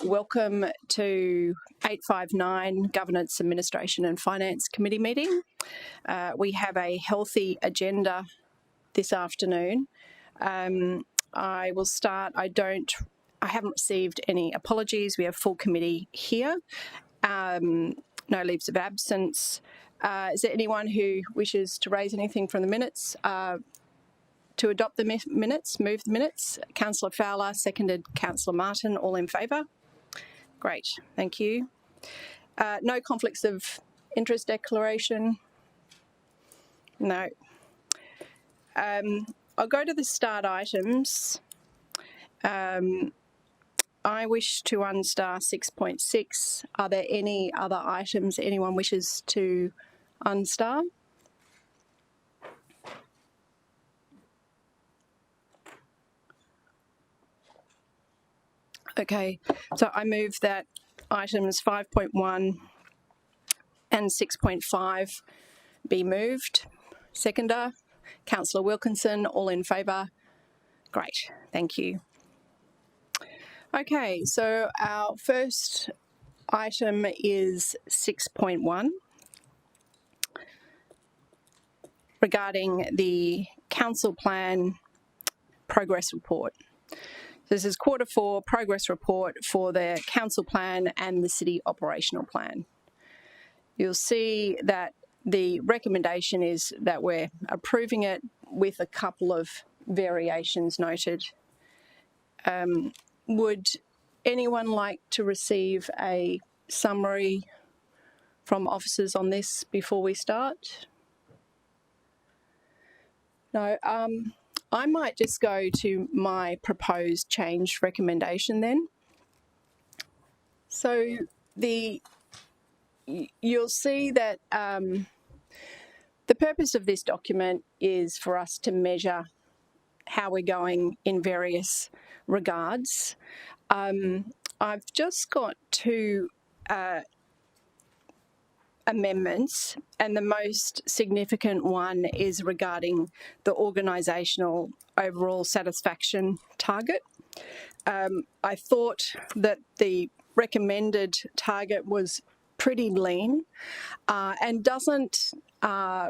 Welcome to 859 Governance, Administration and Finance Committee meeting. We have a healthy agenda this afternoon. I will start. I haven't received any apologies. We have full committee here. No leaves of absence. Is there anyone who wishes to raise anything from the minutes? To adopt the minutes, move the minutes. Councillor Fowler, seconded Councillor Martin, all in favour? Great, thank you. No conflicts of interest declaration? No. I'll go to the start items. I wish to unstar 6.6. Are there any other items anyone wishes to unstar? Okay, so I move that items 5.1 and 6.5 be moved. Seconder, Councillor Wilkinson, all in favour? Great, thank you. Okay, so our first item is 6.1 regarding the Council Plan Progress Report. This is Q4 progress report for the council plan and the city operational plan. You'll see that the recommendation is that we're approving it with a couple of variations noted. Would anyone like to receive a summary from officers on this before we start? No. I might just go to my proposed change recommendation then. So you'll see that the purpose of this document is for us to measure how we're going in various regards. I've just got two amendments, and the most significant one is regarding the organisational overall satisfaction target. I thought that the recommended target was pretty lean and doesn't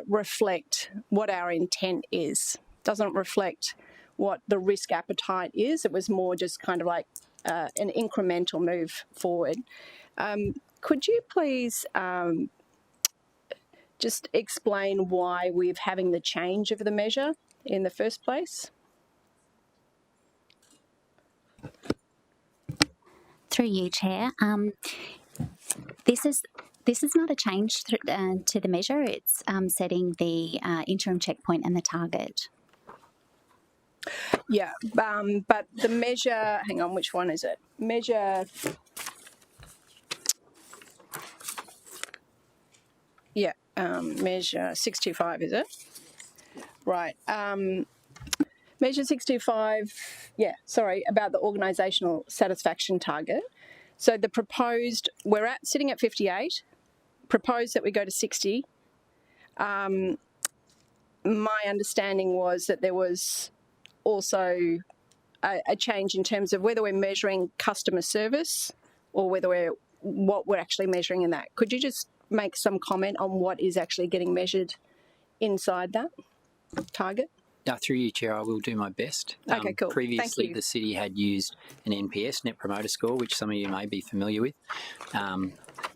reflect what our intent is, doesn't reflect what the risk appetite is. It was more just kind of like an incremental move forward. Could you please just explain why we're having the change of the measure in the first place? Through you, Chair. This is not a change to the measure. It's setting the interim checkpoint and the target. Yeah, but the measure, hang on, which one is it? Measure, yeah, measure 625, is it? Right. Measure 625, yeah, sorry, about the organisational satisfaction target. So the proposed, we're sitting at 58, proposed that we go to 60. My understanding was that there was also a change in terms of whether we're measuring customer service or whether what we're actually measuring in that. Could you just make some comment on what is actually getting measured inside that target? Through you, Chair, I will do my best. Okay, cool. Previously, the city had used an NPS, Net Promoter Score, which some of you may be familiar with.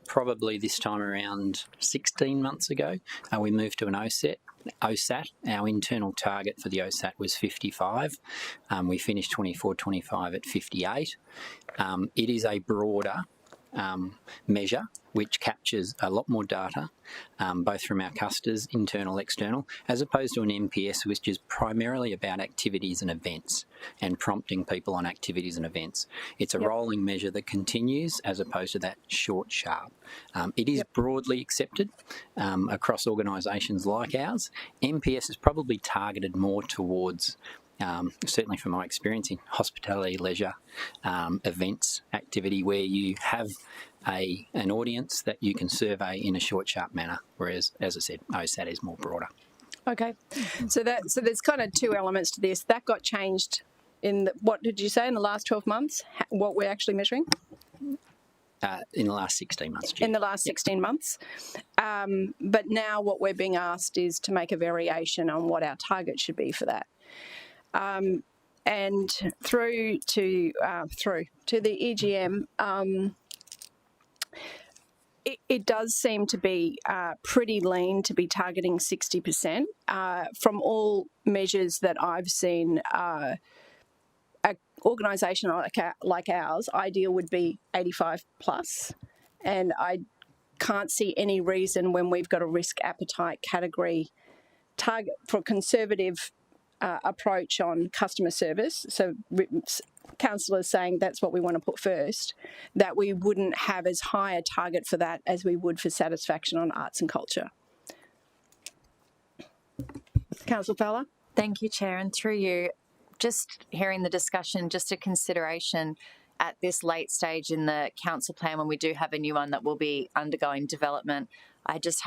Probably this time around 16 months ago, we moved to an OSAT. Our internal target for the OSAT was 55. We finished 24-25 at 58. It is a broader measure which captures a lot more data, both from our customers, internal, external, as opposed to an NPS, which is primarily about activities and events and prompting people on activities and events. It's a rolling measure that continues as opposed to that short, sharp. It is broadly accepted across organisations like ours. NPS is probably targeted more towards certainly from my experience in hospitality, leisure, events, activity, where you have an audience that you can survey in a short, sharp manner, whereas, as I said, OSAT is more broader. Okay, so there's kind of two elements to this. That got changed in what did you say, in the last 12 months? What we're actually measuring? In the last 16 months, Chair. In the last 16 months. But now what we're being asked is to make a variation on what our target should be for that. And through to the EGM, it does seem to be pretty lean to be targeting 60%. From all measures that I've seen, an organisation like ours, ideal would be 85 plus. And I can't see any reason when we've got a risk appetite category target for conservative approach on customer service. So councillors saying that's what we want to put first, that we wouldn't have as high a target for that as we would for satisfaction on arts and culture. Councillor Fowler? Thank you, Chair. And through you, just hearing the discussion, just a consideration at this late stage in the council plan when we do have a new one that will be undergoing development. I just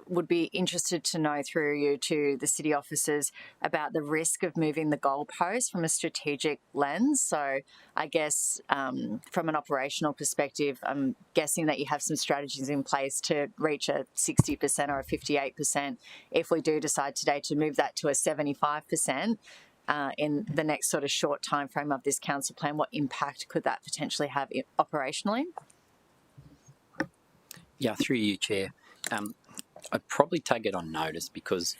would be interested to know through you to the city officers about the risk of moving the goalpost from a strategic lens. So I guess from an operational perspective, I'm guessing that you have some strategies in place to reach a 60% or a 58% if we do decide today to move that to a 75%. In the next sort of short time frame of this council plan, what impact could that potentially have operationally? Yeah, through you, Chair. I'd probably take it on notice because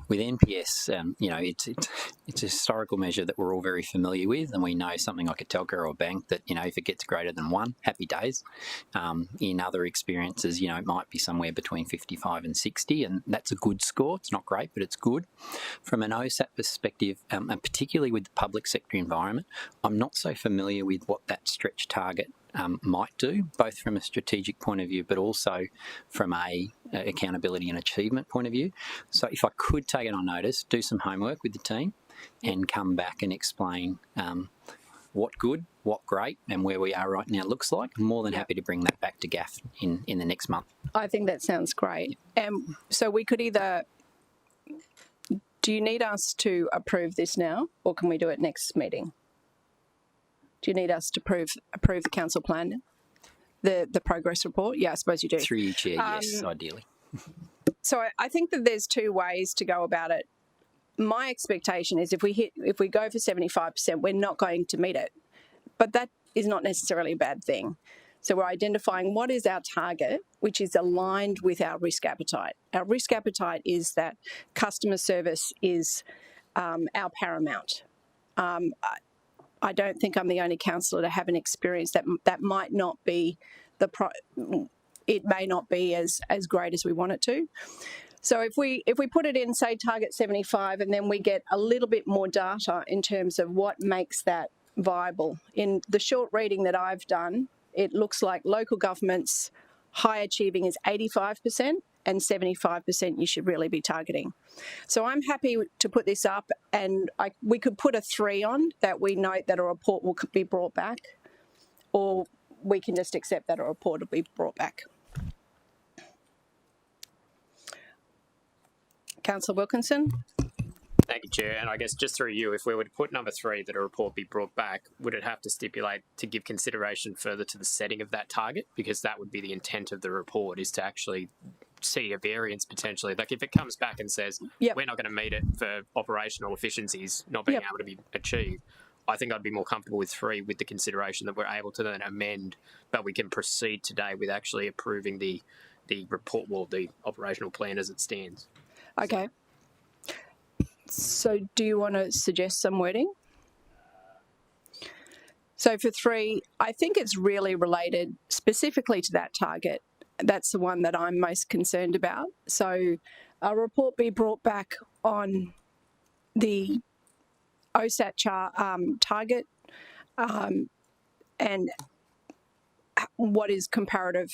with NPS, it's a historical measure that we're all very familiar with, and we know something like a telco or a bank that, if it gets greater than 1, happy days. In other experiences, it might be somewhere between 55 and 60, and that's a good score. It's not great, but it's good. From an OSAT perspective, and particularly with the public sector environment, I'm not so familiar with what that stretch target might do, both from a strategic point of view, but also from a accountability and achievement point of view. So if I could take it on notice, do some homework with the team and come back and explain what good, what great, and where we are right now looks like. I'm more than happy to bring that back to GAF in the next month. I think that sounds great. So we could either... Do you need us to approve this now, or can we do it next meeting? Do you need us to approve the council plan, the progress report? Yeah, I suppose you do. Through you, Chair, yes, ideally. So I think that there's two ways to go about it. My expectation is if we go for 75%, we're not going to meet it. But that is not necessarily a bad thing. So we're identifying what is our target, which is aligned with our risk appetite. Our risk appetite is that customer service is our paramount. I don't think I'm the only councillor to have an experience that might not be it may not be as great as we want it to. So if we put it in, say, target 75, and then we get a little bit more data in terms of what makes that viable. In the short reading that I've done, it looks like local government's high achieving is 85%, and 75% you should really be targeting. So I'm happy to put this up, and we could put a 3 on that we note that a report will be brought back, or we can just accept that a report will be brought back. Councillor Wilkinson? Thank you, Chair. And I guess just through you, if we were to put number 3, that a report be brought back, would it have to stipulate to give consideration further to the setting of that target? Because that would be the intent of the report, is to actually see a variance potentially. Like if it comes back and says, we're not going to meet it for operational efficiencies not being able to be achieved, I think I'd be more comfortable with 3 with the consideration that we're able to then amend, but we can proceed today with actually approving the report, well, the operational plan as it stands. Okay. So do you want to suggest some wording? So for 3, I think it's really related specifically to that target. That's the one that I'm most concerned about. So a report be brought back on the OSAT target and what is comparative.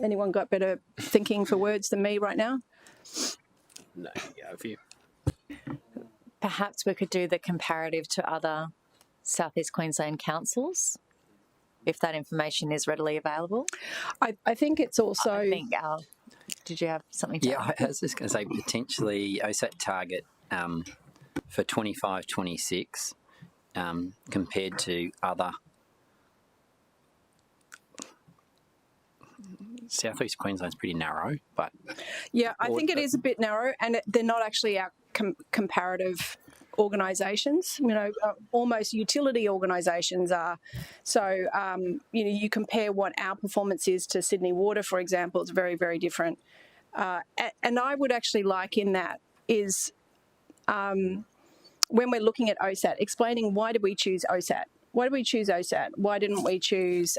Anyone got better thinking for words than me right now? No, for you. Perhaps we could do the comparative to other South East Queensland councils, if that information is readily available. I think it's also... I think did you have something to add? I was just going to say potentially OSAT target for 25-26 compared to other South East Queensland's pretty narrow, but Yeah, I think it is a bit narrow, and they're not actually our comparative organisations. Almost utility organisations are. So, you compare what our performance is to Sydney Water, for example. It's very, very different. And I would actually like in that is when we're looking at OSAT, explaining why did we choose OSAT? Why did we choose OSAT? Why didn't we choose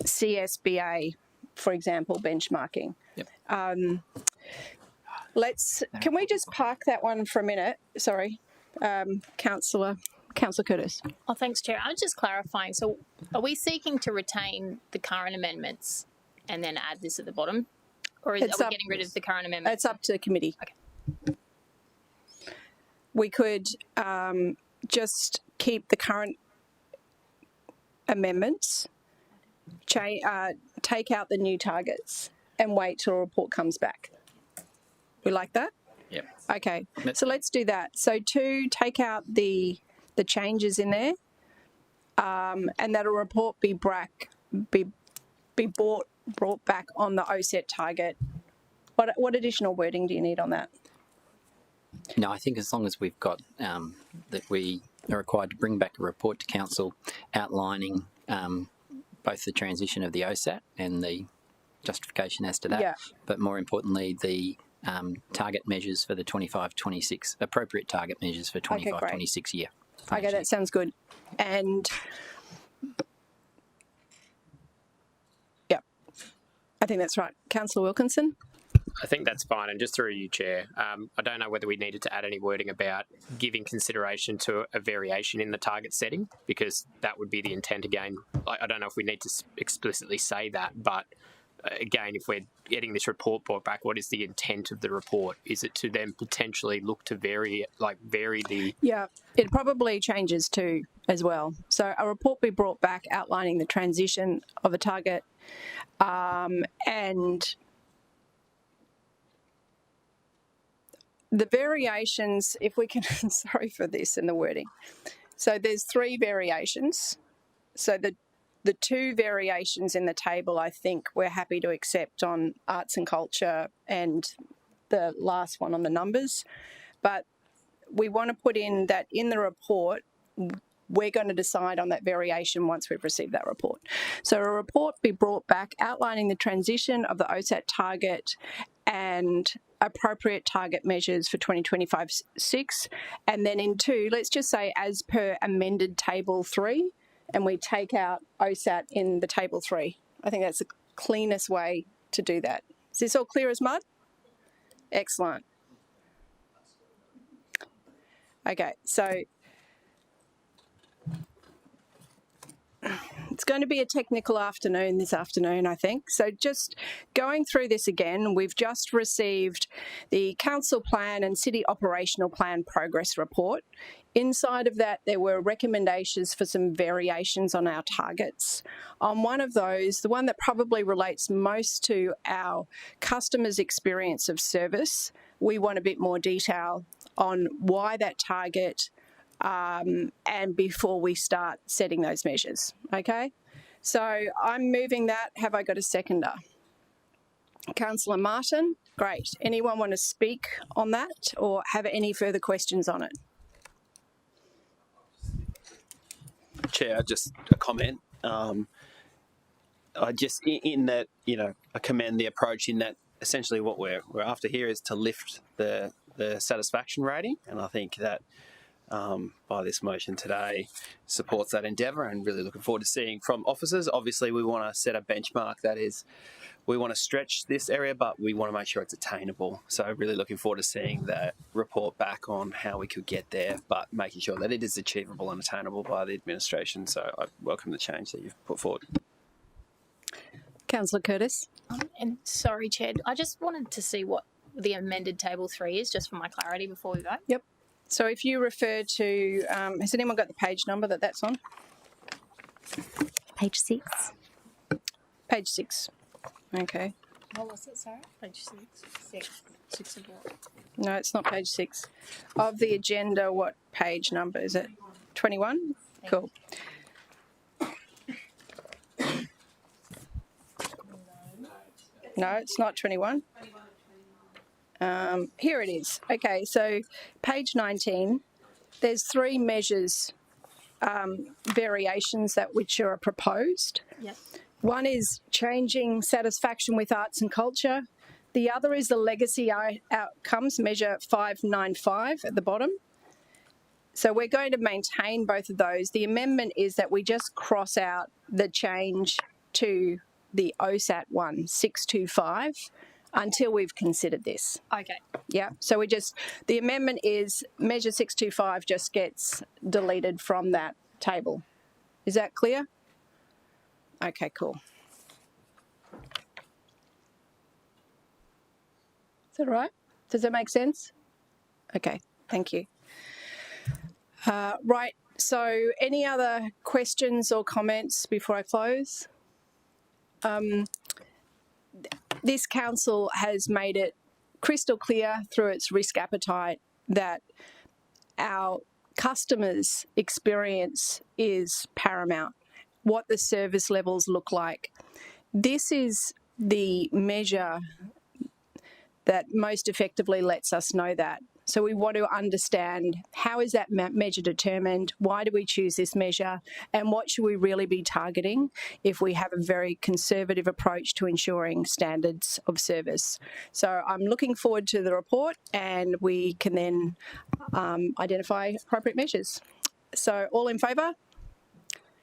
CSBA, for example, benchmarking? Yep. Can we just park that one for a minute? Sorry, Councillor Curtis. Oh, thanks, Chair. I was just clarifying. So, are we seeking to retain the current amendments and then add this at the bottom, or are we getting rid of the current amendments? It's up to the committee. Okay. We could just keep the current amendments, take out the new targets, and wait till a report comes back. We like that? Yep. Okay, so let's do that. So 2, take out the changes in there, and that a report be brought back on the OSET target. What additional wording do you need on that? No, I think as long as we've got that we are required to bring back a report to council outlining both the transition of the OSAT and the justification as to that, Yeah. but more importantly, the target measures for the 25-26, appropriate target measures for 25-26 year. Okay, that sounds good. And, yeah, I think that's right. Councillor Wilkinson? I think that's fine. And just through you, Chair, I don't know whether we needed to add any wording about giving consideration to a variation in the target setting, because that would be the intent again. I don't know if we need to explicitly say that, but again, if we're getting this report brought back, what is the intent of the report? Is it to then potentially look to vary the... Yeah, it probably changes too as well. So a report be brought back outlining the transition of a target and the variations, if we can, sorry for this in the wording. So there's 3 variations. So the 2 variations in the table, I think we're happy to accept on arts and culture and the last one on the numbers. But we want to put in that in the report, we're going to decide on that variation once we've received that report. So a report be brought back outlining the transition of the OSAT target and appropriate target measures for 2025-6. And then in 2, let's just say as per amended table 3, and we take out OSAT in the table 3. I think that's the cleanest way to do that. Is this all clear as mud? Excellent. Okay, so it's going to be a technical afternoon this afternoon, I think. So just going through this again, we've just received the council plan and city operational plan progress report. Inside of that, there were recommendations for some variations on our targets. On one of those, the one that probably relates most to our customers' experience of service, we want a bit more detail on why that target and before we start setting those measures, okay? So I'm moving that. Have I got a seconder? Councillor Martin, great. Anyone want to speak on that or have any further questions on it? Chair, just a comment. I just in that, I commend the approach in that essentially what we're after here is to lift the satisfaction rating, and I think that by this motion today supports that endeavour, and really looking forward to seeing from officers. Obviously, we want to set a benchmark that is, we want to stretch this area, but we want to make sure it's attainable. So really looking forward to seeing that report back on how we could get there, but making sure that it is achievable and attainable by the administration. So I welcome the change that you've put forward. Councillor Curtis. And sorry, Chair, I just wanted to see what the amended table 3 is, just for my clarity before we vote. Yep. So if you refer to, has anyone got the page number that's on? Page 6. Page 6. Okay. What was it, sorry? Page 6. 6 of what? No, it's not page 6. Of the agenda, what page number is it? 21? Cool. No, it's not 21. Here it is. Okay, so page 19, there's 3 measures, variations that which are proposed. Yep. One is changing satisfaction with arts and culture. The other is the legacy outcomes, measure 595 at the bottom. So we're going to maintain both of those. The amendment is that we just cross out the change to the OSAT one, 625, until we've considered this. Okay. Yeah, so the amendment is measure 625 just gets deleted from that table. Is that clear? Okay, cool. Is that all right? Does that make sense? Okay, thank you. Right, so any other questions or comments before I close? This council has made it crystal clear through its risk appetite that our customers' experience is paramount, what the service levels look like. This is the measure that most effectively lets us know that. So we want to understand, how is that measure determined? Why do we choose this measure? And what should we really be targeting if we have a very conservative approach to ensuring standards of service? So I'm looking forward to the report, and we can then identify appropriate measures. So all in favour?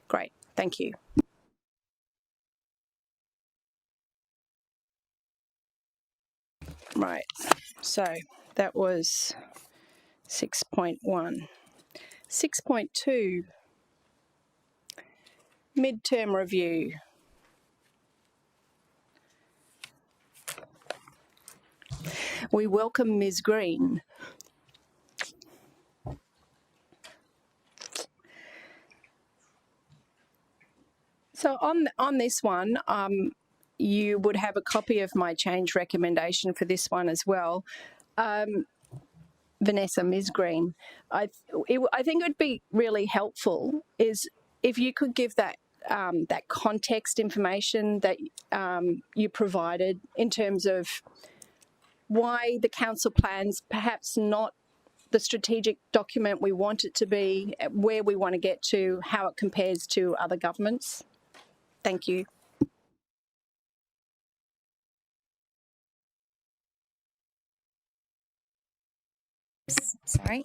Great, thank you. Right, so that was 6.1. 6.2, midterm review. We welcome Ms. Green. So on this one, you would have a copy of my change recommendation for this one as well. Vanessa, Ms. Green, I think it would be really helpful is if you could give that that context information that you provided in terms of why the council plan's perhaps not the strategic document we want it to be, where we want to get to, how it compares to other governments. Thank you. Sorry.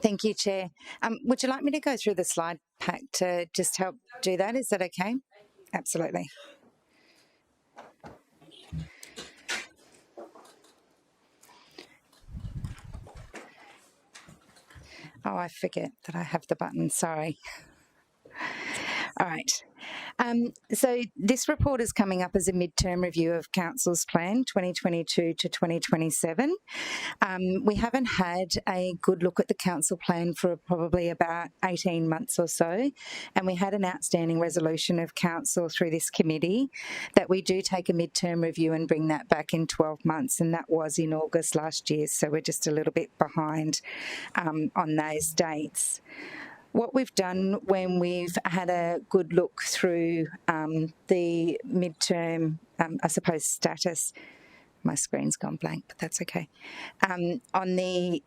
Thank you, Chair. Would you like me to go through the slide pack to just help do that? Is that okay? Absolutely. Oh, I forget that I have the button. Sorry. All right. So this report is coming up as a midterm review of Council's plan 2022 to 2027. We haven't had a good look at the Council plan for probably about 18 months or so, and we had an outstanding resolution of Council through this committee that we do take a midterm review and bring that back in 12 months, and that was in August last year, so we're just a little bit behind on those dates. What we've done when we've had a good look through the midterm, I suppose, status, my screen's gone blank, but that's okay, on the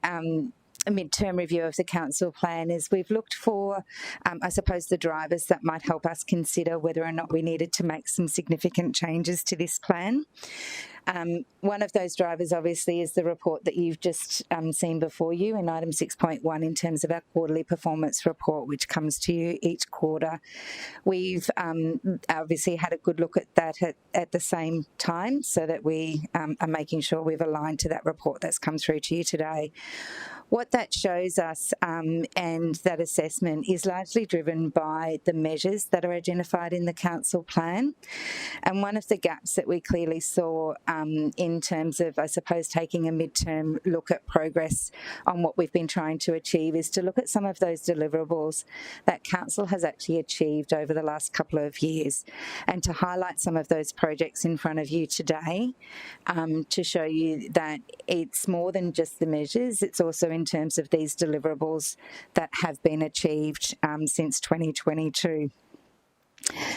midterm review of the council plan is we've looked for, I suppose, the drivers that might help us consider whether or not we needed to make some significant changes to this plan. One of those drivers, obviously, is the report that you've just seen before you in item 6.1 in terms of our quarterly performance report, which comes to you each quarter. We've obviously had a good look at that at the same time so that we are making sure we've aligned to that report that's come through to you today. What that shows us and that assessment is largely driven by the measures that are identified in the council plan. And one of the gaps that we clearly saw in terms of, I suppose, taking a midterm look at progress on what we've been trying to achieve is to look at some of those deliverables that council has actually achieved over the last couple of years and to highlight some of those projects in front of you today to show you that it's more than just the measures, it's also in terms of these deliverables that have been achieved since 2022.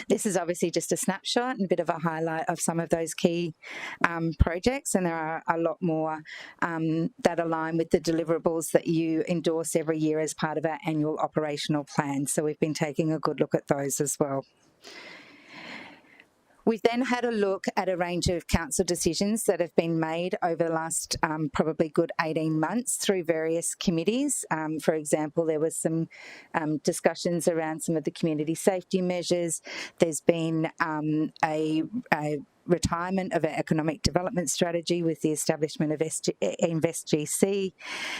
This is obviously just a snapshot and a bit of a highlight of some of those key projects, and there are a lot more that align with the deliverables that you endorse every year as part of our annual operational plan. So we've been taking a good look at those as well. We've then had a look at a range of council decisions that have been made over the last probably good 18 months through various committees. For example, there was some discussions around some of the community safety measures. There's been a retirement of our economic development strategy with the establishment of InvestGC.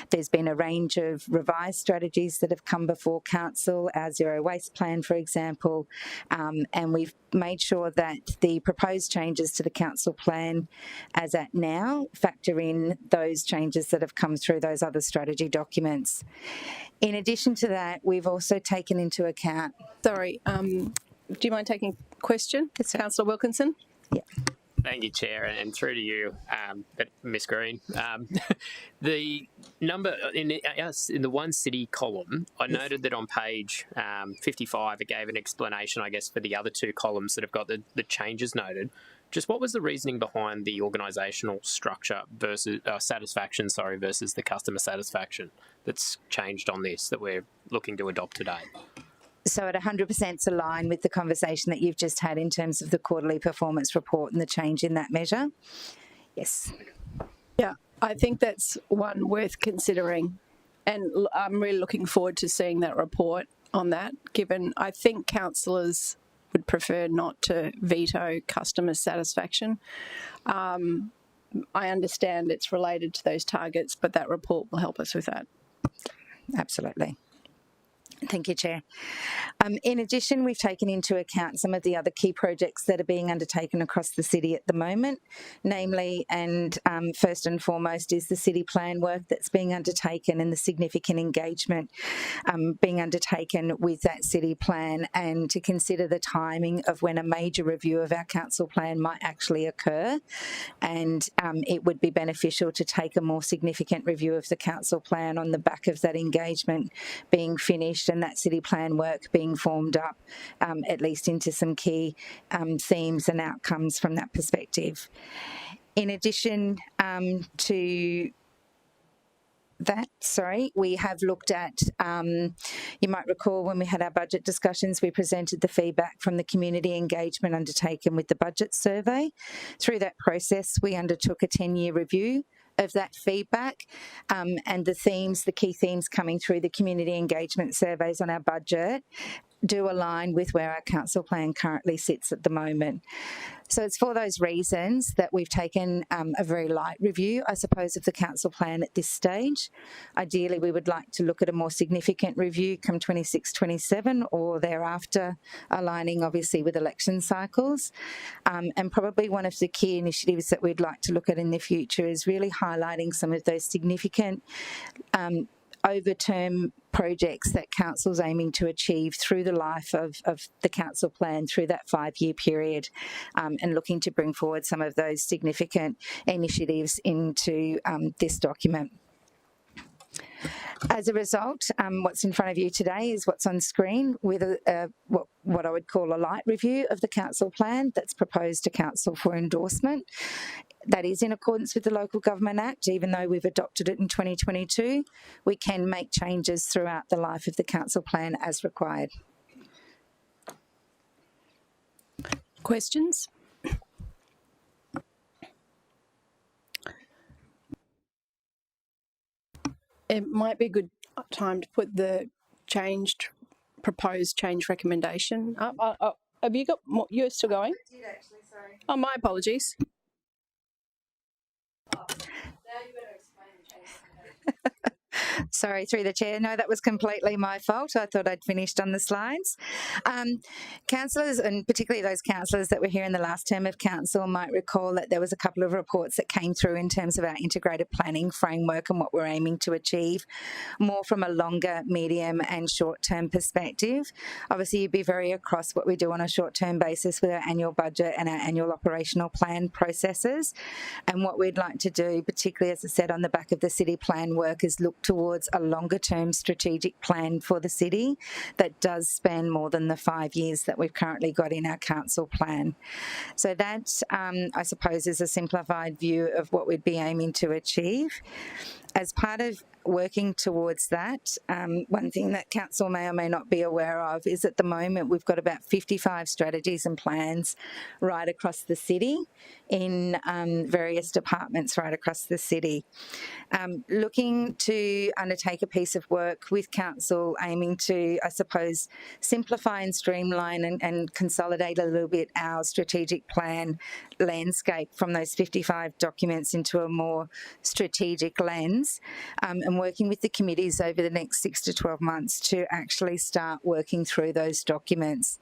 There's been a range of revised strategies that have come before council, our zero waste plan, for example, and we've made sure that the proposed changes to the council plan as at now factor in those changes that have come through those other strategy documents. In addition to that, we've also taken into account... Sorry, do you mind taking a question? Councillor Wilkinson? Yeah. Thank you, Chair, and through to you, Ms Green. The number in the one city column, I noted that on page 55, it gave an explanation, I guess, for the other two columns that have got the changes noted. Just what was the reasoning behind the organisational structure versus satisfaction, versus the customer satisfaction that's changed on this that we're looking to adopt today? So at 100% align with the conversation that you've just had in terms of the quarterly performance report and the change in that measure? Yes. Yeah, I think that's one worth considering. And I'm really looking forward to seeing that report on that, given I think councillors would prefer not to veto customer satisfaction. I understand it's related to those targets, but that report will help us with that. Absolutely. Thank you, Chair. In addition, we've taken into account some of the other key projects that are being undertaken across the city at the moment, namely, and first and foremost, is the city plan work that's being undertaken and the significant engagement being undertaken with that city plan, and to consider the timing of when a major review of our council plan might actually occur. And it would be beneficial to take a more significant review of the council plan on the back of that engagement being finished and that city plan work being formed up, at least into some key themes and outcomes from that perspective. In addition to that, we have looked at, you might recall when we had our budget discussions, we presented the feedback from the community engagement undertaken with the budget survey. Through that process, we undertook a 10-year review of that feedback, and the key themes coming through the community engagement surveys on our budget do align with where our council plan currently sits at the moment. So it's for those reasons that we've taken a very light review, I suppose, of the council plan at this stage. Ideally, we would like to look at a more significant review come 26-27 or thereafter, aligning obviously with election cycles. And probably one of the key initiatives that we'd like to look at in the future is really highlighting some of those significant over-term projects that council's aiming to achieve through the life of the council plan through that 5-year period, and looking to bring forward some of those significant initiatives into this document. As a result, what's in front of you today is what's on screen with what I would call a light review of the council plan that's proposed to council for endorsement. That is in accordance with the Local Government Act. Even though we've adopted it in 2022, we can make changes throughout the life of the council plan as required. Questions? It might be a good time to put the proposed change recommendation up. Have you got more? You're still going? I did actually, sorry. Oh, my apologies. Sorry, through the chair. No, that was completely my fault. I thought I'd finished on the slides. Councillors, and particularly those councillors that were here in the last term of council, might recall that there was a couple of reports that came through in terms of our integrated planning framework and what we're aiming to achieve, more from a longer, medium and short-term perspective. Obviously, you'd be very across what we do on a short-term basis with our annual budget and our annual operational plan processes. And what we'd like to do, particularly, as I said, on the back of the city plan work, is look towards towards a longer term strategic plan for the city that does span more than the 5 years that we've currently got in our council plan. So that, I suppose, is a simplified view of what we'd be aiming to achieve. As part of working towards that, one thing that council may or may not be aware of is at the moment we've got about 55 strategies and plans right across the city in various departments right across the city. Looking to undertake a piece of work with council aiming to, I suppose, simplify and streamline and consolidate a little bit our strategic plan landscape from those 55 documents into a more strategic lens, and working with the committees over the next 6 to 12 months to actually start working through those documents.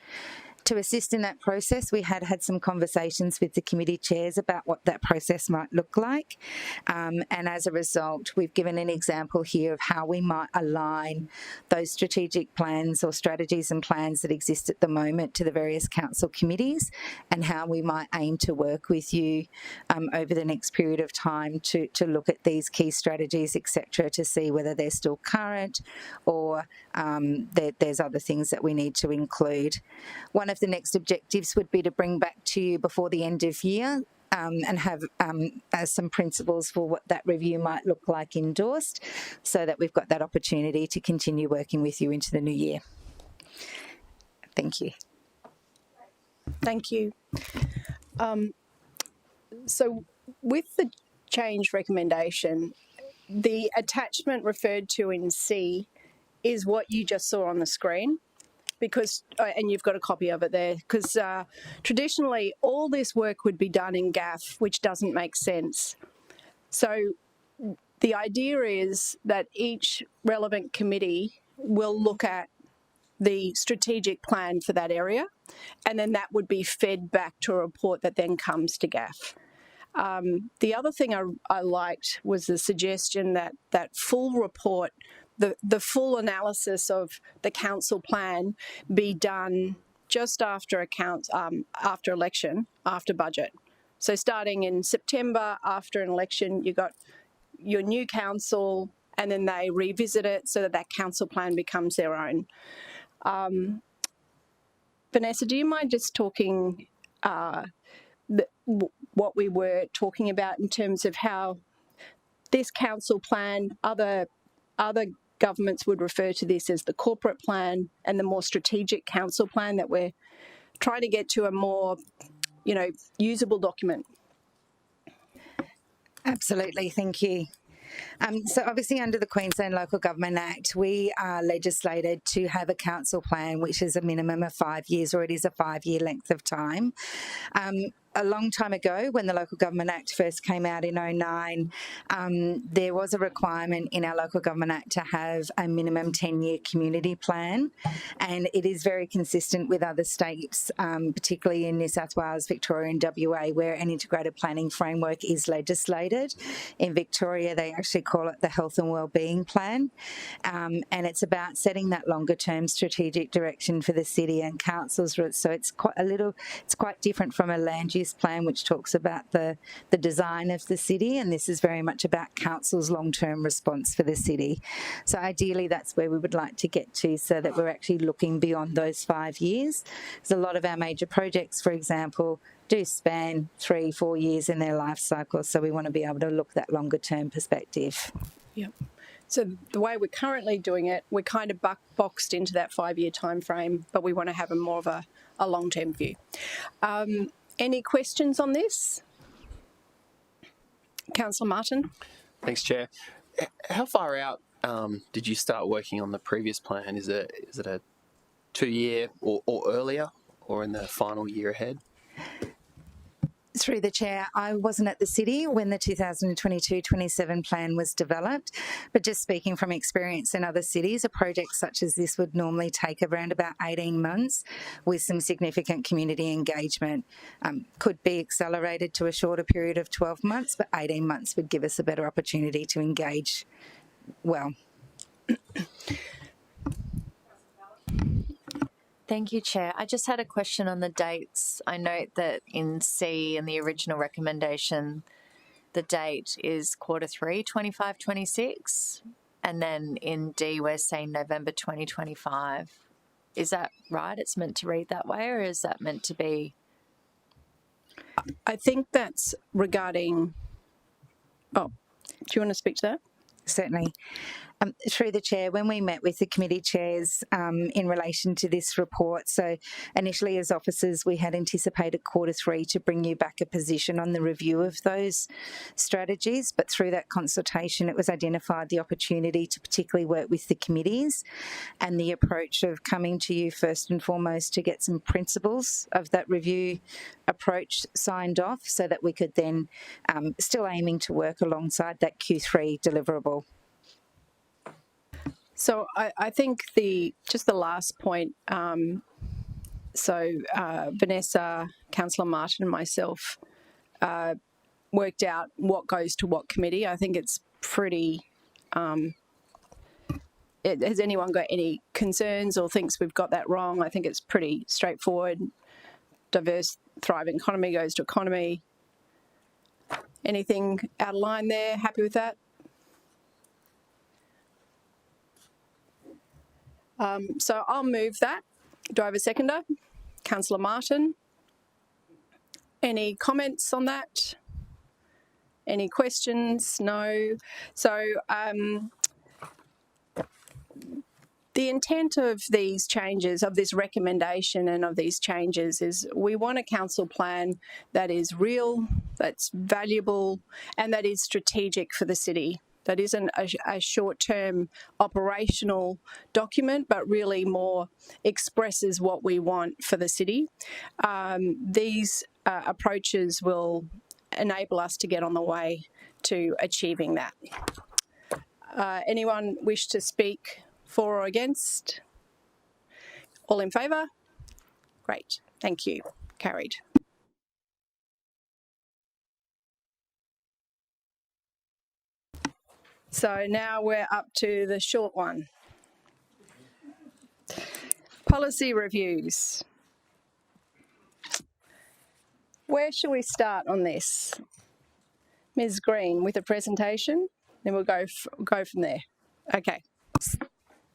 To assist in that process, we had some conversations with the committee chairs about what that process might look like. And as a result, we've given an example here of how we might align those strategic plans or strategies and plans that exist at the moment to the various council committees, and how we might aim to work with you over the next period of time to look at these key strategies, etc., to see whether they're still current or there's other things that we need to include. One of the next objectives would be to bring back to you before the end of year and have some principles for what that review might look like endorsed, so that we've got that opportunity to continue working with you into the new year. Thank you. Thank you. So with the change recommendation, the attachment referred to in C is what you just saw on the screen, because, and you've got a copy of it there, because traditionally all this work would be done in GAF, which doesn't make sense. So the idea is that each relevant committee will look at the strategic plan for that area, and then that would be fed back to a report that then comes to GAF. The other thing I liked was the suggestion that that full report, the full analysis of the council plan, be done just after after election, after budget. So starting in September, after an election, you got your new council, and then they revisit it so that that council plan becomes their own. Vanessa, do you mind just talking what we were talking about in terms of how this council plan, other governments would refer to this as the corporate plan, and the more strategic council plan, that we're trying to get to a more, usable document? Absolutely, thank you. So obviously under the Queensland Local Government Act, we are legislated to have a council plan which is a minimum of 5 years, or it is a 5-year length of time. A long time ago, when the Local Government Act first came out in 2009, there was a requirement in our Local Government Act to have a minimum 10-year community plan, and it is very consistent with other states, particularly in New South Wales, Victoria and WA, where an integrated planning framework is legislated. In Victoria, they actually call it the Health and Wellbeing Plan, and it's about setting that longer-term strategic direction for the city and councils. So it's quite different from a land use plan, which talks about the design of the city, and this is very much about council's long-term response for the city. So ideally that's where we would like to get to, so that we're actually looking beyond those 5 years. Because a lot of our major projects, for example, do span 3-4 years in their life cycle, so we want to be able to look that longer-term perspective. Yep. So the way we're currently doing it, we're kind of boxed into that 5-year time frame, but we want to have a more of a long-term view. Any questions on this? Councillor Martin? Thanks, Chair. How far out did you start working on the previous plan? Is it a 2-year or earlier, or in the final year ahead? Through the Chair, I wasn't at the city when the 2022-27 plan was developed, but just speaking from experience in other cities, a project such as this would normally take around about 18 months with some significant community engagement. Could be accelerated to a shorter period of 12 months, but 18 months would give us a better opportunity to engage well. Thank you, Chair. I just had a question on the dates. I note that in C, in the original recommendation, the date is Q3 25-26. And then in D, we're saying November 2025. Is that right? It's meant to read that way, or is that meant to be? I think that's regarding. Oh, do you want to speak to that? Certainly. Through the chair, when we met with the committee chairs in relation to this report, so initially as officers we had anticipated Q3 to bring you back a position on the review of those strategies, but through that consultation it was identified the opportunity to particularly work with the committees and the approach of coming to you first and foremost to get some principles of that review approach signed off so that we could then still aiming to work alongside that Q3 deliverable. So I think just the last point, Vanessa, Councillor Martin and myself worked out what goes to what committee. I think it's pretty, has anyone got any concerns or thinks we've got that wrong? I think it's pretty straightforward. Diverse, thriving economy goes to economy. Anything out of line there? Happy with that? So I'll move that. Do I have a seconder? Councillor Martin. Any comments on that? Any questions? No. So the intent of these changes, of this recommendation and of these changes is we want a council plan that is real, that's valuable and that is strategic for the city. That isn't a short-term operational document, but really more expresses what we want for the city. These approaches will enable us to get on the way to achieving that. Anyone wish to speak for or against? All in favour? Great, thank you. Carried. So now we're up to the short one. Policy reviews. Where shall we start on this? Ms. Green with a presentation, then we'll go from there. Okay.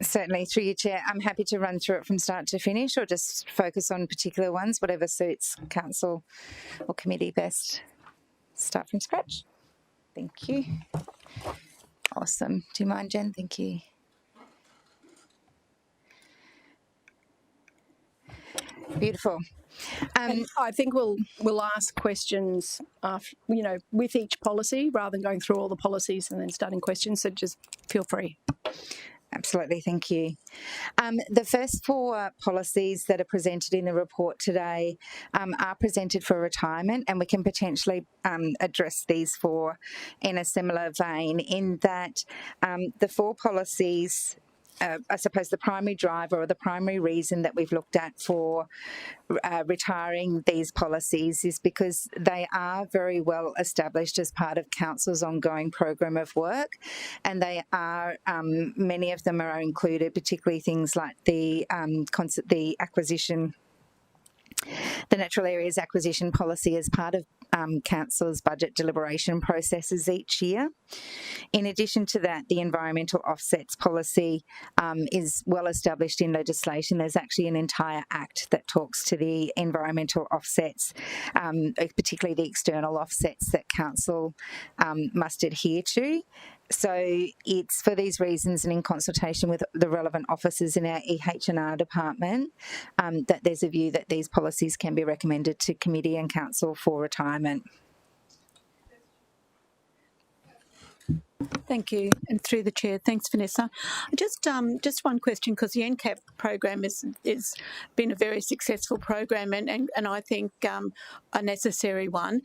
Certainly, through your chair, I'm happy to run through it from start to finish or just focus on particular ones, whatever suits council or committee best. Start from scratch. Thank you. Awesome. Do you mind, Jen? Thank you. Beautiful. I think we'll ask questions after, with each policy rather than going through all the policies and then starting questions. So just feel free. Absolutely, thank you. The first four policies that are presented in the report today are presented for retirement, and we can potentially address these four in a similar vein in that the four policies, I suppose the primary driver or the primary reason that we've looked at for retiring these policies is because they are very well established as part of council's ongoing program of work, and they are many of them are included, particularly things like the acquisition, the natural areas acquisition policy as part of council's budget deliberation processes each year. In addition to that, the environmental offsets policy is well established in legislation. There's actually an entire act that talks to the environmental offsets, particularly the external offsets that council must adhere to. So it's for these reasons and in consultation with the relevant officers in our EH&R department that there's a view that these policies can be recommended to committee and council for retirement. Thank you, and through the chair, thanks, Vanessa. Just one question, because the NCAP program is been a very successful program and I think a necessary one.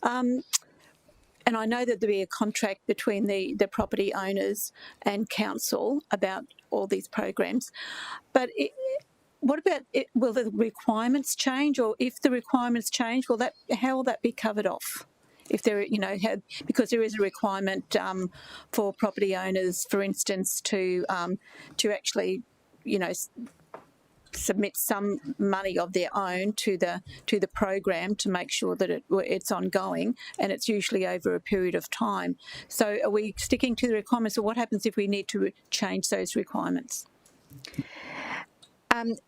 And I know that there'll be a contract between the property owners and council about all these programs, but what about will the requirements change, or if the requirements change, how will that be covered off? If there, because there is a requirement for property owners, for instance, to actually, submit some money of their own to the program to make sure that it's ongoing, and it's usually over a period of time. So are we sticking to the requirements, or what happens if we need to change those requirements?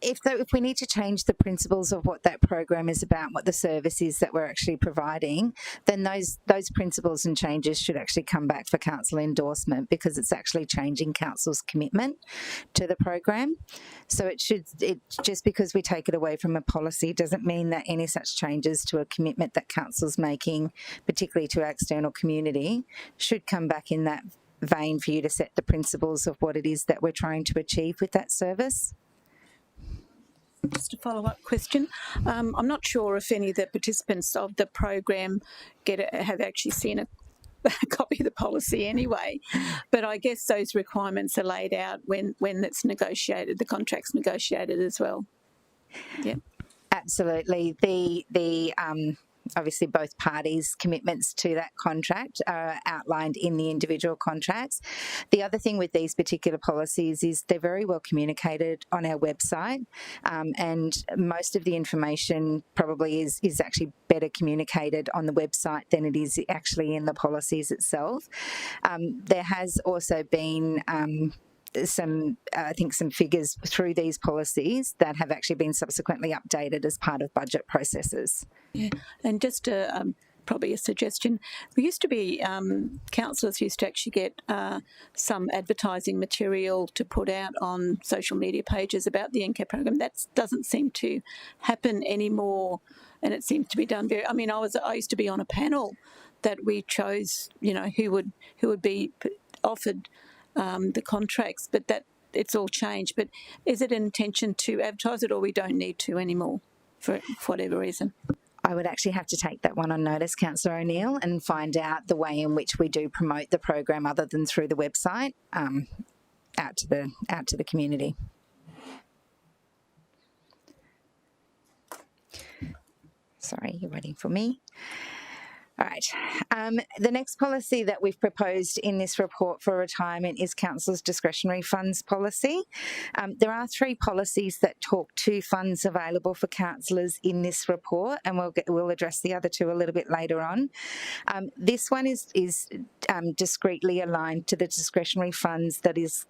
If we need to change the principles of what that program is about, what the service is that we're actually providing, then those principles and changes should actually come back for council endorsement, because it's actually changing council's commitment to the program. So just because we take it away from a policy doesn't mean that any such changes to a commitment that council's making, particularly to our external community, should come back in that vein for you to set the principles of what it is that we're trying to achieve with that service. Just a follow-up question. I'm not sure if any of the participants of the program have actually seen a copy of the policy anyway, but I guess those requirements are laid out when it's negotiated, the contract's negotiated as well. Yeah, absolutely. The obviously both parties' commitments to that contract are outlined in the individual contracts. The other thing with these particular policies is they're very well communicated on our website, and most of the information probably is actually better communicated on the website than it is actually in the policies itself. There has also been some figures through these policies that have actually been subsequently updated as part of budget processes. Yeah, and just probably a suggestion. We used to be, councillors used to actually get some advertising material to put out on social media pages about the NCAP program. That doesn't seem to happen anymore, and it seems to be done very. I mean, I used to be on a panel that we chose, who would be offered the contracts, but that it's all changed. But is it an intention to advertise it, or we don't need to anymore for whatever reason? I would actually have to take that one on notice, Councillor O'Neill, and find out the way in which we do promote the program other than through the website out to the community. Sorry, you're waiting for me. All right. The next policy that we've proposed in this report for retirement is Council's discretionary funds policy. There are 3 policies that talk to funds available for councillors in this report, and we'll address the other 2 a little bit later on. This one is discreetly aligned to the discretionary funds that is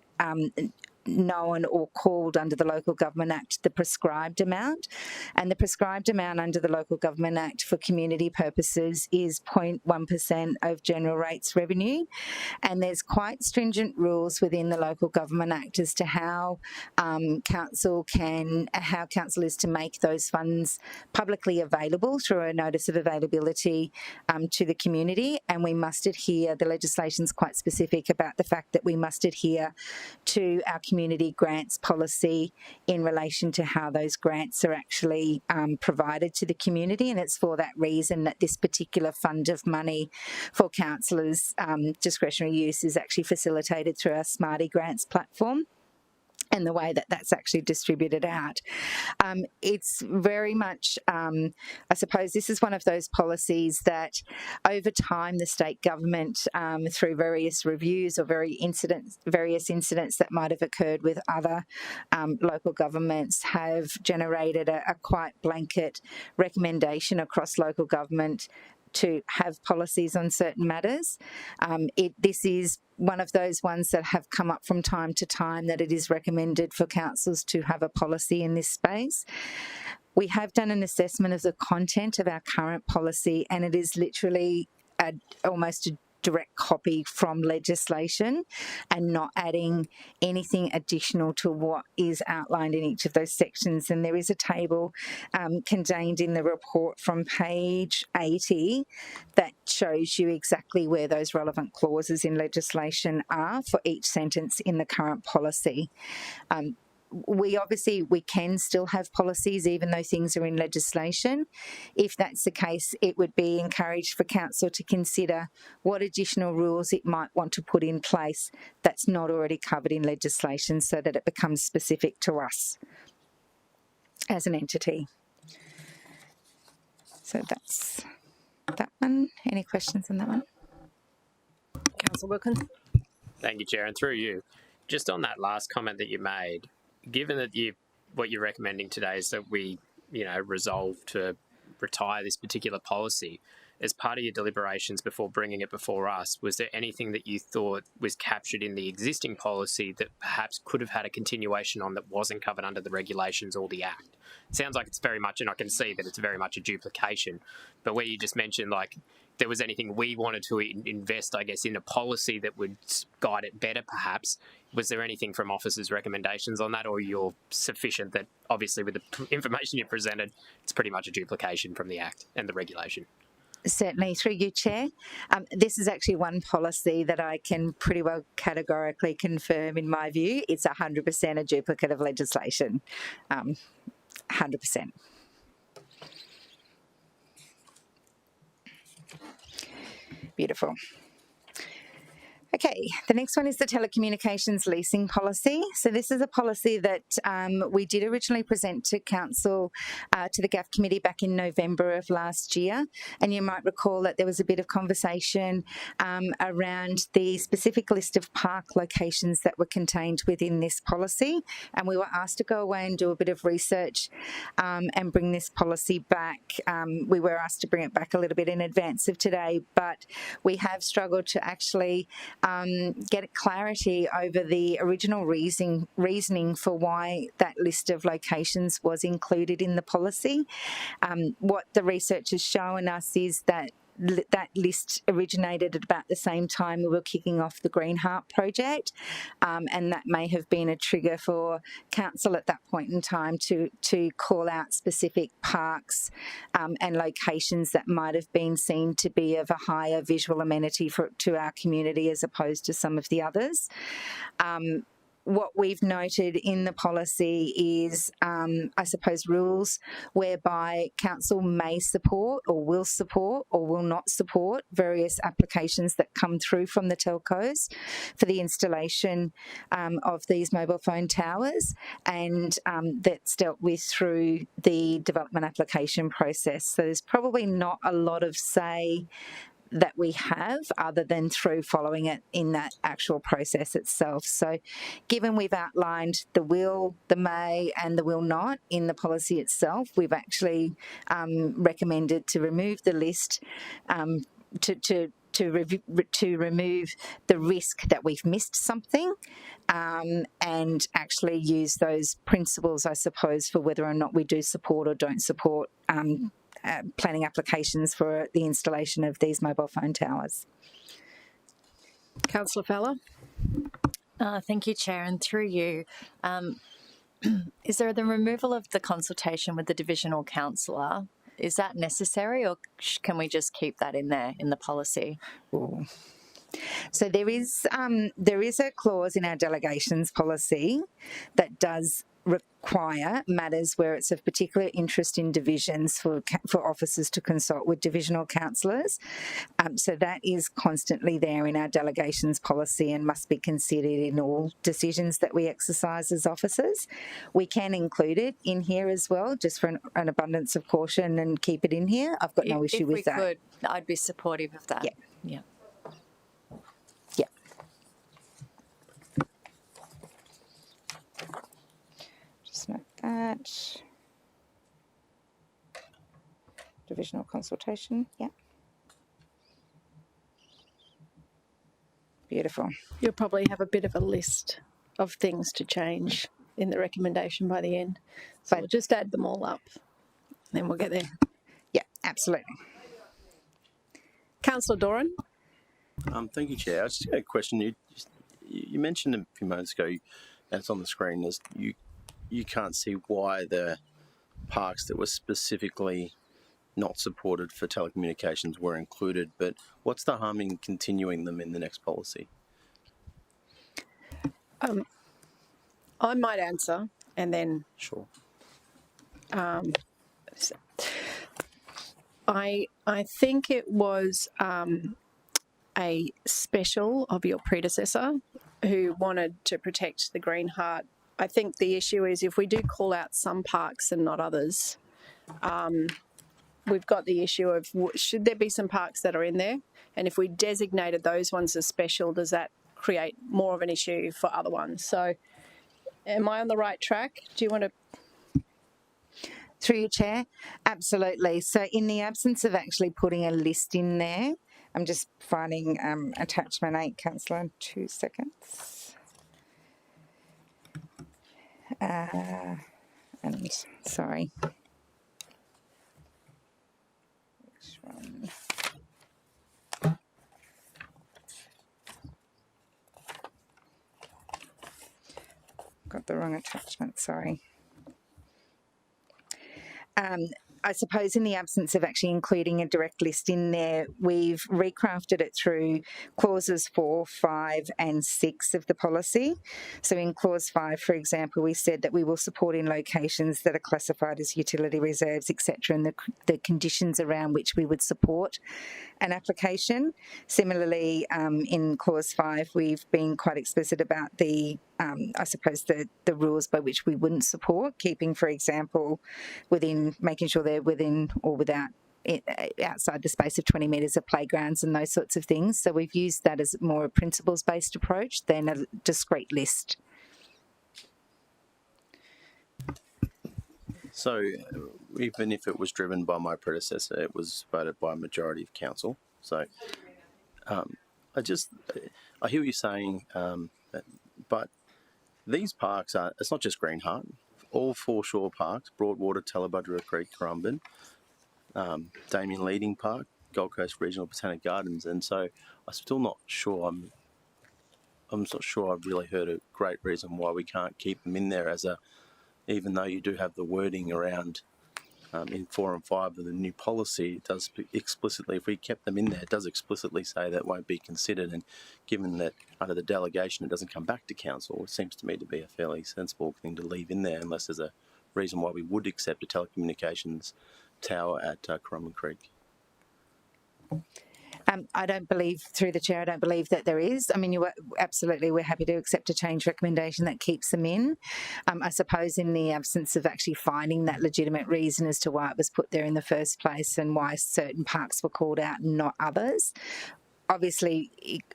known or called under the Local Government Act the prescribed amount, and the prescribed amount under the Local Government Act for community purposes is 0.1% of general rates revenue, and there's quite stringent rules within the Local Government Act as to how council is to make those funds publicly available through a notice of availability to the community, and we must adhere, the legislation's quite specific about the fact that we must adhere to our community grants policy in relation to how those grants are actually provided to the community, and it's for that reason that this particular fund of money for councillors' discretionary use is actually facilitated through our Smarty Grants platform, and the way that that's actually distributed out. It's very much, I suppose this is one of those policies that over time the state government, through various reviews or various incidents that might have occurred with other local governments, have generated a quite blanket recommendation across local government to have policies on certain matters. This is one of those ones that have come up from time to time, that it is recommended for councils to have a policy in this space. We have done an assessment of the content of our current policy, and it is literally almost a direct copy from legislation and not adding anything additional to what is outlined in each of those sections. And there is a table contained in the report from page 80 that shows you exactly where those relevant clauses in legislation are for each sentence in the current policy. We can still have policies even though things are in legislation. If that's the case, it would be encouraged for council to consider what additional rules it might want to put in place that's not already covered in legislation, so that it becomes specific to us as an entity. So that's that one. Any questions on that one? Councillor Wilkins. Thank you, Chair. And through you, just on that last comment that you made, given that you what you're recommending today is that we, resolve to retire this particular policy. As part of your deliberations before bringing it before us, was there anything that you thought was captured in the existing policy that perhaps could have had a continuation on that wasn't covered under the regulations or the Act? It sounds like it's very much, and I can see that it's very much a duplication, but where you just mentioned, like, there was anything we wanted to invest, I guess, in a policy that would guide it better, perhaps, was there anything from officers' recommendations on that, or you're sufficient that, obviously, with the information you presented, it's pretty much a duplication from the Act and the regulation? Certainly, through you, Chair. This is actually one policy that I can pretty well categorically confirm, in my view, it's 100% a duplicate of legislation. 100%. Beautiful. Okay, the next one is the telecommunications leasing policy. So this is a policy that we did originally present to Council, to the GAF committee back in November of last year. And you might recall that there was a bit of conversation around the specific list of park locations that were contained within this policy. And we were asked to go away and do a bit of research and bring this policy back. We were asked to bring it back a little bit in advance of today, but we have struggled to actually get clarity over the original reasoning for why that list of locations was included in the policy. What the research has shown us is that that list originated at about the same time we were kicking off the Green Heart project, and that may have been a trigger for Council at that point in time to call out specific parks and locations that might have been seen to be of a higher visual amenity to our community as opposed to some of the others. What we've noted in the policy is, I suppose, rules whereby Council may support or will not support various applications that come through from the telcos for the installation of these mobile phone towers, and that's dealt with through the development application process. So there's probably not a lot of say that we have other than through following it in that actual process itself. So given we've outlined the will, the may and the will not in the policy itself, we've actually recommended to remove the list to remove the risk that we've missed something and actually use those principles, I suppose, for whether or not we do support or don't support planning applications for the installation of these mobile phone towers. Councillor Fowler. Thank you, Chair, and through you, is there the removal of the consultation with the divisional councillor? Is that necessary, or can we just keep that in there in the policy? Ooh. So there is a clause in our delegations policy that does require matters where it's of particular interest in divisions for officers to consult with divisional councillors. So that is constantly there in our delegations policy and must be considered in all decisions that we exercise as officers. We can include it in here as well, just for an abundance of caution, and keep it in here. I've got no issue with that. If we could, I'd be supportive of that. Yeah. Yeah. Yeah. Just note that. Divisional consultation, yeah. Beautiful. You'll probably have a bit of a list of things to change in the recommendation by the end. So we'll just add them all up, then we'll get there. Yeah, absolutely. Councillor Doran. Thank you, Chair. I just got a question. You mentioned a few moments ago, and it's on the screen, is you can't see why the parks that were specifically not supported for telecommunications were included, but what's the harm in continuing them in the next policy? I might answer and then... Sure. I think it was a special of your predecessor who wanted to protect the Green Heart. I think the issue is if we do call out some parks and not others, we've got the issue of should there be some parks that are in there? And if we designated those ones as special, does that create more of an issue for other ones? So am I on the right track? Do you want to Through you, Chair. Absolutely. So in the absence of actually putting a list in there, I'm just finding attachment 8, Councillor, 2 seconds. And sorry. Which one? Got the wrong attachment, sorry. I suppose in the absence of actually including a direct list in there, we've recrafted it through clauses 4, 5 and 6 of the policy. So in clause 5, for example, we said that we will support in locations that are classified as utility reserves, etc., and the conditions around which we would support an application. Similarly, in clause 5, we've been quite explicit about the rules by which we wouldn't support, keeping, for example, making sure they're within or without outside the space of 20 metres of playgrounds and those sorts of things. So we've used that as more a principles-based approach than a discrete list. So even if it was driven by my predecessor, it was voted by a majority of council. So I hear what you're saying, but these parks it's not just Greenheart. All 4 shore parks, Broadwater, Tallebudgera Creek, Currumbin, Damien Leading Park, Gold Coast Regional Botanic Gardens, and so I'm still not sure. I'm not sure I've really heard a great reason why we can't keep them in there even though you do have the wording around in 4 and 5 of the new policy, it does explicitly, if we kept them in there, it does explicitly say that won't be considered, and given that under the delegation it doesn't come back to council, it seems to me to be a fairly sensible thing to leave in there unless there's a reason why we would accept a telecommunications tower at Currumbin Creek. I don't believe, through the Chair, I don't believe that there is. I mean, we're happy to accept a change recommendation that keeps them in. I suppose in the absence of actually finding that legitimate reason as to why it was put there in the first place and why certain parks were called out and not others. Obviously,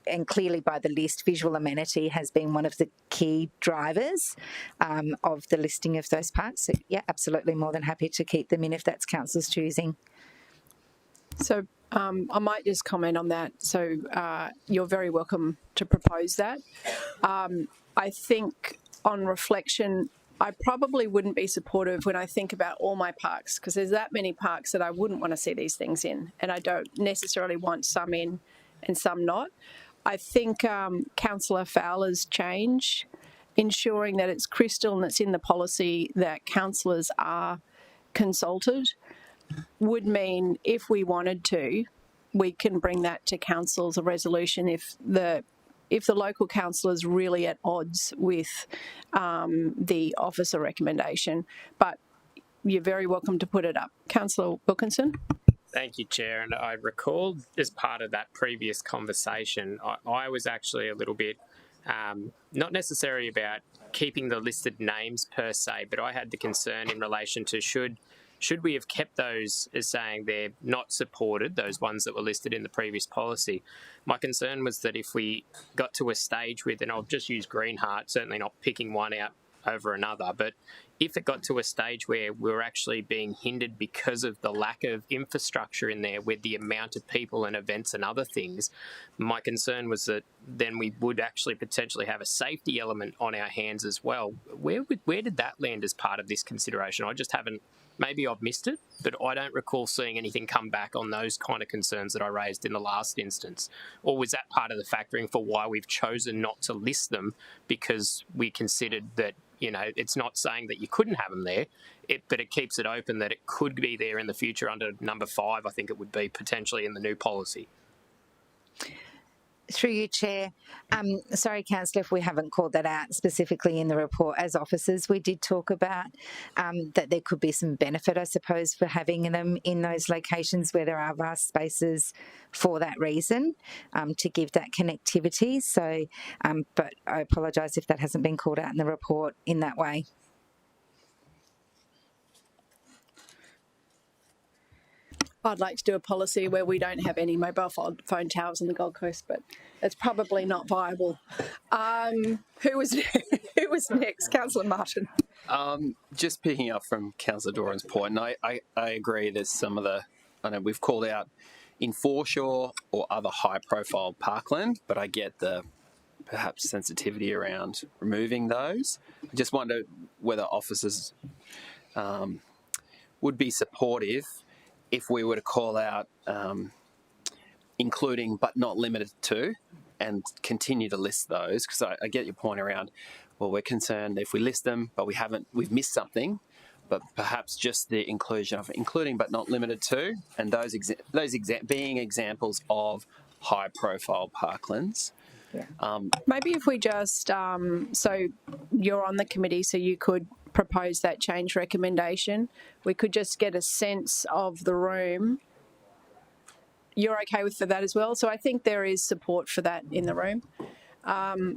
and clearly by the list, visual amenity has been one of the key drivers of the listing of those parks. So, yeah, absolutely more than happy to keep them in if that's council's choosing. So I might just comment on that. So you're very welcome to propose that. I think on reflection, I probably wouldn't be supportive when I think about all my parks, because there's that many parks that I wouldn't want to see these things in, and I don't necessarily want some in and some not. I think Councillor Fowler's change, ensuring that it's crystal and it's in the policy that councillors are consulted, would mean if we wanted to, we can bring that to council as a resolution if the local council is really at odds with the officer recommendation. But you're very welcome to put it up. Councillor Wilkinson. Thank you, Chair. And I recall as part of that previous conversation, I was actually a little bit not necessarily about keeping the listed names per se, but I had the concern in relation to should we have kept those as saying they're not supported, those ones that were listed in the previous policy? My concern was that if we got to a stage with, and I'll just use Greenheart, certainly not picking one out over another, but if it got to a stage where we're actually being hindered because of the lack of infrastructure in there with the amount of people and events and other things, my concern was that then we would actually potentially have a safety element on our hands as well. Where did that land as part of this consideration? I just haven't, maybe I've missed it, but I don't recall seeing anything come back on those kind of concerns that I raised in the last instance. Or was that part of the factoring for why we've chosen not to list them, because we considered that, you know, it's not saying that you couldn't have them there, but it keeps it open that it could be there in the future under number 5, I think it would be, potentially in the new policy. Through you, Chair. Sorry, Councillor, if we haven't called that out specifically in the report. As officers, we did talk about that there could be some benefit, I suppose, for having them in those locations where there are vast spaces for that reason, to give that connectivity. So, but I apologise if that hasn't been called out in the report in that way. I'd like to do a policy where we don't have any mobile phone towers on the Gold Coast, but it's probably not viable. Who was next? Councillor Martin. Just picking up from Councillor Doran's point, and I agree there's some of the, I know we've called out in foreshore or other high-profile parkland, but I get the perhaps sensitivity around removing those. I just wonder whether officers would be supportive if we were to call out including but not limited to, and continue to list those, because I get your point around, well, we're concerned if we list them but we've missed something, but perhaps just the inclusion of including but not limited to, and those being examples of high profile parklands. Yeah. Maybe if we just, so you're on the committee, so you could propose that change recommendation. We could just get a sense of the room. You're okay with that as well? So I think there is support for that in the room.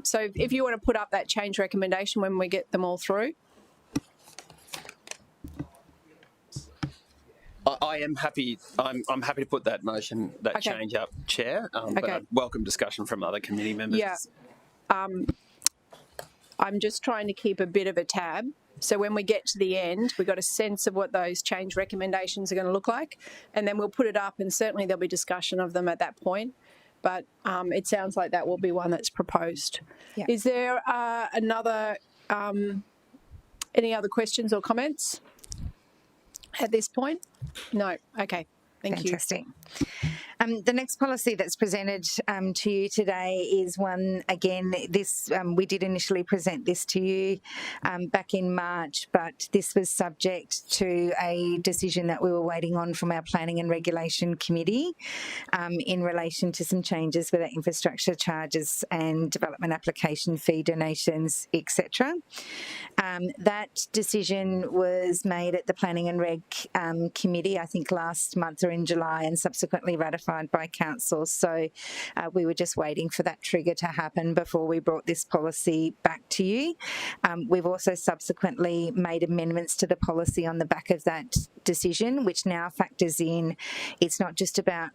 So if you want to put up that change recommendation when we get them all through. I am happy. I'm happy to put that motion, that Okay. change up, Chair. But Okay. I'd welcome discussion from other committee members. Yeah. I'm just trying to keep a bit of a tab. So when we get to the end, we've got a sense of what those change recommendations are going to look like, and then we'll put it up, and certainly there'll be discussion of them at that point. But it sounds like that will be one that's proposed. Yeah. Is there any other questions or comments at this point? No. Okay. Thank you. Fantastic. The next policy that's presented to you today is one, again, this we did initially present this to you back in March, but this was subject to a decision that we were waiting on from our Planning and Regulation Committee in relation to some changes with our infrastructure charges and development application fee donations, etc. That decision was made at the Planning and Reg Committee, I think last month or in July, and subsequently ratified by council. So we were just waiting for that trigger to happen before we brought this policy back to you. We've also subsequently made amendments to the policy on the back of that decision, which now factors in, it's not just about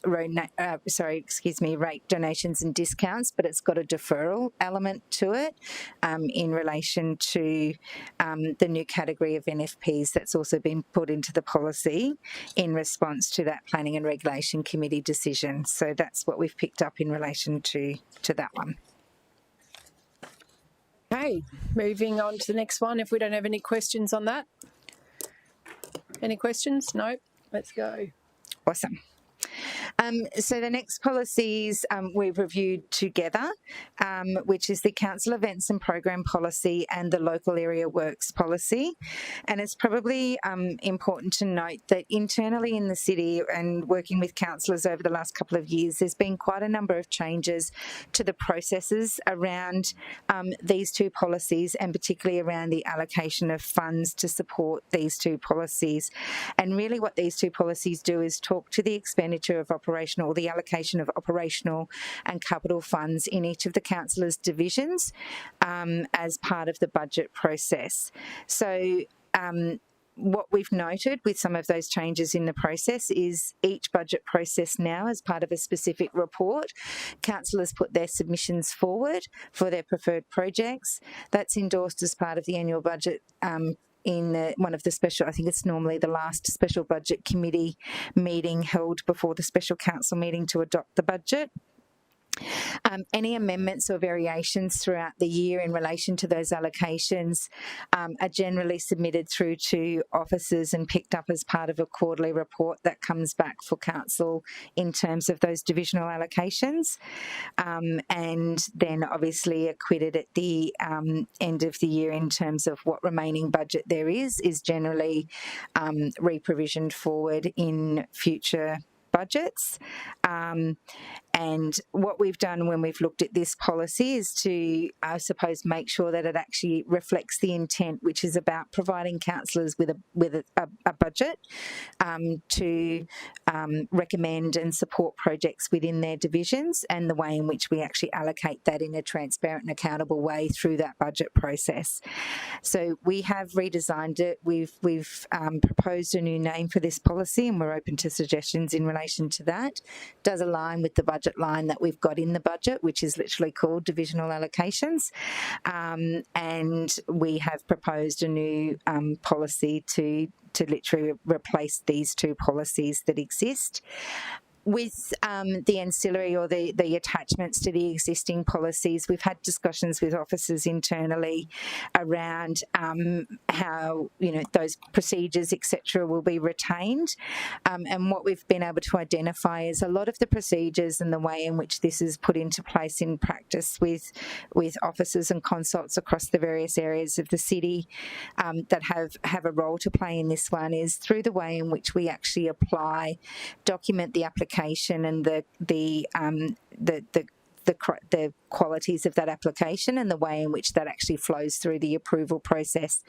rate donations and discounts, but it's got a deferral element to it in relation to the new category of NFPs that's also been put into the policy in response to that Planning and Regulation Committee decision. So that's what we've picked up in relation to that one. Okay, moving on to the next one. If we don't have any questions on that. Any questions? No. Let's go. Awesome. So the next policies we've reviewed together, which is the council events and program policy and the local area works policy. And it's probably important to note that internally in the city and working with councillors over the last couple of years, there's been quite a number of changes to the processes around these two policies, and particularly around the allocation of funds to support these two policies. And really what these two policies do is talk to the expenditure of operational, the allocation of operational and capital funds in each of the councillors' divisions as part of the budget process. So what we've noted with some of those changes in the process is each budget process now, as part of a specific report, councillors put their submissions forward for their preferred projects. That's endorsed as part of the annual budget in one of the special, I think it's normally the last special budget committee meeting held before the special council meeting to adopt the budget. Any amendments or variations throughout the year in relation to those allocations are generally submitted through to officers and picked up as part of a quarterly report that comes back for council in terms of those divisional allocations, and then obviously acquitted at the end of the year in terms of what remaining budget there is generally reprovisioned forward in future budgets. And what we've done when we've looked at this policy is to, I suppose, make sure that it actually reflects the intent, which is about providing councillors with a budget to recommend and support projects within their divisions, and the way in which we actually allocate that in a transparent and accountable way through that budget process. So we have redesigned it. We've proposed a new name for this policy, and we're open to suggestions in relation relation to that does align with the budget line that we've got in the budget, which is literally called divisional allocations. And we have proposed a new policy to literally replace these two policies that exist. With the ancillary or the attachments to the existing policies, we've had discussions with officers internally around how, you know, those procedures, etc., will be retained. And what we've been able to identify is a lot of the procedures and the way in which this is put into place in practice with officers and consults across the various areas of the city that have a role to play in this one is through the way in which we actually document the application and the qualities of that application and the way in which that actually flows through the approval process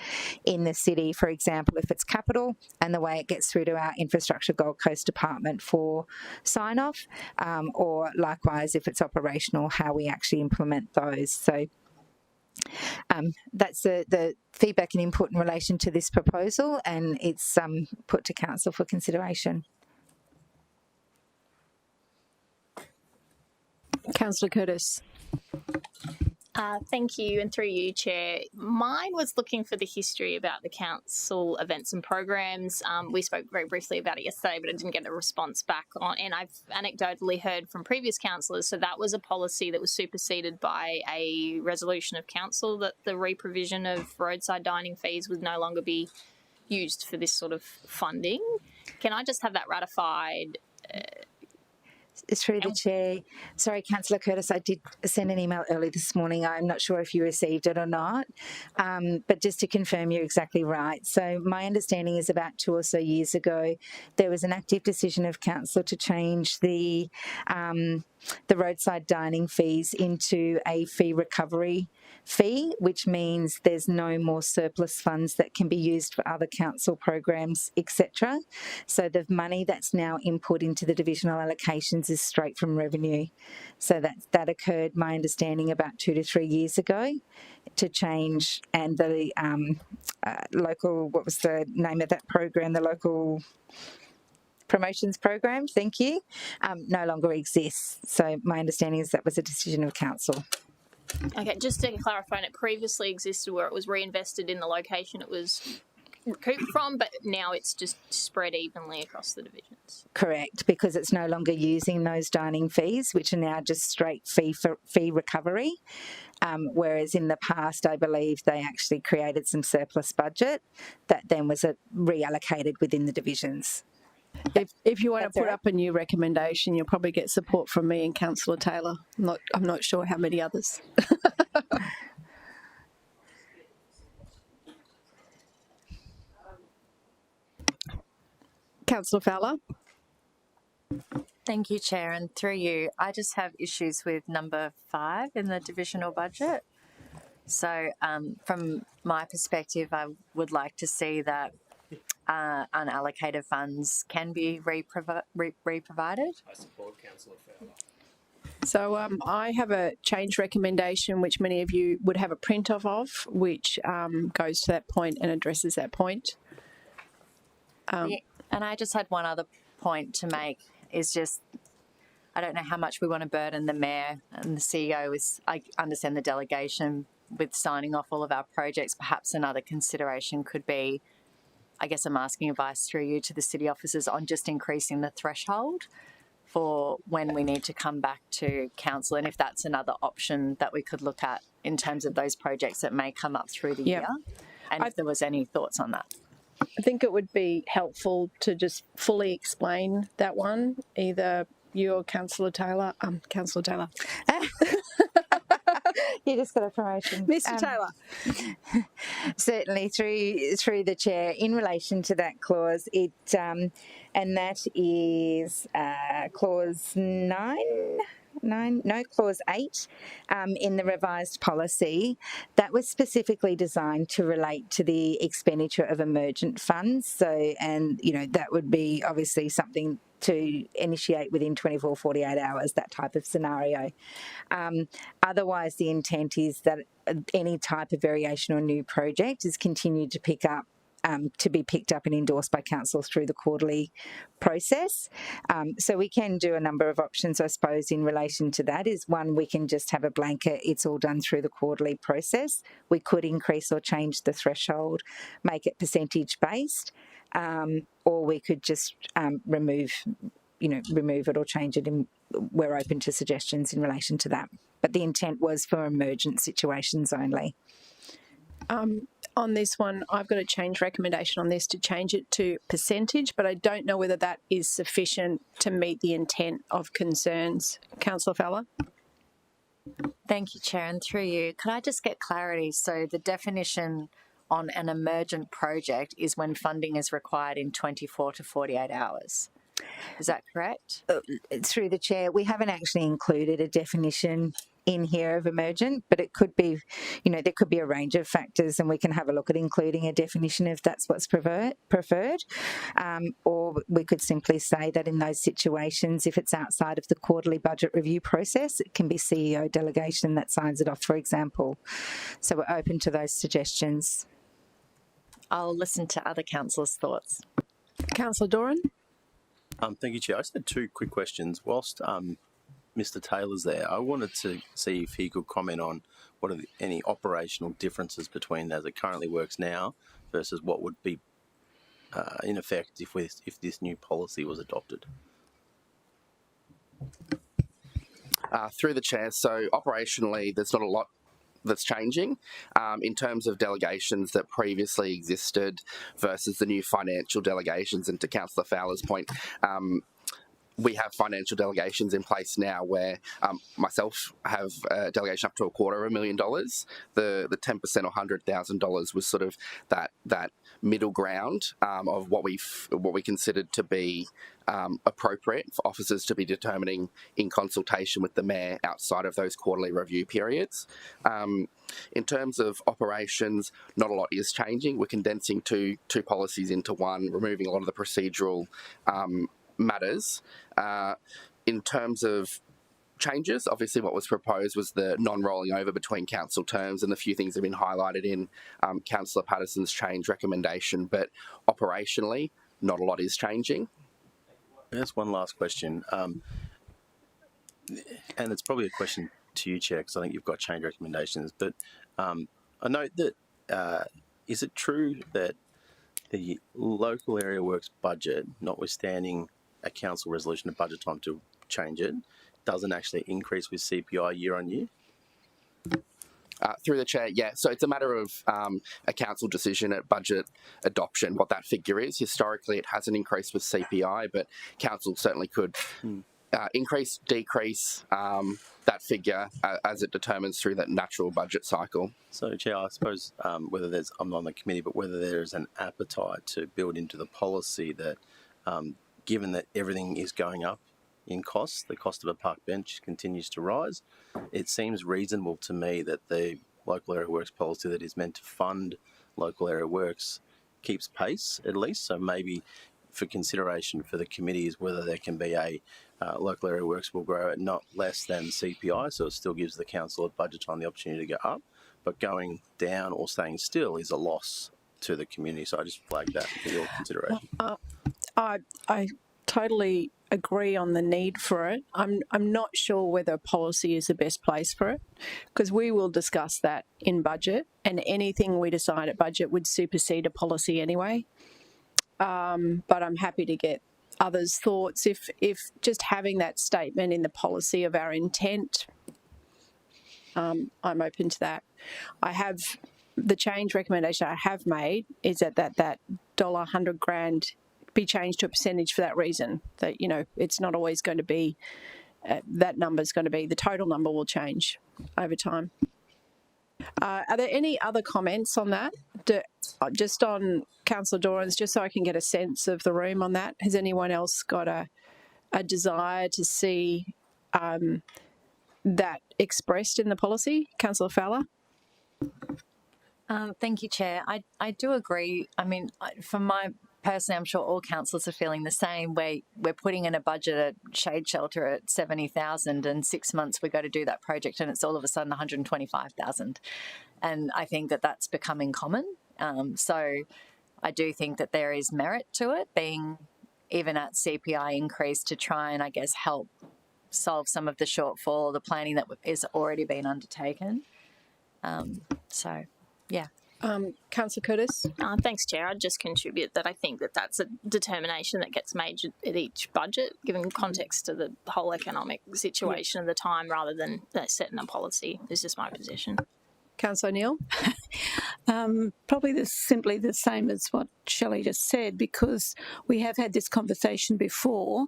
in the city. For example, if it's capital, and the way it gets through to our Infrastructure Gold Coast Department for sign-off, or likewise if it's operational, how we actually implement those. So that's the feedback and input in relation to this proposal, and it's put to Council for consideration. Councillor Curtis. Thank you, and through you, Chair. Mine was looking for the history about the council events and programs. We spoke very briefly about it yesterday, but I didn't get a response back on. And I've anecdotally heard from previous councillors, so that was a policy that was superseded by a resolution of council that the reprovision of roadside dining fees would no longer be used for this sort of funding. Can I just have that ratified? Through the chair. Sorry, Councillor Curtis, I did send an email early this morning. I'm not sure if you received it or not, but just to confirm, you're exactly right. So my understanding is about 2 or so years ago, there was an active decision of council to change the roadside dining fees into a fee recovery fee, which means there's no more surplus funds that can be used for other council programs, etc. So the money that's now input into the divisional allocations is straight from revenue. So that occurred, my understanding, about 2 to 3 years ago to change, and the local, what was the name of that program, the local promotions program, thank you, no longer exists. So my understanding is that was a decision of council. Okay, just to clarify, it previously existed where it was reinvested in the location it was recouped from, but now it's just spread evenly across the divisions. Correct, because it's no longer using those dining fees, which are now just straight fee recovery. Whereas in the past, I believe they actually created some surplus budget that then was reallocated within the divisions. If you want to put up a new recommendation, you'll probably get support from me and Councillor Taylor. I'm not sure how many others. Councillor Fowler. Thank you, Chair, and through you, I just have issues with number 5 in the divisional budget. So from my perspective, I would like to see that unallocated funds can be reprovided. I support Councillor Fowler. So I have a change recommendation which many of you would have a print of, which goes to that point and addresses that point. And I just had one other point to make, is just I don't know how much we want to burden the Mayor and the CEO with, I understand the delegation with signing off all of our projects. Perhaps another consideration could be, I guess I'm asking advice through you to the city officers on just increasing the threshold for when we need to come back to council, and if that's another option that we could look at in terms of those projects that may come up through the year, and if there was any thoughts on that. I think it would be helpful to just fully explain that one, either you or Councillor Taylor. Councillor Taylor. You just got a promotion. Mr. Taylor. Certainly, through the chair, in relation to that clause, and that is clause 9. Clause 8 in the revised policy, that was specifically designed to relate to the expenditure of emergent funds. So, and that would be obviously something to initiate within 24, 48 hours, that type of scenario. Otherwise, the intent is that any type of variation or new project is continued to pick up to be picked up and endorsed by council through the quarterly process. So we can do a number of options, I suppose, in relation to that. Is one, we can just have a blanket, it's all done through the quarterly process. We could increase or change the threshold, make it percentage based, or we could just remove it or change it, and we're open to suggestions in relation to that. But the intent was for emergent situations only. On this one, I've got a change recommendation on this to change it to percentage, but I don't know whether that is sufficient to meet the intent of concerns. Councillor Fowler? Thank you, Chair. And through you, could I just get clarity? So the definition on an emergent project is when funding is required in 24 to 48 hours. Is that correct? Through the chair, we haven't actually included a definition in here of emergent, but it could be, there could be a range of factors, and we can have a look at including a definition if that's what's preferred. Or we could simply say that in those situations, if it's outside of the quarterly budget review process, it can be CEO delegation that signs it off, for example. So we're open to those suggestions. I'll listen to other councillors' thoughts. Councillor Doran? Thank you, Chair. I just had two quick questions. Whilst Mr. Taylor's there, I wanted to see if he could comment on what are any operational differences between as it currently works now versus what would be in effect if this new policy was adopted. Through the chair, so operationally there's not a lot that's changing in terms of delegations that previously existed versus the new financial delegations. And to Councillor Fowler's point, we have financial delegations in place now where myself have a delegation up to $250,000. The 10% or $100,000 was sort of that middle ground of what we considered to be appropriate for officers to be determining in consultation with the mayor outside of those quarterly review periods. In terms of operations, not a lot is changing. We're condensing two policies into one, removing a lot of the procedural matters. In terms of changes, obviously what was proposed was the non-rolling over between council terms, and the few things have been highlighted in Councillor Patterson's change recommendation, but operationally not a lot is changing. That's one last question, and it's probably a question to you, Chair, because I think you've got change recommendations, but I note that is it true that the local area works budget, notwithstanding a council resolution at budget time to change it, doesn't actually increase with CPI year on year? Through the chair, yeah. So it's a matter of a council decision at budget adoption, what that figure is. Historically, it hasn't increased with CPI, but council certainly could increase, decrease that figure as it determines through that natural budget cycle. So, Chair, I suppose whether there's, I'm not on the committee, but whether there's an appetite to build into the policy that given that everything is going up in costs, the cost of a park bench continues to rise, it seems reasonable to me that the local area works policy that is meant to fund local area works keeps pace at least. So maybe for consideration for the committee is whether there can be a local area works will grow at not less than CPI, so it still gives the council at budget time the opportunity to go up, but going down or staying still is a loss to the community. So I just flagged that for your consideration. I totally agree on the need for it. I'm not sure whether policy is the best place for it, because we will discuss that in budget, and anything we decide at budget would supersede a policy anyway. But I'm happy to get others' thoughts. If just having that statement in the policy of our intent, I'm open to that. I have the change recommendation I have made is that $100,000 be changed to a percentage for that reason, that, you know, it's not always going to be, that number's going to be, the total number will change over time. Are there any other comments on that? Just on Councillor Doran's, just so I can get a sense of the room on that. Has anyone else got a desire to see that expressed in the policy? Councillor Fowler? Thank you, Chair. I do agree. I mean, personally, I'm sure all councillors are feeling the same. We're putting in a budget at Shade Shelter at $70,000, and 6 months we go to do that project, and it's all of a sudden $125,000, and I think that that's becoming common. So I do think that there is merit to it being even at CPI increase to try and, I guess, help solve some of the shortfall or the planning that is already been undertaken. So, yeah. Councillor Curtis? Thanks, Chair. I'd just contribute that I think that that's a determination that gets made at each budget, given context to the whole economic situation of the time, rather than setting a policy. Is just my position. Councillor O'Neill? Probably simply the same as what Shelley just said, because we have had this conversation before,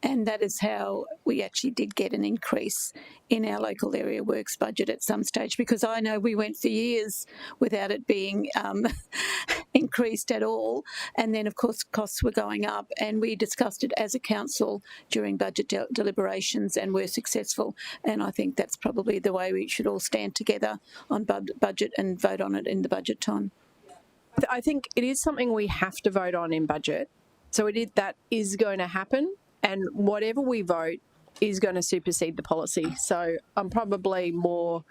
and that is how we actually did get an increase in our local area works budget at some stage, because I know we went for years without it being increased at all, and then of course costs were going up, and we discussed it as a council during budget deliberations and were successful, and I think that's probably the way we should all stand together on budget and vote on it in the budget time. I think it is something we have to vote on in budget. So that is going to happen, and whatever we vote is going to supersede the policy. So I'm probably more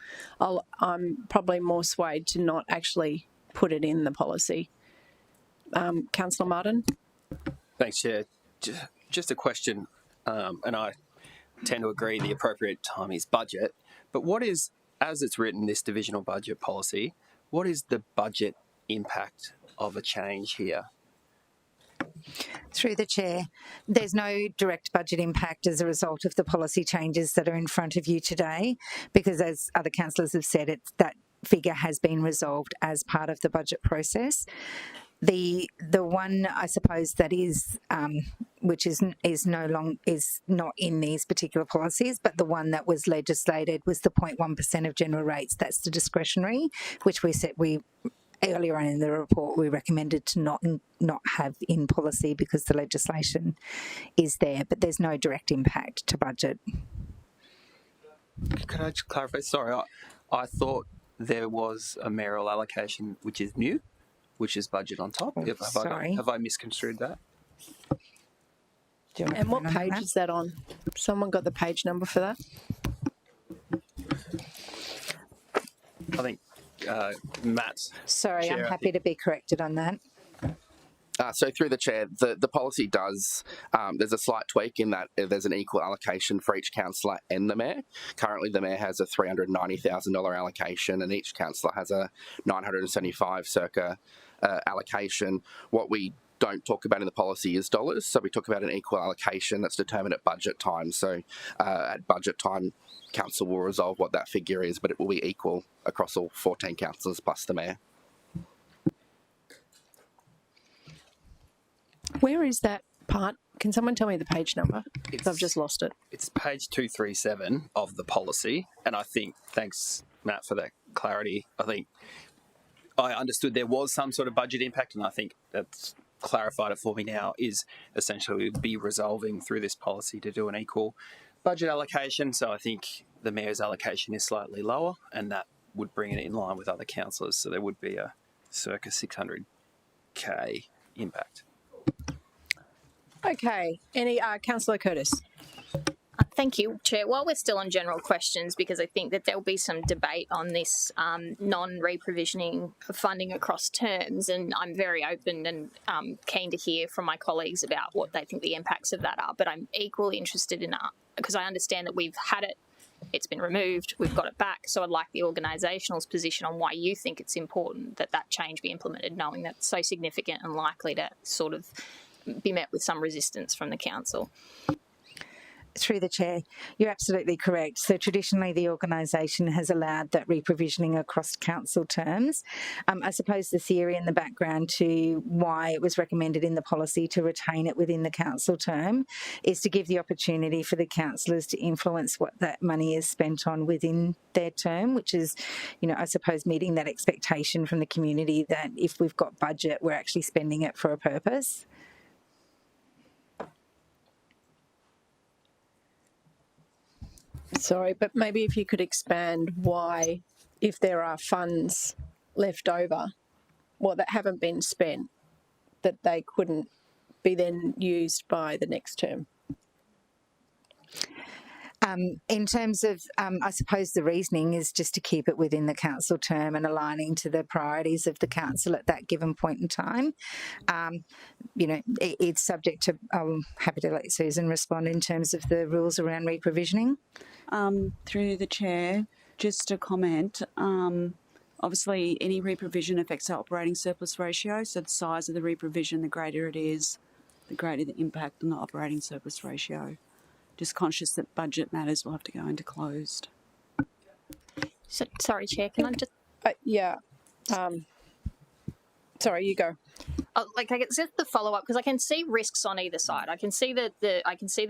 swayed to not actually put it in the policy. Councillor Martin? Thanks, Chair. Just a question, and I tend to agree the appropriate time is budget, but what is, as it's written, this divisional budget policy, what is the budget impact of a change here? Through the Chair, there's no direct budget impact as a result of the policy changes that are in front of you today, because as other councillors have said, that figure has been resolved as part of the budget process. The one, I suppose, that is which is not in these particular policies, but the one that was legislated was the 0.1% of general rates. That's the discretionary, which we earlier on in the report we recommended to not have in policy because the legislation is there, but there's no direct impact to budget. Could I just clarify? Sorry, I thought there was a mayoral allocation which is new, which is budget on top. Have I misconstrued that? And what page is that on? Someone got the page number for that? I think Matt's. Sorry, Chair, I'm happy to be corrected on that. So through the Chair, the policy does, there's a slight tweak in that there's an equal allocation for each councillor and the Mayor. Currently the Mayor has a $390,000 allocation and each councillor has a $975 circa allocation. What we don't talk about in the policy is dollars, so we talk about an equal allocation that's determined at budget time. So at budget time, council will resolve what that figure is, but it will be equal across all 14 councillors plus the Mayor. Where is that part? Can someone tell me the page number? I've just lost it. It's page 237 of the policy, and I think, thanks Matt for that clarity, I think I understood there was some sort of budget impact, and I think that's clarified it for me now, is essentially we'd be resolving through this policy to do an equal budget allocation. So I think the Mayor's allocation is slightly lower, and that would bring it in line with other councillors. So there would be a circa 600K impact. Okay. Any Councillor Curtis? Thank you, Chair. While we're still on general questions, because I think that there'll be some debate on this non-reprovisioning of funding across terms, and I'm very open and keen to hear from my colleagues about what they think the impacts of that are. But I'm equally interested in because I understand that we've had it, it's been removed, we've got it back. So I'd like the organisational's position on why you think it's important that that change be implemented, knowing that it's so significant and likely to sort of be met with some resistance from the council. Through the Chair, you're absolutely correct. So traditionally the organisation has allowed that reprovisioning across council terms. I suppose the theory in the background to why it was recommended in the policy to retain it within the council term is to give the opportunity for the councillors to influence what that money is spent on within their term, which is, I suppose meeting that expectation from the community that if we've got budget, we're actually spending it for a purpose. Sorry, but maybe if you could expand why, if there are funds left over, that haven't been spent, that they couldn't be then used by the next term. In terms of, I suppose the reasoning is just to keep it within the council term and aligning to the priorities of the council at that given point in time. It's subject to, I'm happy to let Susan respond in terms of the rules around reprovisioning. Through the chair, just a comment. Obviously, any reprovision affects our operating surplus ratio, so the size of the reprovision, the greater it is, the greater the impact on the operating surplus ratio. Just conscious that budget matters will have to go into closed. So, sorry, Chair, can I just... Sorry, you go. I guess just the follow up, because I can see risks on either side. I can see the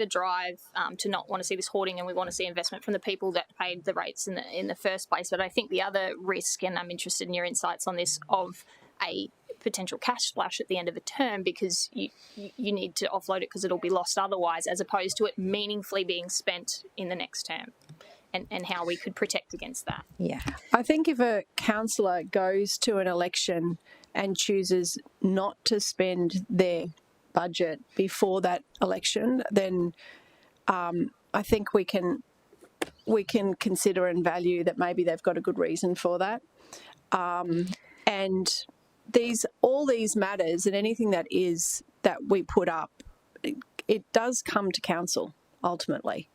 drive to not want to see this hoarding, and we want to see investment from the people that paid the rates in the first place. But I think the other risk, and I'm interested in your insights on this, of a potential cash splash at the end of a term, because you need to offload it because it'll be lost otherwise, as opposed to it meaningfully being spent in the next term, and how we could protect against that. Yeah. I think if a councillor goes to an election and chooses not to spend their budget before that election, then I think we can consider and value that maybe they've got a good reason for that. And all these matters and anything that we put up, it does come to council ultimately.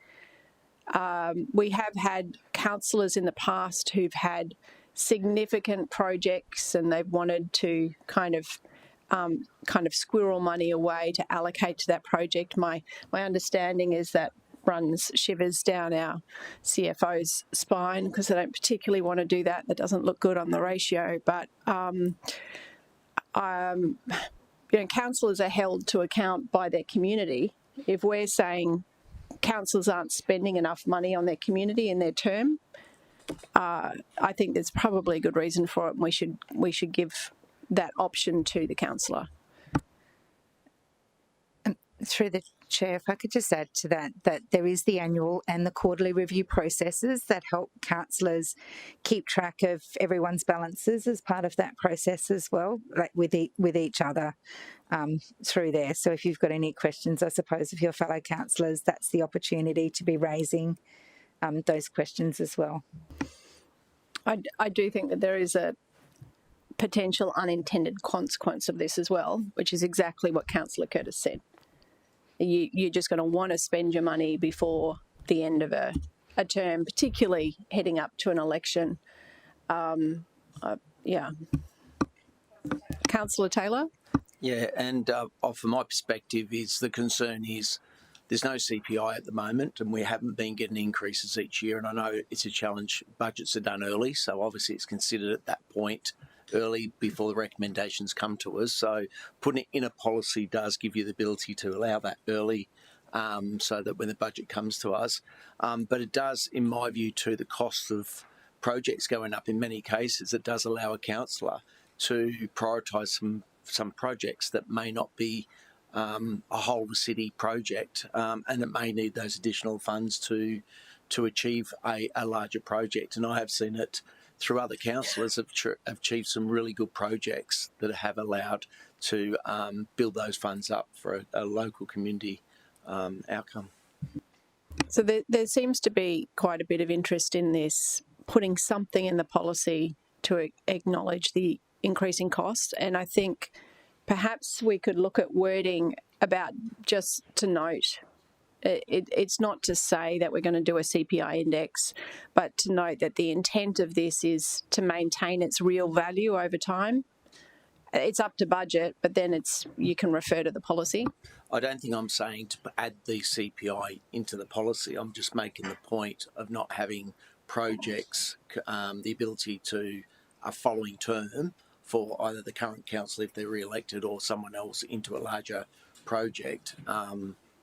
We have had councillors in the past who've had significant projects and they've wanted to kind of squirrel money away to allocate to that project. My understanding is that runs shivers down our CFO's spine, because they don't particularly want to do that. That doesn't look good on the ratio. But councillors are held to account by their community. If we're saying councillors aren't spending enough money on their community in their term, I think there's probably a good reason for it, and we should give that option to the councillor. Through the chair, if I could just add to that there is the annual and the quarterly review processes that help councillors keep track of everyone's balances as part of that process as well, like with each other through there. So if you've got any questions, I suppose, of your fellow councillors, that's the opportunity to be raising those questions as well. I do think that there is a potential unintended consequence of this as well, which is exactly what Councillor Curtis said. You're just going to want to spend your money before the end of a term, particularly heading up to an election. Councillor Taylor? Yeah, and from my perspective, the concern is there's no CPI at the moment, and we haven't been getting increases each year. And I know it's a challenge. Budgets are done early, so obviously it's considered at that point early before the recommendations come to us. So putting it in a policy does give you the ability to allow that early, so that when the budget comes to us. But it does, in my view, too, the cost of projects going up in many cases, it does allow a councillor to prioritise some projects that may not be a whole of city project, and it may need those additional funds to achieve a larger project. And I have seen it through other councillors have achieved some really good projects that have allowed to build those funds up for a local community outcome. So there seems to be quite a bit of interest in this, putting something in the policy to acknowledge the increasing cost. And I think perhaps we could look at wording about just to note, it's not to say that we're going to do a CPI index, but to note that the intent of this is to maintain its real value over time. It's up to budget, but then you can refer to the policy. I don't think I'm saying to add the CPI into the policy. I'm just making the point of not having projects the ability to a following term for either the current council if they're re-elected or someone else into a larger project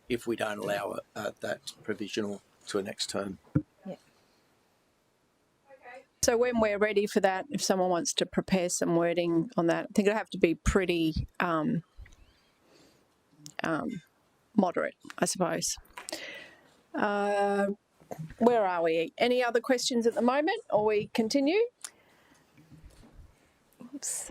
if we don't allow that provisional to a next term. Yeah. So when we're ready for that, if someone wants to prepare some wording on that, I think it'll have to be pretty moderate, I suppose. Where are we? Any other questions at the moment, or we continue? Oops.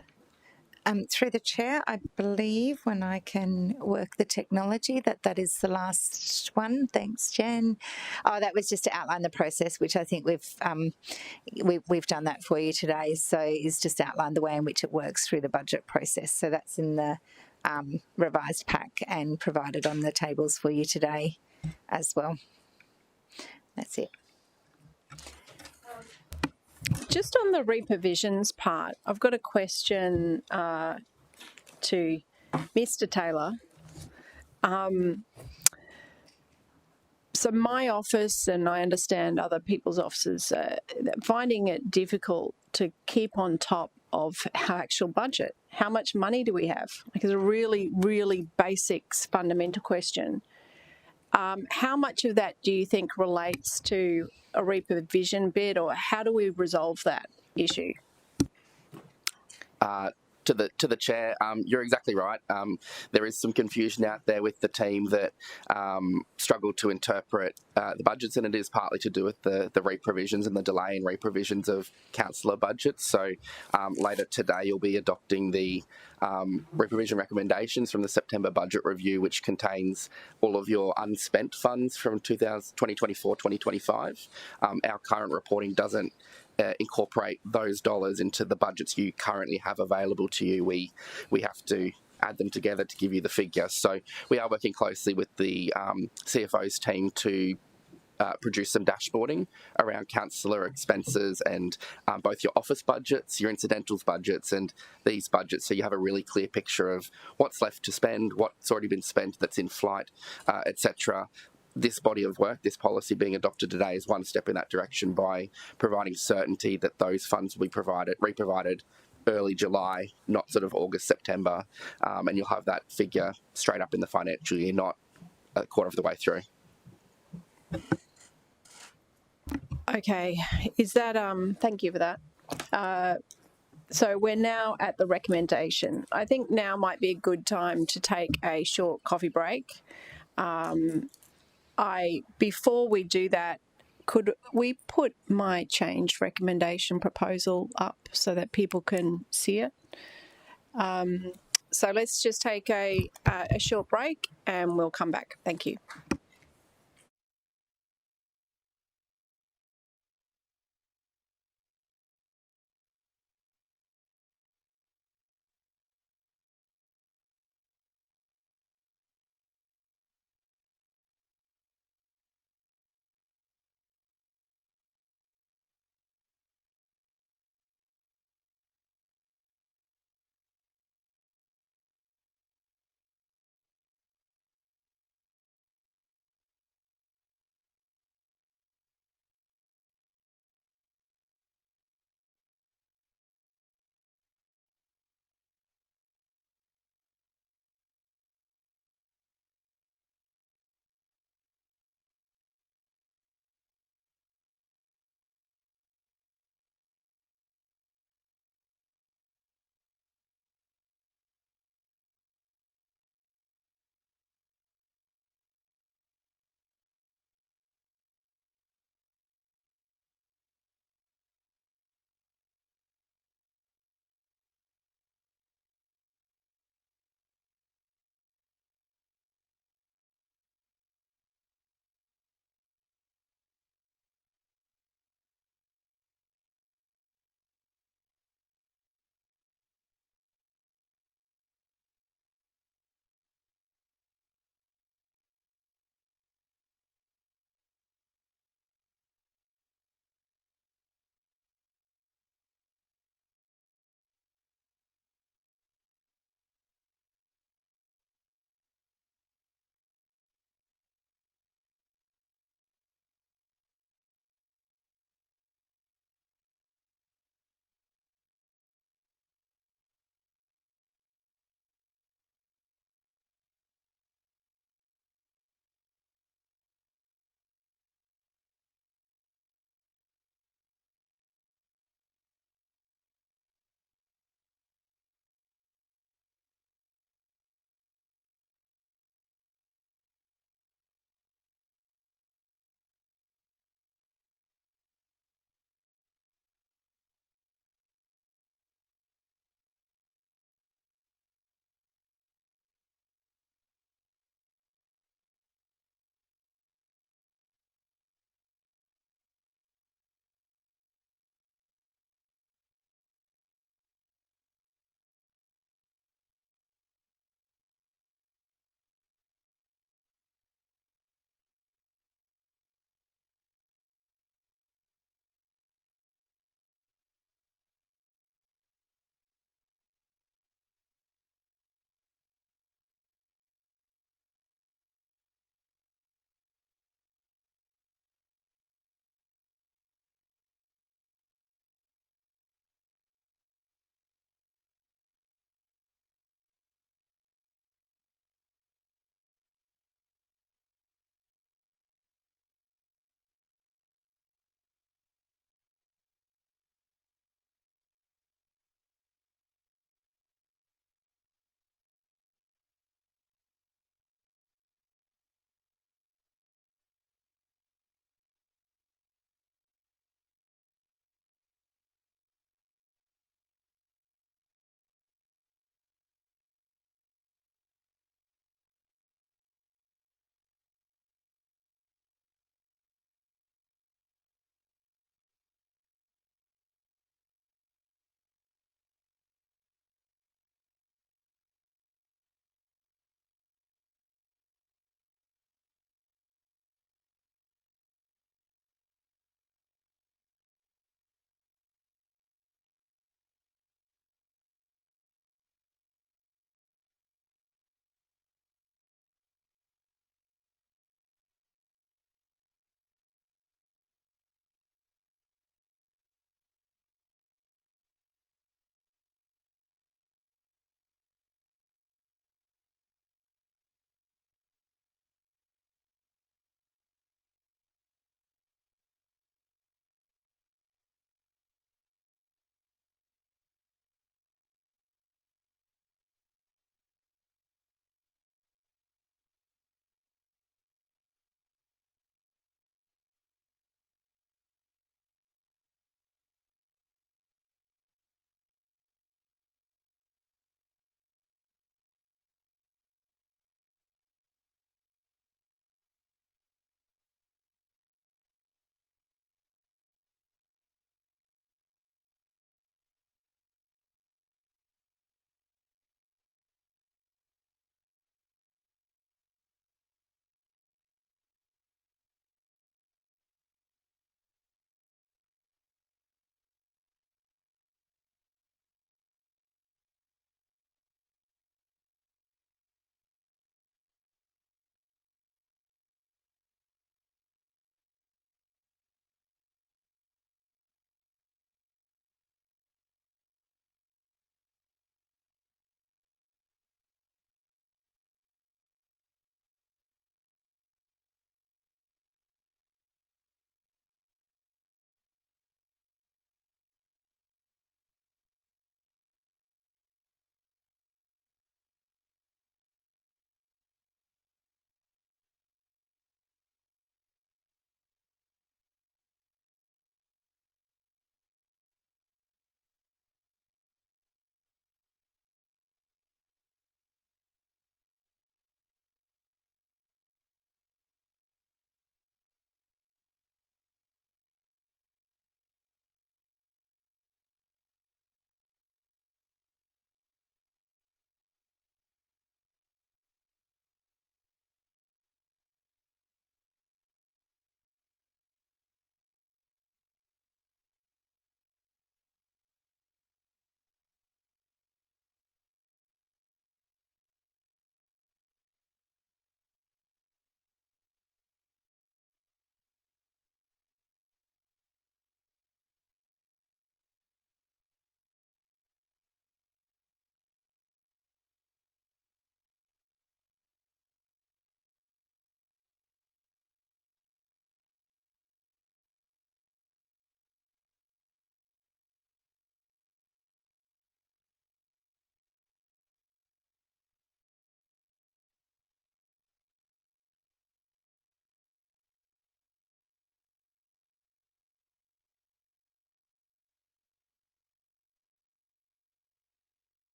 Through the chair, I believe when I can work the technology that is the last one. Thanks, Jen. Oh, that was just to outline the process, which I think we've done that for you today. So it's just to outline the way in which it works through the budget process. So that's in the revised pack and provided on the tables for you today as well. That's it. Just on the reprovisions part, I've got a question to Mr. Taylor. So my office, and I understand other people's offices, finding it difficult to keep on top of our actual budget. How much money do we have? Like, it's a really, really basic, fundamental question. How much of that do you think relates to a reprovision bid, or how do we resolve that issue? To the chair, you're exactly right. There is some confusion out there with the team that struggle to interpret the budgets, and it is partly to do with the reprovisions and the delay in reprovisions of councillor budgets. So later today, you'll be adopting the reprovision recommendations from the September budget review, which contains all of your unspent funds from 2024-2025. Our current reporting doesn't incorporate those dollars into the budgets you currently have available to you. We have to add them together to give you the figure. So we are working closely with the CFO's team to produce some dashboarding around councillor expenses and both your office budgets, your incidentals budgets, and these budgets, so you have a really clear picture of what's left to spend, what's already been spent that's in flight, etc. This body of work, this policy being adopted today, is one step in that direction by providing certainty that those funds will be reprovided early July, not sort of August, September, and you'll have that figure straight up in the financial year, not a quarter of the way through. Okay, is that thank you for that. So we're now at the recommendation. I think now might be a good time to take a short coffee break. Before we do that, could we put my change recommendation proposal up so that people can see it? So let's just take a short break and we'll come back. Thank you.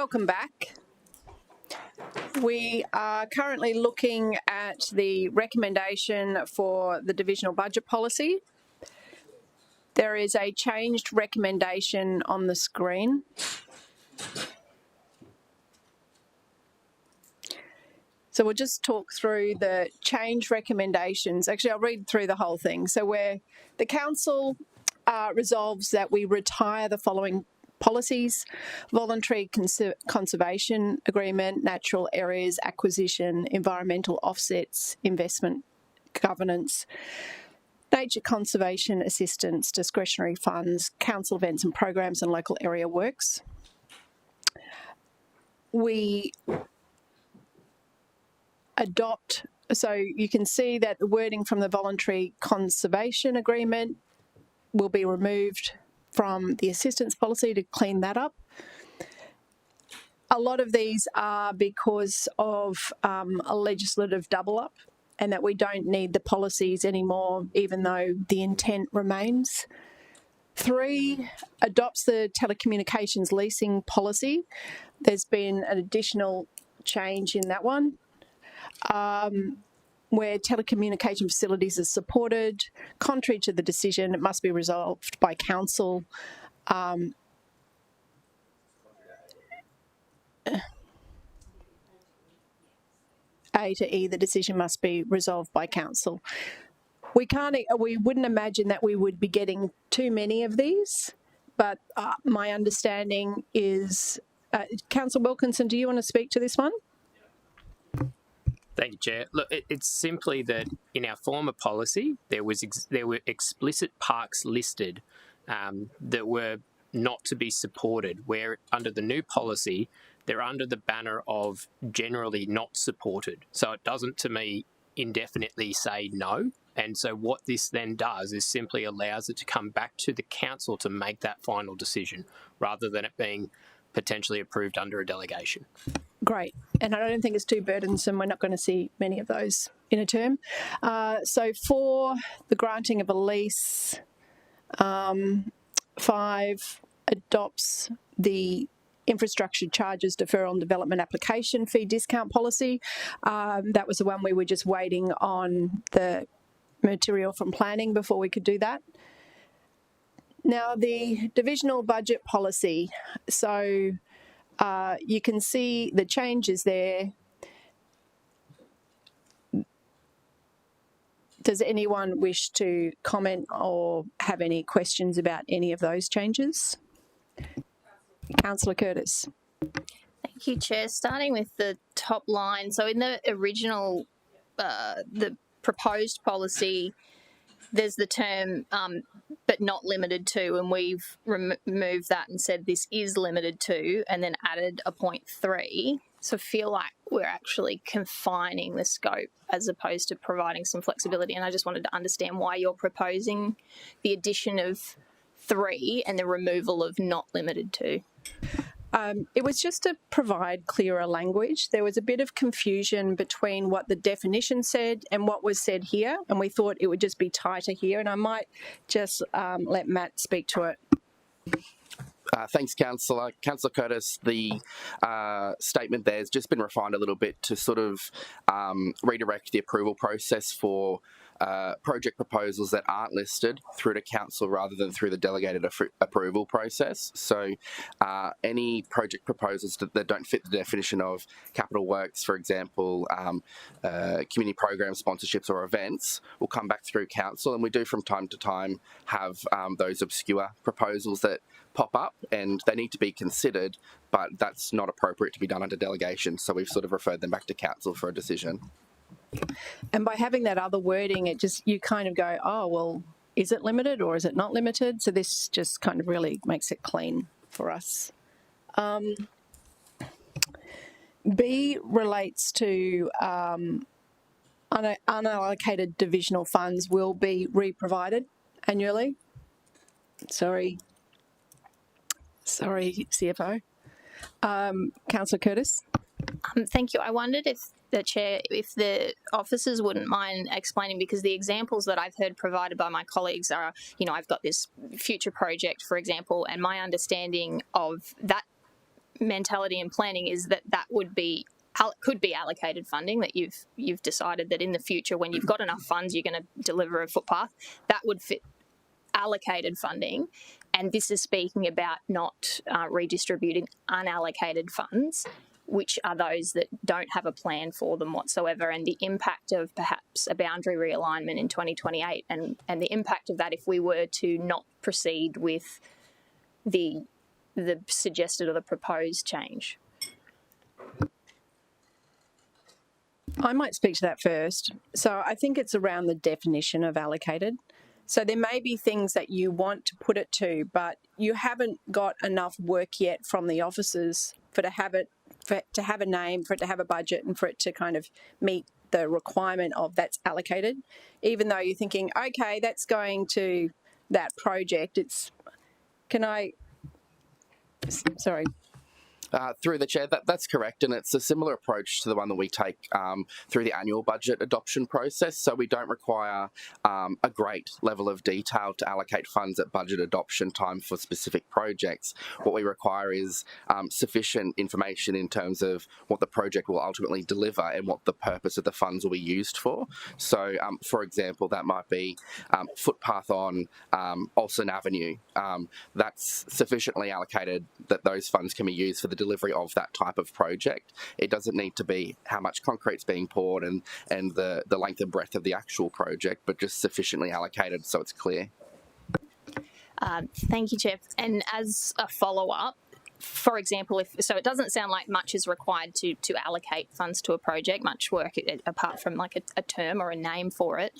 welcome back. We are currently looking at the recommendation for the divisional budget policy. There is a changed recommendation on the screen. So we'll just talk through the change recommendations. Actually, I'll read through the whole thing. So where the council resolves that we retire the following policies: voluntary conservation agreement, natural areas acquisition, environmental offsets, investment governance, nature conservation assistance, discretionary funds, council events and programs, and local area works. We adopt, so you can see that the wording from the voluntary conservation agreement will be removed from the assistance policy to clean that up. A lot of these are because of a legislative double up, and that we don't need the policies anymore, even though the intent remains. 3, adopts the telecommunications leasing policy. There's been an additional change in that one. Where telecommunication facilities are supported, contrary to the decision, it must be resolved by council. A to E, the decision must be resolved by council. We wouldn't imagine that we would be getting too many of these, but my understanding is, Councillor Wilkinson, do you want to speak to this one? Thank you, Chair. Look, it's simply that in our former policy, there were explicit parks listed that were not to be supported, where under the new policy, they're under the banner of generally not supported. So it doesn't, to me, indefinitely say no. And so what this then does is simply allows it to come back to the council to make that final decision, rather than it being potentially approved under a delegation. Great. And I don't think it's too burdensome. We're not going to see many of those in a term. So for the granting of a lease, 5 adopts the infrastructure charges deferral and development application fee discount policy. That was the one we were just waiting on the material from planning before we could do that. Now, the divisional budget policy. So you can see the changes there. Does anyone wish to comment or have any questions about any of those changes? Councillor Curtis. Thank you, Chair. Starting with the top line. So in the original, the proposed policy, there's the term but not limited to, and we've removed that and said this is limited to, and then added a point 3. So I feel like we're actually confining the scope as opposed to providing some flexibility. And I just wanted to understand why you're proposing the addition of 3 and the removal of not limited to. It was just to provide clearer language. There was a bit of confusion between what the definition said and what was said here, and we thought it would just be tighter here. And I might just let Matt speak to it. Thanks, Councillor. Councillor Curtis, the statement there has just been refined a little bit to sort of redirect the approval process for project proposals that aren't listed through to council rather than through the delegated approval process. So any project proposals that don't fit the definition of capital works, for example, community programs, sponsorships or events, will come back through council. And we do from time to time have those obscure proposals that pop up, and they need to be considered, but that's not appropriate to be done under delegation. So we've sort of referred them back to council for a decision. And by having that other wording, it just, you kind of go, oh, well, is it limited or is it not limited? So this just kind of really makes it clean for us. B relates to unallocated divisional funds will be re-provided annually. Sorry, CFO. Councillor Curtis. Thank you. I wondered if the Chair, if the officers wouldn't mind explaining, because the examples that I've heard provided by my colleagues are, you know, I've got this future project, for example, and my understanding of that mentality and planning is that would be could be allocated funding, that you've decided that in the future when you've got enough funds you're going to deliver a footpath, that would fit allocated funding. And this is speaking about not redistributing unallocated funds, which are those that don't have a plan for them whatsoever, and the impact of perhaps a boundary realignment in 2028 and the impact of that if we were to not proceed with the suggested or the proposed change. I might speak to that first. So I think it's around the definition of allocated. So there may be things that you want to put it to, but you haven't got enough work yet from the officers for it to have a name, for it to have a budget, and for it to kind of meet the requirement of that's allocated. Even though you're thinking, okay, that's going to that project. Through the chair, that's correct, and it's a similar approach to the one that we take through the annual budget adoption process. So we don't require a great level of detail to allocate funds at budget adoption time for specific projects. What we require is sufficient information in terms of what the project will ultimately deliver and what the purpose of the funds will be used for. So, for example, that might be footpath on Olsen Avenue. That's sufficiently allocated that those funds can be used for the delivery of that type of project. It doesn't need to be how much concrete's being poured and the length and breadth of the actual project, but just sufficiently allocated so it's clear. Thank you, Jeff. And as a follow-up, for example, so it doesn't sound like much is required to allocate funds to a project, much work apart from like a term or a name for it.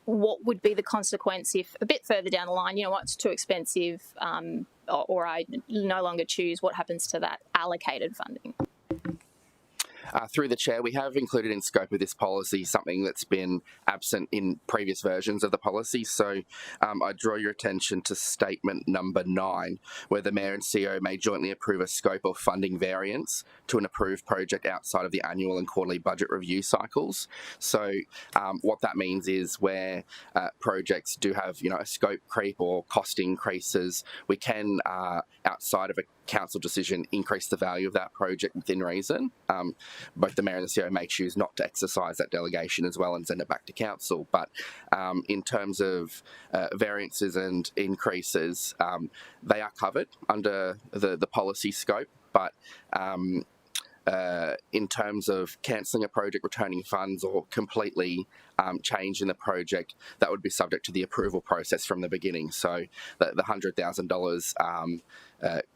What would be the consequence if a bit further down the line, you know what, it's too expensive, or I no longer choose? What happens to that allocated funding? Through the chair, we have included in scope of this policy something that's been absent in previous versions of the policy. So I draw your attention to statement number 9, where the Mayor and CEO may jointly approve a scope of funding variance to an approved project outside of the annual and quarterly budget review cycles. So what that means is where projects do have, a scope creep or cost increases, we can, outside of a council decision, increase the value of that project within reason. Both the Mayor and the CEO may choose not to exercise that delegation as well and send it back to council. But in terms of variances and increases, they are covered under the policy scope. But in terms of cancelling a project, returning funds, or completely changing the project, that would be subject to the approval process from the beginning. So the $100,000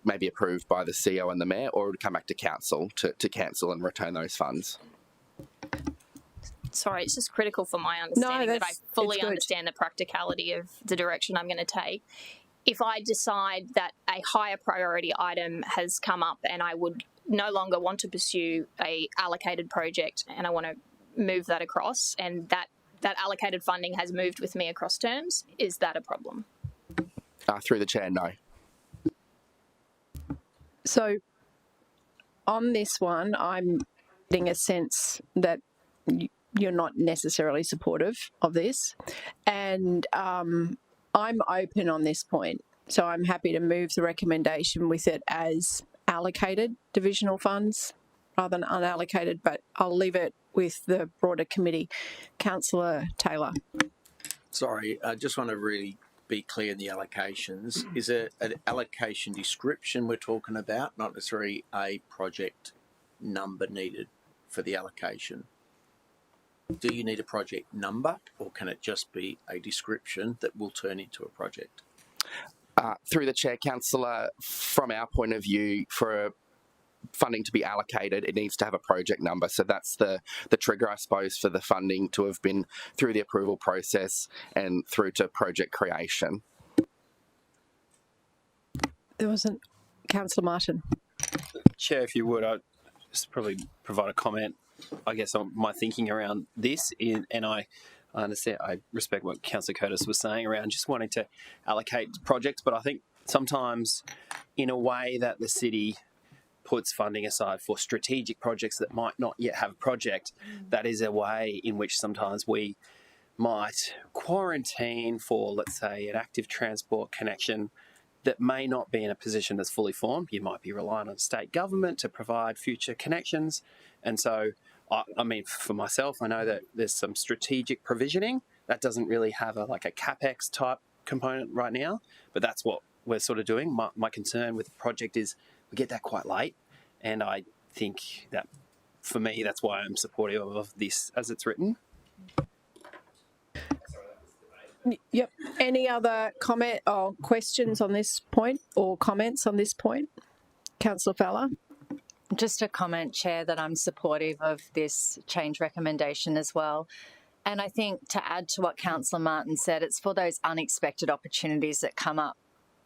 may be approved by the CEO and the Mayor, or it would come back to council to cancel and return those funds. Sorry, it's just critical for my understanding that I fully understand the practicality of the direction I'm going to take. If I decide that a higher priority item has come up and I would no longer want to pursue a allocated project and I want to move that across, and that allocated funding has moved with me across terms, is that a problem? Through the chair, no. So on this one, I'm getting a sense that you're not necessarily supportive of this, and I'm open on this point. So I'm happy to move the recommendation with it as allocated divisional funds rather than unallocated, but I'll leave it with the broader committee. Councillor Taylor. Sorry, I just want to really be clear in the allocations. Is it an allocation description we're talking about, not necessarily a project number needed for the allocation? Do you need a project number, or can it just be a description that will turn into a project? Through the chair, councillor, from our point of view, for funding to be allocated, it needs to have a project number. So that's the trigger, I suppose, for the funding to have been through the approval process and through to project creation. There wasn't. Councillor Martin. Chair, if you would, I'd just probably provide a comment, I guess, on my thinking around this. And I understand, I respect what Councillor Curtis was saying around just wanting to allocate projects, but I think sometimes in a way that the city puts funding aside for strategic projects that might not yet have a project, that is a way in which sometimes we might quarantine for, let's say, an active transport connection that may not be in a position that's fully formed. You might be relying on state government to provide future connections. And so, I mean, for myself, I know that there's some strategic provisioning that doesn't really have a CapEx type component right now, but that's what we're sort of doing. My concern with the project is we get that quite late, and I think that, for me, that's why I'm supportive of this as it's written. Yep. Any other comment or questions on this point or comments on this point? Councillor Fowler? Just a comment, Chair, that I'm supportive of this change recommendation as well. And I think to add to what Councillor Martin said, it's for those unexpected opportunities that come up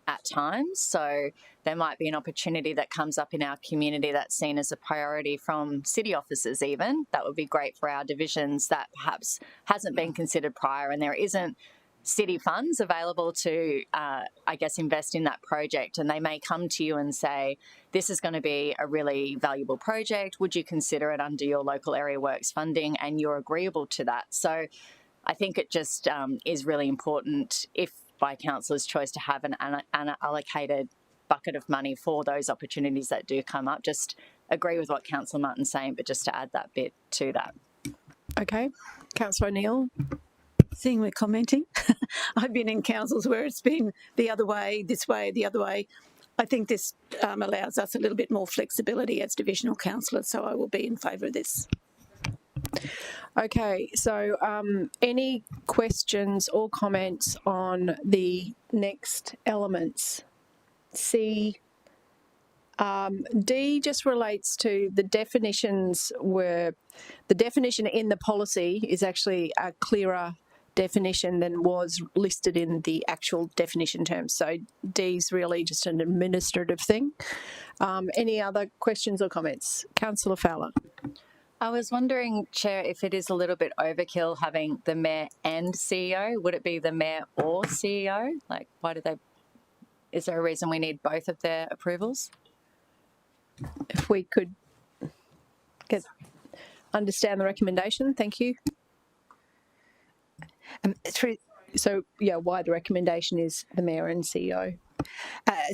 at times. So there might be an opportunity that comes up in our community that's seen as a priority from city officers even. That would be great for our divisions that perhaps hasn't been considered prior, and there isn't city funds available to, invest in that project. And they may come to you and say, this is going to be a really valuable project. Would you consider it under your local area works funding? And you're agreeable to that. So I think it just is really important, if by councillors' choice, to have an unallocated bucket of money for those opportunities that do come up. Just agree with what Councillor Martin's saying, but just to add that bit to that. Okay. Councillor O'Neill? Seeing we're commenting, I've been in councils where it's been the other way, this way, the other way. I think this allows us a little bit more flexibility as divisional councillors, so I will be in favour of this. Okay, so any questions or comments on the next elements? C. D just relates to the definitions. The definition in the policy is actually a clearer definition than was listed in the actual definition terms. So D's really just an administrative thing. Any other questions or comments? Councillor Fowler. I was wondering, Chair, if it is a little bit overkill having the Mayor and CEO. Would it be the Mayor or CEO? Like, is there a reason we need both of their approvals? If we could understand the recommendation, thank you. Why the recommendation is the Mayor and CEO?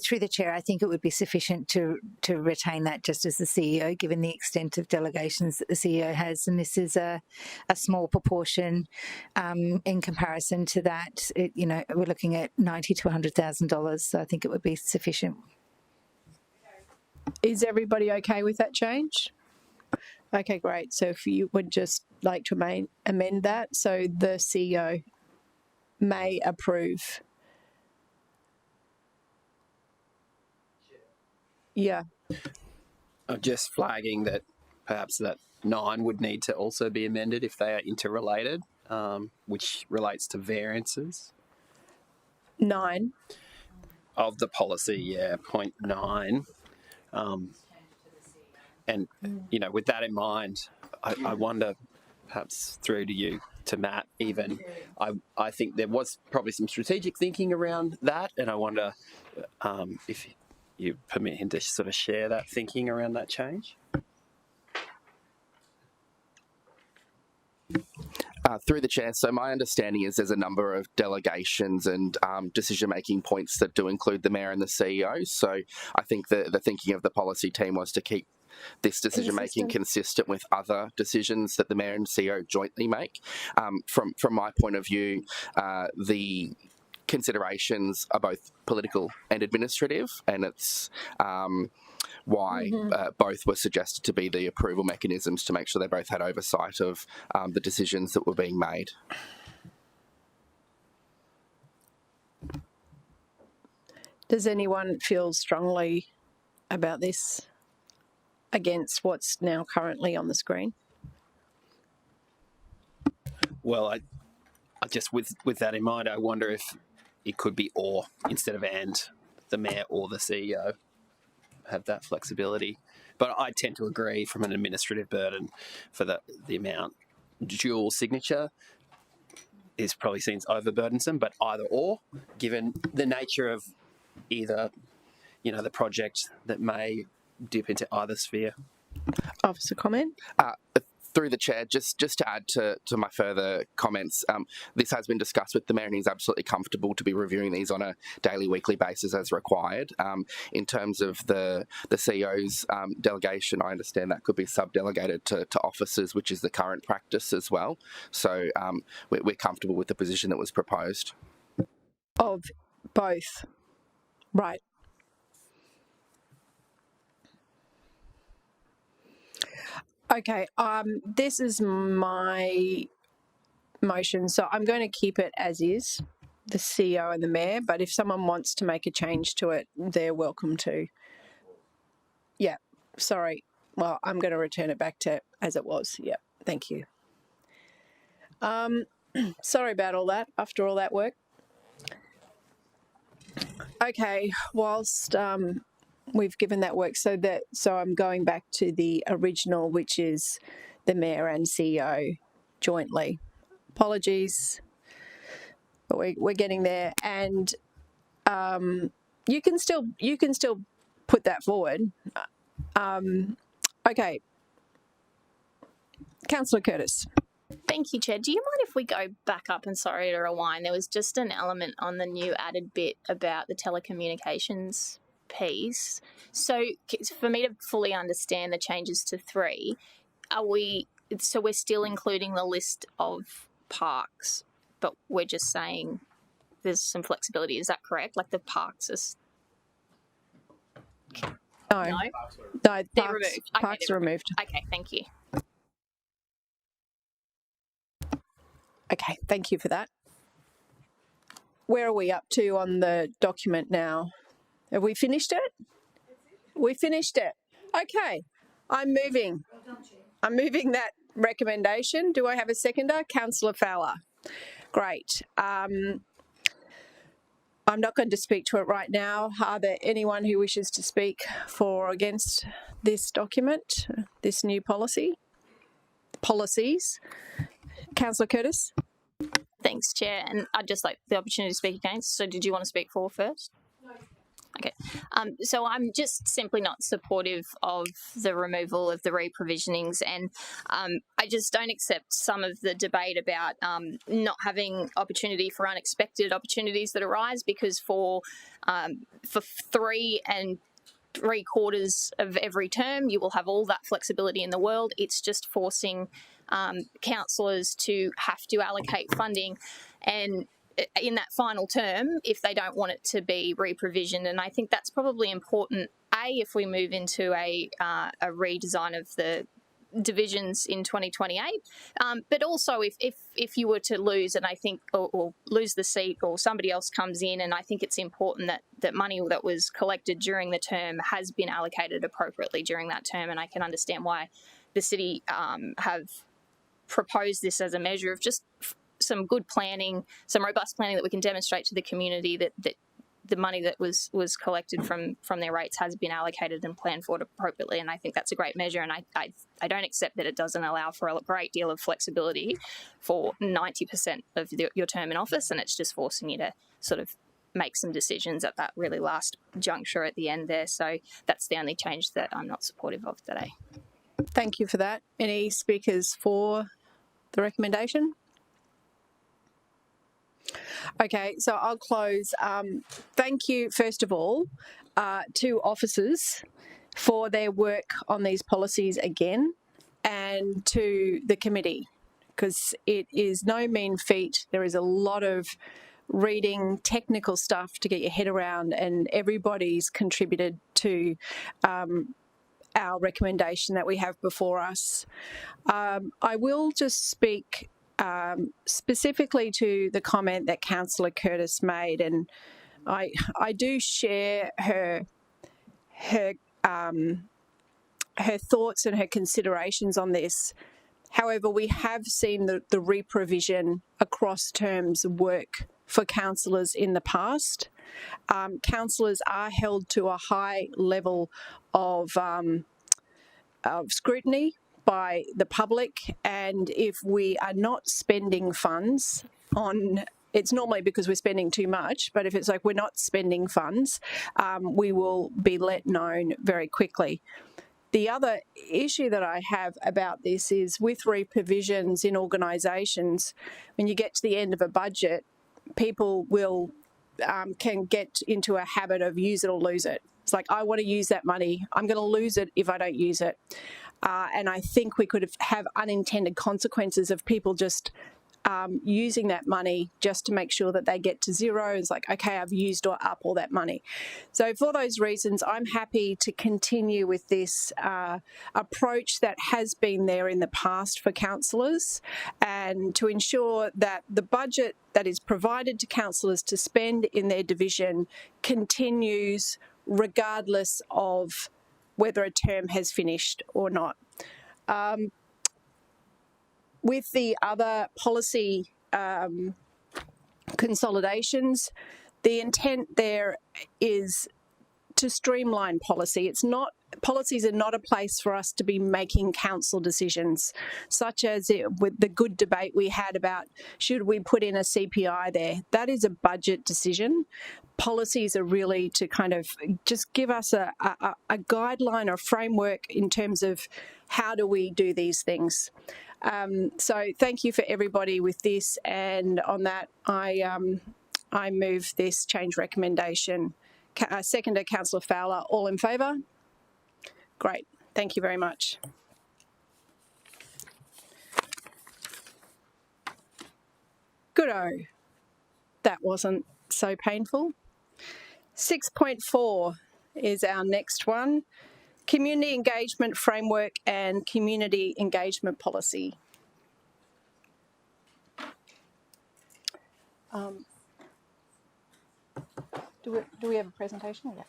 Through the Chair, I think it would be sufficient to retain that just as the CEO, given the extent of delegations that the CEO has, and this is a small proportion in comparison to that. We're looking at $90,000 to $100,000, so I think it would be sufficient. Is everybody okay with that change? Okay, great. So if you would just like to amend that, so the CEO may approve. Yeah. I'm just flagging that perhaps that 9 would need to also be amended if they are interrelated, which relates to variances. 9? Of the policy, yeah, point 9. And, with that in mind, I wonder, perhaps through to you, to Matt even, I think there was probably some strategic thinking around that, and I wonder if you permit him to sort of share that thinking around that change. Through the Chair, so my understanding is there's a number of delegations and decision-making points that do include the Mayor and the CEO. So I think the thinking of the policy team was to keep this decision-making consistent with other decisions that the Mayor and CEO jointly make. From my point of view, the considerations are both political and administrative, and it's why both were suggested to be the approval mechanisms to make sure they both had oversight of the decisions that were being made. Does anyone feel strongly about this against what's now currently on the screen? Well, I just, with that in mind, I wonder if it could be or instead of and, the Mayor or the CEO have that flexibility. But I tend to agree from an administrative burden for the amount. Dual signature is probably seen as overburdensome, but either or, given the nature of either, the project that may dip into either sphere. Officer comment? Through the chair, just to add to my further comments, this has been discussed with the mayor and he's absolutely comfortable to be reviewing these on a daily, weekly basis as required. In terms of the CEO's delegation, I understand that could be sub-delegated to officers, which is the current practice as well. So we're comfortable with the position that was proposed. Of both. Right. Okay, this is my motion, so I'm going to keep it as is, the CEO and the mayor, but if someone wants to make a change to it, they're welcome to. Yeah, sorry. Well, I'm going to return it back to as it was. Yeah, thank you. Sorry about all that, after all that work. Okay, whilst we've given that work, so I'm going back to the original, which is the mayor and CEO jointly. Apologies, but we're getting there, and you can still put that forward. Okay, Councillor Curtis. Thank you, Chair. Do you mind if we go back up, and sorry to rewind, there was just an element on the new added bit about the telecommunications piece. So for me to fully understand the changes to 3, we're still including the list of parks, but we're just saying there's some flexibility. Is that correct? Like the parks is... No, They're removed. Okay, parks are removed. Okay, thank you. Okay, thank you for that. Where are we up to on the document now? Have we finished it? We finished it. Okay, I'm moving that recommendation. Do I have a seconder? Councillor Fowler. Great. I'm not going to speak to it right now. Are there anyone who wishes to speak for or against this document, this new policies? Councillor Curtis. Thanks, Chair. And I'd just like the opportunity to speak against. So did you want to speak for first? No. Okay. So I'm just simply not supportive of the removal of the reprovisionings, and I just don't accept some of the debate about not having opportunity for unexpected opportunities that arise, because for 3 3/4 of every term, you will have all that flexibility in the world. It's just forcing councillors to have to allocate funding, and in that final term, if they don't want it to be reprovisioned. And I think that's probably important, if we move into a redesign of the divisions in 2028, but also if you were to lose, and I think, or lose the seat, or somebody else comes in, and I think it's important that money that was collected during the term has been allocated appropriately during that term. And I can understand why the city have proposed this as a measure of just some good planning, some robust planning that we can demonstrate to the community that the money that was collected from their rates has been allocated and planned for it appropriately. And I think that's a great measure. And I don't accept that it doesn't allow for a great deal of flexibility for 90% of your term in office, and it's just forcing you to sort of make some decisions at that really last juncture at the end there. So that's the only change that I'm not supportive of today. Thank you for that. Any speakers for the recommendation? Okay, so I'll close. Thank you, first of all, to officers for their work on these policies again, and to the committee, because it is no mean feat. There is a lot of reading, technical stuff to get your head around, and everybody's contributed to our recommendation that we have before us. I will just speak specifically to the comment that Councillor Curtis made, and I do share her thoughts and her considerations on this. However, we have seen the reprovision across terms work for councillors in the past. Councillors are held to a high level of scrutiny by the public, and if we are not spending funds on, it's normally because we're spending too much, but if it's like we're not spending funds, we will be let known very quickly. The other issue that I have about this is with reprovisions in organisations, when you get to the end of a budget, people will can get into a habit of use it or lose it. It's like, I want to use that money. I'm going to lose it if I don't use it. And I think we could have unintended consequences of people just using that money just to make sure that they get to zero. It's like, okay, I've used or up all that money. So for those reasons, I'm happy to continue with this approach that has been there in the past for councillors, and to ensure that the budget that is provided to councillors to spend in their division continues regardless of whether a term has finished or not. With the other policy consolidations, the intent there is to streamline policy. It's not, policies are not a place for us to be making council decisions, such as with the good debate we had about should we put in a CPI there. That is a budget decision. Policies are really to kind of just give us a guideline or framework in terms of how do we do these things. So thank you for everybody with this, and on that I move this change recommendation. Seconder, Councillor Fowler. All in favour? Great. Thank you very much. Good-o. That wasn't so painful. 6.4 is our next one. Community Engagement Framework and Community Engagement Policy. Do we have a presentation? Yeah.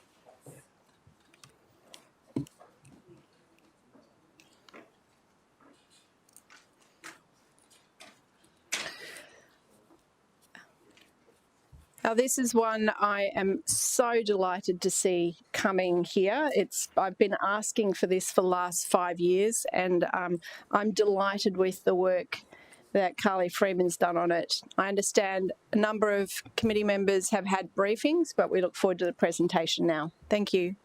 Now, this is one I am so delighted to see coming here. I've been asking for this for the last 5 years, and I'm delighted with the work that Carly Freeman's done on it. I understand a number of committee members have had briefings, but we look forward to the presentation now. Thank you.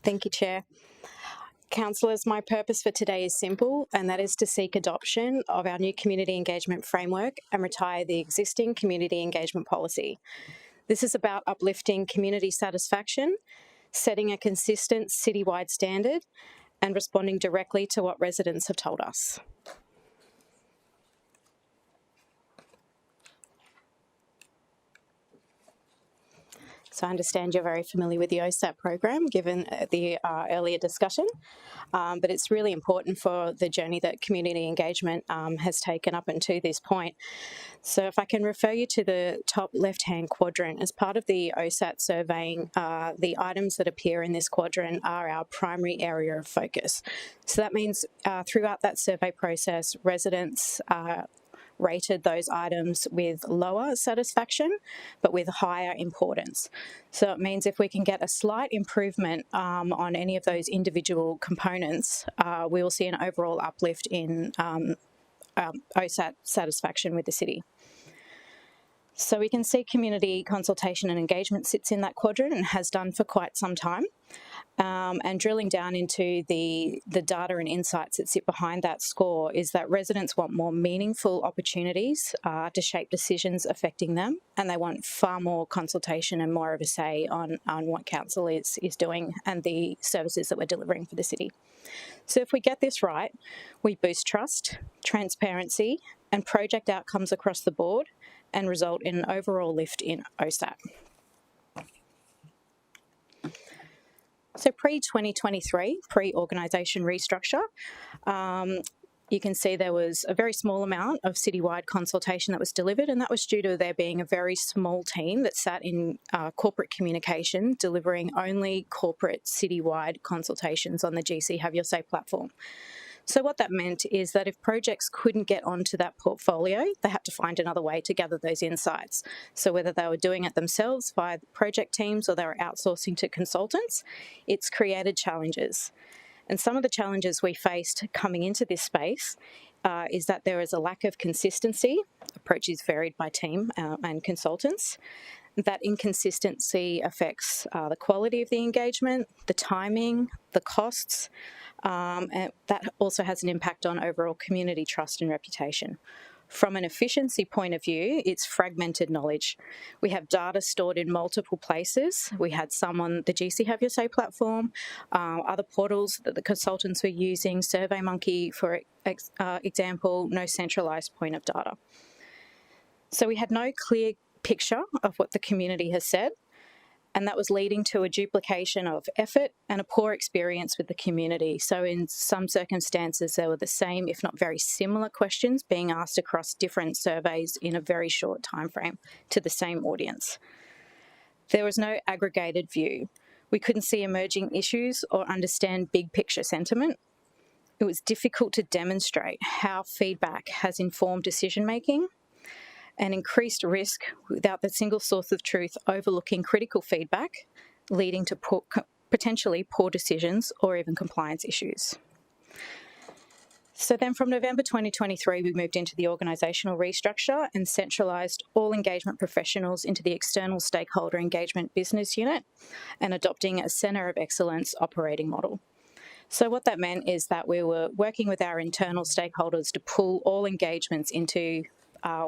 Thank you, Chair. Councillors, my purpose for today is simple, and that is to seek adoption of our new community engagement framework and retire the existing community engagement policy. This is about uplifting community satisfaction, setting a consistent citywide standard, and responding directly to what residents have told us. So I understand you're very familiar with the OSAT program, given the earlier discussion, but it's really important for the journey that community engagement has taken up until this point. So if I can refer you to the top left-hand quadrant, as part of the OSAT surveying, the items that appear in this quadrant are our primary area of focus. So that means throughout that survey process, residents rated those items with lower satisfaction, but with higher importance. So it means if we can get a slight improvement on any of those individual components, we will see an overall uplift in OSAT satisfaction with the city. So we can see community consultation and engagement sits in that quadrant and has done for quite some time. And drilling down into the data and insights that sit behind that score is that residents want more meaningful opportunities to shape decisions affecting them, and they want far more consultation and more of a say on what council is doing and the services that we're delivering for the city. So if we get this right, we boost trust, transparency, and project outcomes across the board, and result in an overall lift in OSAT. So pre-2023, pre-organisation restructure, you can see there was a very small amount of citywide consultation that was delivered, and that was due to there being a very small team that sat in corporate communication, delivering only corporate citywide consultations on the GC Have Your Say platform. So what that meant is that if projects couldn't get onto that portfolio, they had to find another way to gather those insights. So whether they were doing it themselves via project teams or they were outsourcing to consultants, it's created challenges. And some of the challenges we faced coming into this space is that there is a lack of consistency. Approach is varied by team and consultants. That inconsistency affects the quality of the engagement, the timing, the costs, and that also has an impact on overall community trust and reputation. From an efficiency point of view, it's fragmented knowledge. We have data stored in multiple places. We had some on the GC Have Your Say platform, other portals that the consultants were using, SurveyMonkey, for example, no centralised point of data. So we had no clear picture of what the community has said, and that was leading to a duplication of effort and a poor experience with the community. So in some circumstances, there were the same, if not very similar questions being asked across different surveys in a very short time frame to the same audience. There was no aggregated view. We couldn't see emerging issues or understand big picture sentiment. It was difficult to demonstrate how feedback has informed decision making, and increased risk without the single source of truth overlooking critical feedback, leading to potentially poor decisions or even compliance issues. So then from November 2023, we moved into the organisational restructure and centralised all engagement professionals into the external stakeholder engagement business unit and adopting a centre of excellence operating model. So what that meant is that we were working with our internal stakeholders to pull all engagements into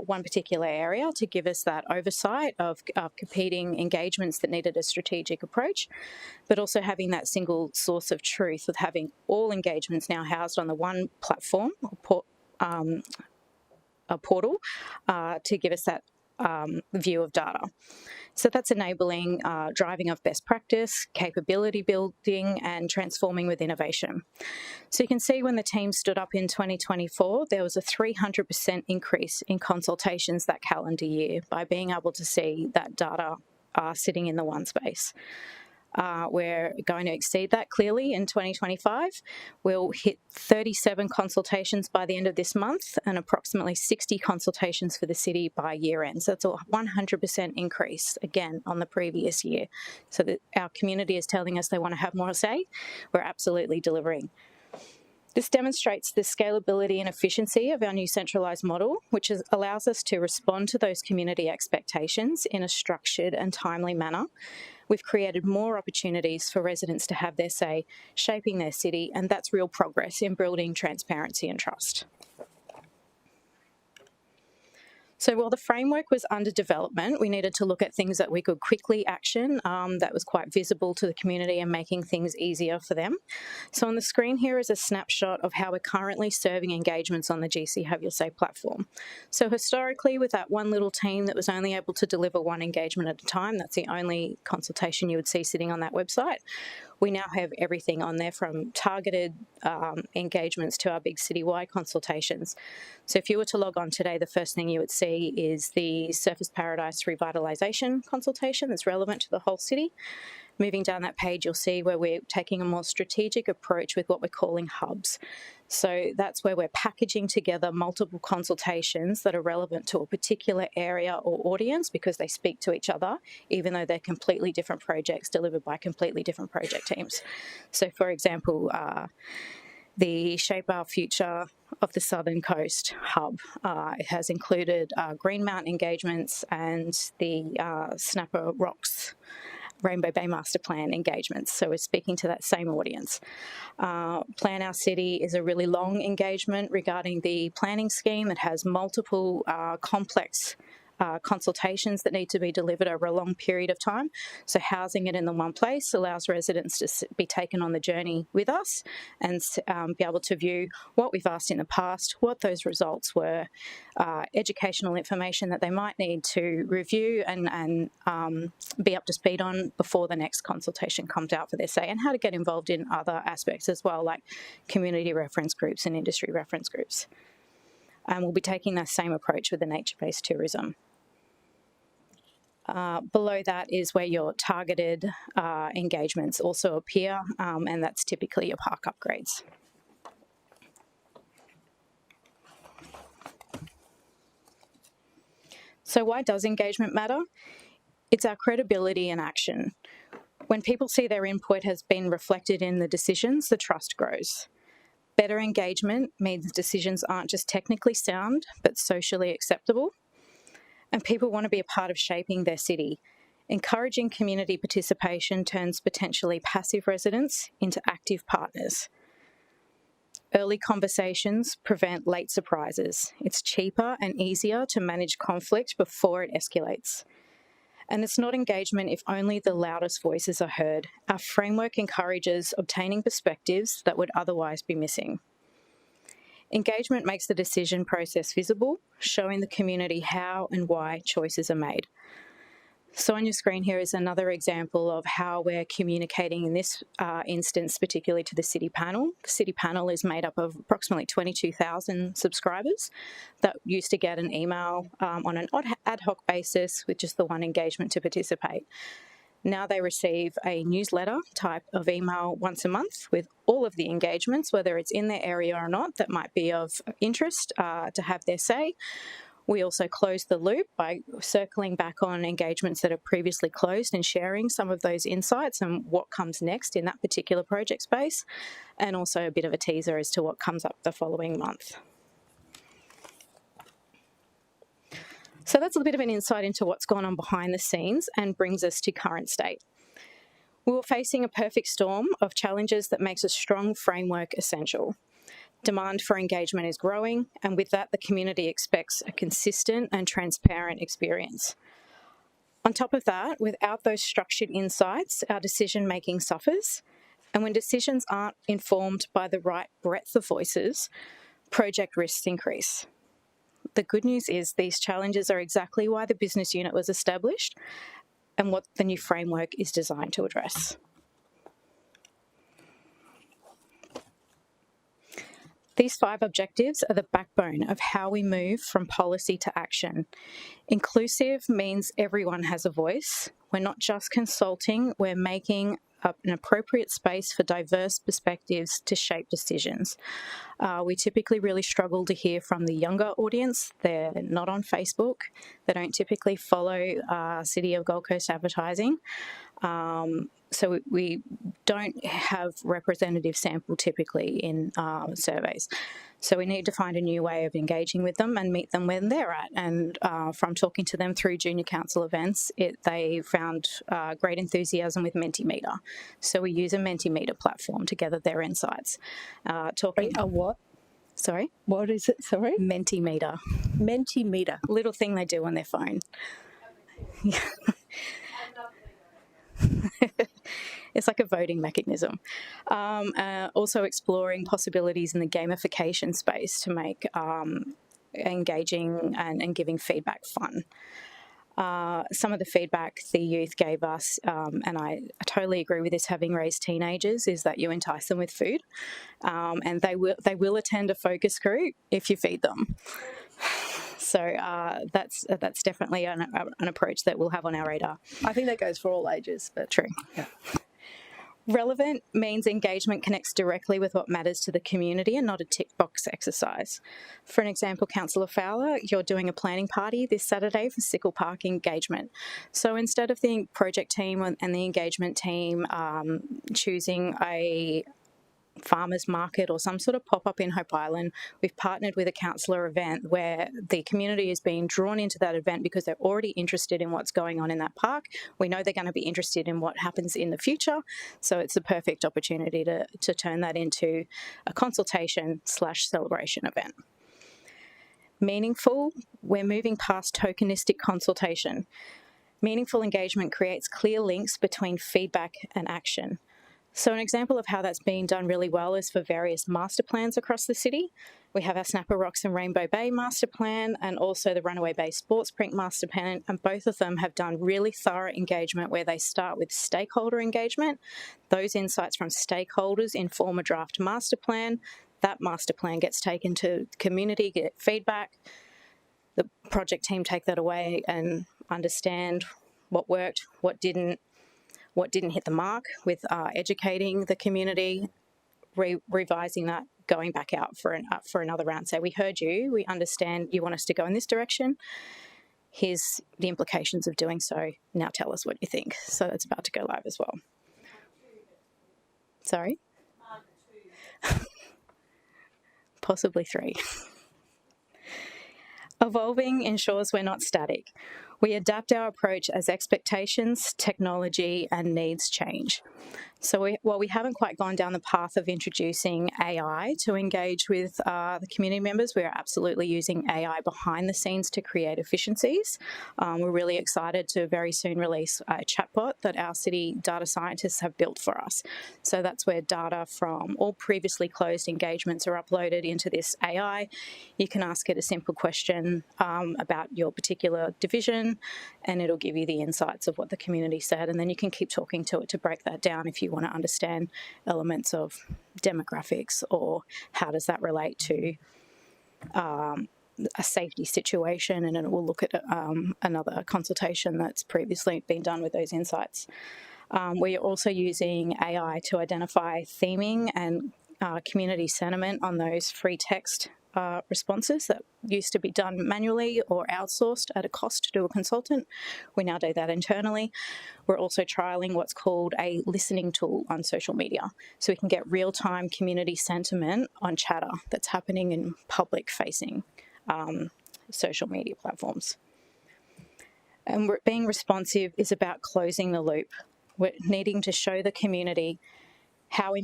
one particular area to give us that oversight of competing engagements that needed a strategic approach, but also having that single source of truth with having all engagements now housed on the one platform, a portal, to give us that view of data. So that's enabling driving of best practice, capability building, and transforming with innovation. So you can see when the team stood up in 2024, there was a 300% increase in consultations that calendar year by being able to see that data sitting in the one space. We're going to exceed that clearly in 2025. We'll hit 37 consultations by the end of this month and approximately 60 consultations for the city by year end. So it's a 100% increase, again, on the previous year. So that our community is telling us they want to have more say. We're absolutely delivering. This demonstrates the scalability and efficiency of our new centralised model, which allows us to respond to those community expectations in a structured and timely manner. We've created more opportunities for residents to have their say, shaping their city, and that's real progress in building transparency and trust. So while the framework was under development, we needed to look at things that we could quickly action that was quite visible to the community and making things easier for them. So on the screen here is a snapshot of how we're currently serving engagements on the GC Have Your Say platform. So historically, with that one little team that was only able to deliver one engagement at a time, that's the only consultation you would see sitting on that website. We now have everything on there, from targeted engagements to our big citywide consultations. So if you were to log on today, the first thing you would see is the Surfers Paradise revitalisation consultation that's relevant to the whole city. Moving down that page, you'll see where we're taking a more strategic approach with what we're calling hubs. So that's where we're packaging together multiple consultations that are relevant to a particular area or audience because they speak to each other, even though they're completely different projects delivered by completely different project teams. So, for example, the Shape Our Future of the Southern Coast hub. It has included Green Mountain engagements and the Snapper Rocks Rainbow Bay Master Plan engagements. So we're speaking to that same audience. Plan Our City is a really long engagement regarding the planning scheme. It has multiple complex consultations that need to be delivered over a long period of time. So housing it in the one place allows residents to be taken on the journey with us and be able to view what we've asked in the past, what those results were, educational information that they might need to review and be up to speed on before the next consultation comes out for their say, and how to get involved in other aspects as well, like community reference groups and industry reference groups. And we'll be taking that same approach with the nature-based tourism. Below that is where your targeted engagements also appear, and that's typically your park upgrades. So why does engagement matter? It's our credibility and action. When people see their input has been reflected in the decisions, the trust grows. Better engagement means decisions aren't just technically sound, but socially acceptable. And people want to be a part of shaping their city. Encouraging community participation turns potentially passive residents into active partners. Early conversations prevent late surprises. It's cheaper and easier to manage conflict before it escalates. And it's not engagement if only the loudest voices are heard. Our framework encourages obtaining perspectives that would otherwise be missing. Engagement makes the decision process visible, showing the community how and why choices are made. So on your screen here is another example of how we're communicating in this instance, particularly to the City Panel. The City Panel is made up of approximately 22,000 subscribers that used to get an email on an ad hoc basis with just the one engagement to participate. Now they receive a newsletter type of email once a month with all of the engagements, whether it's in their area or not, that might be of interest to have their say. We also close the loop by circling back on engagements that are previously closed and sharing some of those insights and what comes next in that particular project space, and also a bit of a teaser as to what comes up the following month. So that's a bit of an insight into what's gone on behind the scenes and brings us to current state. We were facing a perfect storm of challenges that makes a strong framework essential. Demand for engagement is growing, and with that, the community expects a consistent and transparent experience. On top of that, without those structured insights, our decision-making suffers, and when decisions aren't informed by the right breadth of voices, project risks increase. The good news is these challenges are exactly why the business unit was established and what the new framework is designed to address. These 5 objectives are the backbone of how we move from policy to action. Inclusive means everyone has a voice. We're not just consulting, we're making an appropriate space for diverse perspectives to shape decisions. We typically really struggle to hear from the younger audience. They're not on Facebook. They don't typically follow City of Gold Coast advertising. So we don't have representative sample typically in surveys. So we need to find a new way of engaging with them and meet them when they're at. And from talking to them through junior council events, they found great enthusiasm with Mentimeter. So we use a Mentimeter platform to gather their insights. A what? Sorry? What is it? Sorry? Mentimeter. Mentimeter. Little thing they do on their phone. It's like a voting mechanism. Also exploring possibilities in the gamification space to make engaging and giving feedback fun. Some of the feedback the youth gave us, and I totally agree with this, having raised teenagers, is that you entice them with food, and they will attend a focus group if you feed them. So that's definitely an approach that we'll have on our radar. I think that goes for all ages, but true. Yeah. Relevant means engagement connects directly with what matters to the community and not a tick box exercise. For an example, Councillor Fowler, you're doing a planning party this Saturday for Sickle Park engagement. So instead of the project team and the engagement team choosing a farmers market or some sort of pop-up in Hope Island, we've partnered with a councillor event where the community is being drawn into that event because they're already interested in what's going on in that park. We know they're going to be interested in what happens in the future, so it's a perfect opportunity to turn that into a consultation/celebration event. Meaningful, we're moving past tokenistic consultation. Meaningful engagement creates clear links between feedback and action. So an example of how that's being done really well is for various master plans across the city. We have our Snapper Rocks and Rainbow Bay master plan and also the Runaway Bay Sports Print master plan, and both of them have done really thorough engagement where they start with stakeholder engagement. Those insights from stakeholders inform a draft master plan. That master plan gets taken to community, get feedback. The project team take that away and understand what worked, what didn't hit the mark with educating the community, revising that, going back out for another round. So we heard you, we understand you want us to go in this direction. Here's the implications of doing so. Now tell us what you think. So it's about to go live as well. Sorry? possibly 3. Evolving ensures we're not static. We adapt our approach as expectations, technology, and needs change. So while we haven't quite gone down the path of introducing AI to engage with the community members, we are absolutely using AI behind the scenes to create efficiencies. We're really excited to very soon release a chatbot that our city data scientists have built for us. So that's where data from all previously closed engagements are uploaded into this AI. You can ask it a simple question about your particular division, and it'll give you the insights of what the community said, and then you can keep talking to it to break that down if you want to understand elements of demographics or how does that relate to a safety situation, and it will look at another consultation that's previously been done with those insights. We are also using AI to identify theming and community sentiment on those free text responses that used to be done manually or outsourced at a cost to a consultant. We now do that internally. We're also trialling what's called a listening tool on social media, so we can get real-time community sentiment on chatter that's happening in public-facing social media platforms. And being responsive is about closing the loop. We're needing to show the community how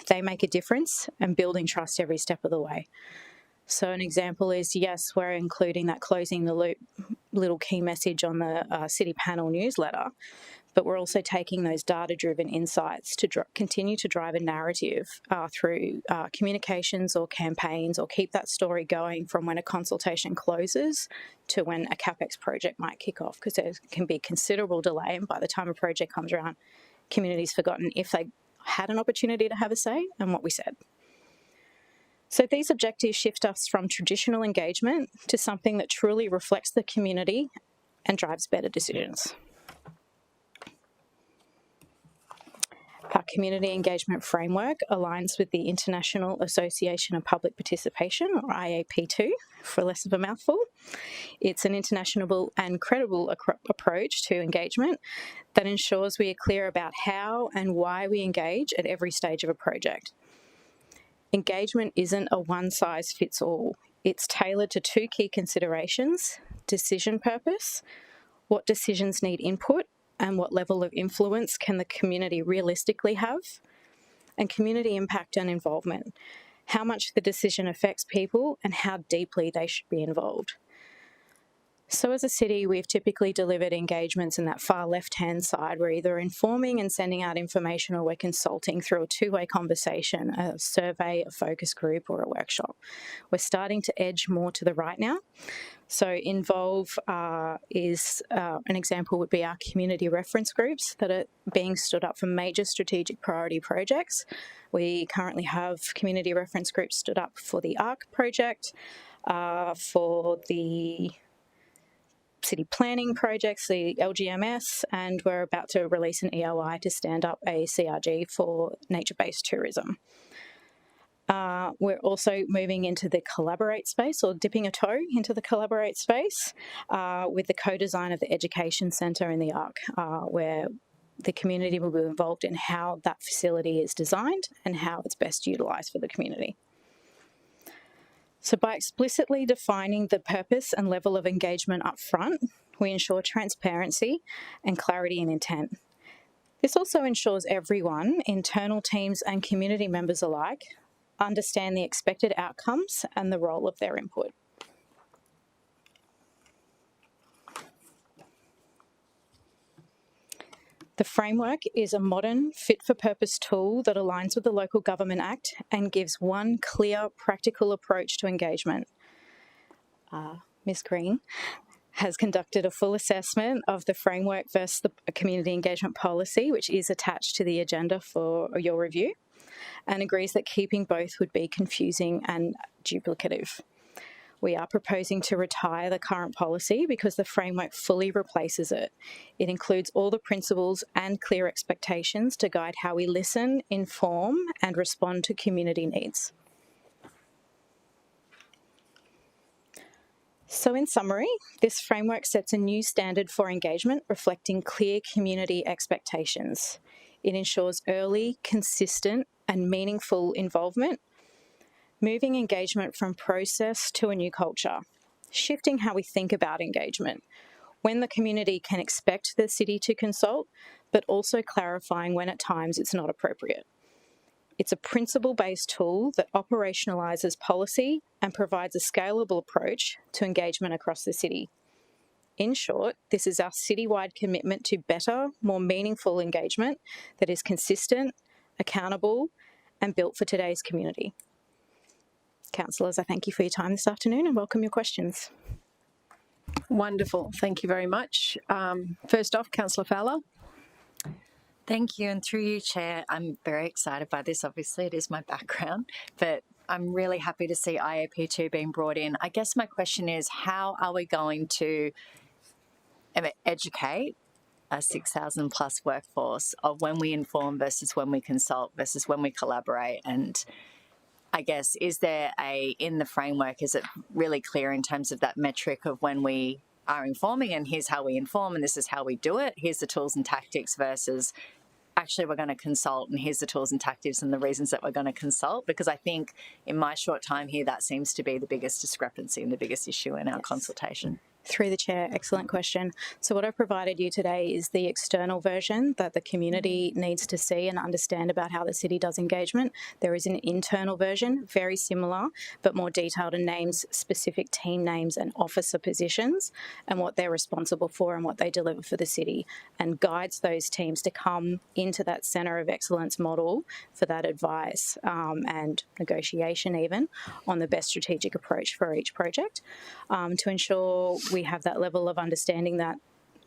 they make a difference and building trust every step of the way. So an example is, yes, we're including that closing the loop little key message on the city panel newsletter, but we're also taking those data-driven insights to continue to drive a narrative through communications or campaigns, or keep that story going from when a consultation closes to when a CapEx project might kick off, because there can be considerable delay, and by the time a project comes around, community's forgotten if they had an opportunity to have a say and what we said. So these objectives shift us from traditional engagement to something that truly reflects the community and drives better decisions. Our community engagement framework aligns with the International Association of Public Participation, or IAP2, for less of a mouthful. It's an international and credible approach to engagement that ensures we are clear about how and why we engage at every stage of a project. Engagement isn't a one-size-fits-all. It's tailored to 2 key considerations: decision purpose, what decisions need input, and what level of influence can the community realistically have, and community impact and involvement, how much the decision affects people and how deeply they should be involved. So as a city, we've typically delivered engagements in that far left-hand side. We're either informing and sending out information, or we're consulting through a 2-way conversation, a survey, a focus group, or a workshop. We're starting to edge more to the right now. So involve is an example would be our community reference groups that are being stood up for major strategic priority projects. We currently have community reference groups stood up for the ARC project, for the city planning projects, the LGMS, and we're about to release an EOI to stand up a CRG for nature-based tourism. We're also moving into the collaborate space, or dipping a toe into the collaborate space, with the co-design of the education centre in the ARC, where the community will be involved in how that facility is designed and how it's best utilised for the community. So by explicitly defining the purpose and level of engagement up front, we ensure transparency and clarity in intent. This also ensures everyone, internal teams and community members alike, understand the expected outcomes and the role of their input. The framework is a modern, fit-for-purpose tool that aligns with the Local Government Act and gives one clear, practical approach to engagement. Ms Green has conducted a full assessment of the framework versus the community engagement policy, which is attached to the agenda for your review, and agrees that keeping both would be confusing and duplicative. We are proposing to retire the current policy because the framework fully replaces it. It includes all the principles and clear expectations to guide how we listen, inform, and respond to community needs. So in summary, this framework sets a new standard for engagement reflecting clear community expectations. It ensures early, consistent, and meaningful involvement, moving engagement from process to a new culture, shifting how we think about engagement, when the community can expect the city to consult, but also clarifying when at times it's not appropriate. It's a principle-based tool that operationalises policy and provides a scalable approach to engagement across the city. In short, this is our citywide commitment to better, more meaningful engagement that is consistent, accountable, and built for today's community. Councillors, I thank you for your time this afternoon and welcome your questions. Wonderful. Thank you very much. First off, Councillor Fowler. Thank you. And through you, Chair, I'm very excited by this. Obviously, it is my background, but I'm really happy to see IAP2 being brought in. I guess my question is, how are we going to educate a 6,000 plus workforce of when we inform versus when we consult versus when we collaborate? And I guess, is there in the framework, is it really clear in terms of that metric of when we are informing and here's how we inform and this is how we do it, here's the tools and tactics versus actually we're going to consult and here's the tools and tactics and the reasons that we're going to consult? Because I think in my short time here, that seems to be the biggest discrepancy and the biggest issue in our consultation. Through the chair, excellent question. So what I've provided you today is the external version that the community needs to see and understand about how the city does engagement. There is an internal version, very similar, but more detailed and names specific team names and officer positions and what they're responsible for and what they deliver for the city, and guides those teams to come into that centre of excellence model for that advice and negotiation even on the best strategic approach for each project to ensure we have that level of understanding that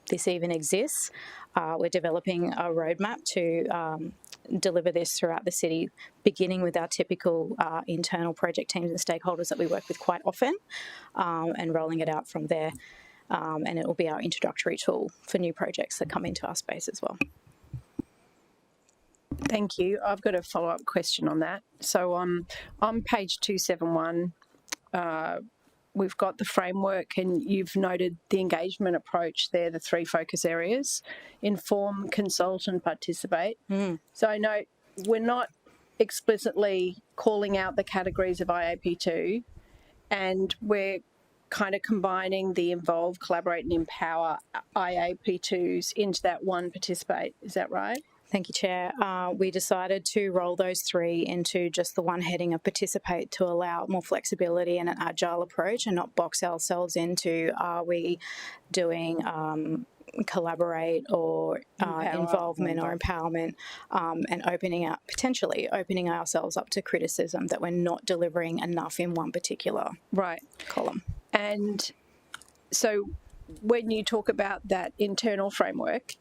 this even exists. We're developing a roadmap to deliver this throughout the city, beginning with our typical internal project teams and stakeholders that we work with quite often, and rolling it out from there. And it will be our introductory tool for new projects that come into our space as well. Thank you. I've got a follow-up question on that. So on page 271, we've got the framework and you've noted the engagement approach there, the three focus areas: inform, consult and participate. So I know we're not explicitly calling out the categories of IAP2, and we're kind of combining the involve, collaborate and empower IAP2s into that one participate. Is that right? Thank you, Chair. We decided to roll those three into just the one heading of participate to allow more flexibility and an agile approach and not box ourselves into are we doing collaborate or involvement or empowerment, and potentially opening ourselves up to criticism that we're not delivering enough in one particular column. And so when you talk about that internal framework,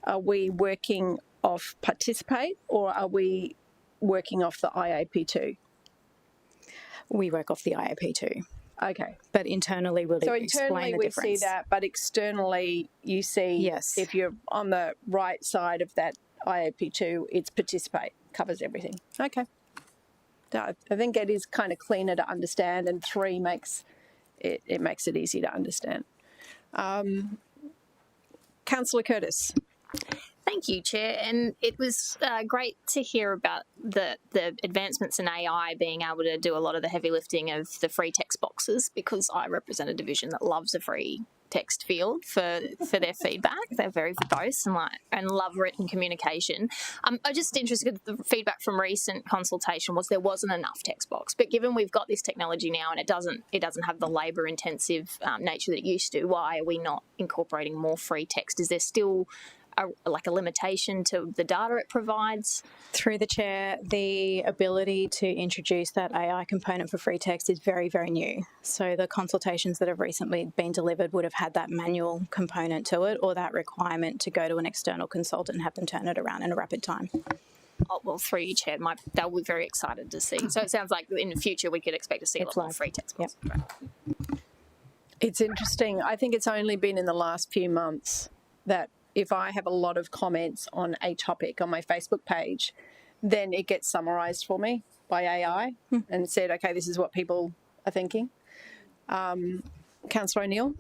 are we working off participate or are we working off the IAP2? We work off the IAP2. Okay. But internally we'll explain the difference. So internally we see that, but externally you see if you're on the right side of that IAP2, it's participate, covers everything. Okay. I think it is kind of cleaner to understand, and 3 makes it makes it easy to understand. Councillor Curtis. Thank you, Chair. And it was great to hear about the advancements in AI being able to do a lot of the heavy lifting of the free text boxes, because I represent a division that loves a free text field for their feedback. They're very verbose and love written communication. I'm just interested, the feedback from recent consultation was there wasn't enough text box. But given we've got this technology now and it doesn't have the labour intensive nature that it used to, why are we not incorporating more free text? Is there still a limitation to the data it provides? Through the chair, the ability to introduce that AI component for free text is very, very new. So the consultations that have recently been delivered would have had that manual component to it, or that requirement to go to an external consultant and have them turn it around in a rapid time. Oh, well, through you, Chair, they'll be very excited to see. So it sounds like in the future we could expect to see a lot more free text box. Yep. Right. It's interesting. I think it's only been in the last few months that if I have a lot of comments on a topic on my Facebook page, then it gets summarised for me by AI and said, okay, this is what people are thinking. Councillor O'Neill?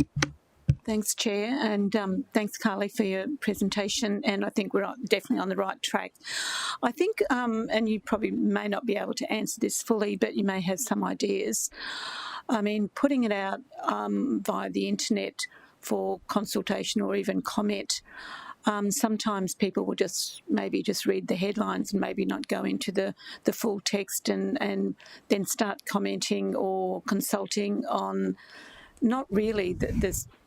Thanks, Chair, and thanks, Carly, for your presentation. And I think we're definitely on the right track. I think, and you probably may not be able to answer this fully, but you may have some ideas. I mean, putting it out via the internet for consultation or even comment, sometimes people will maybe just read the headlines and maybe not go into the full text and then start commenting or consulting on not really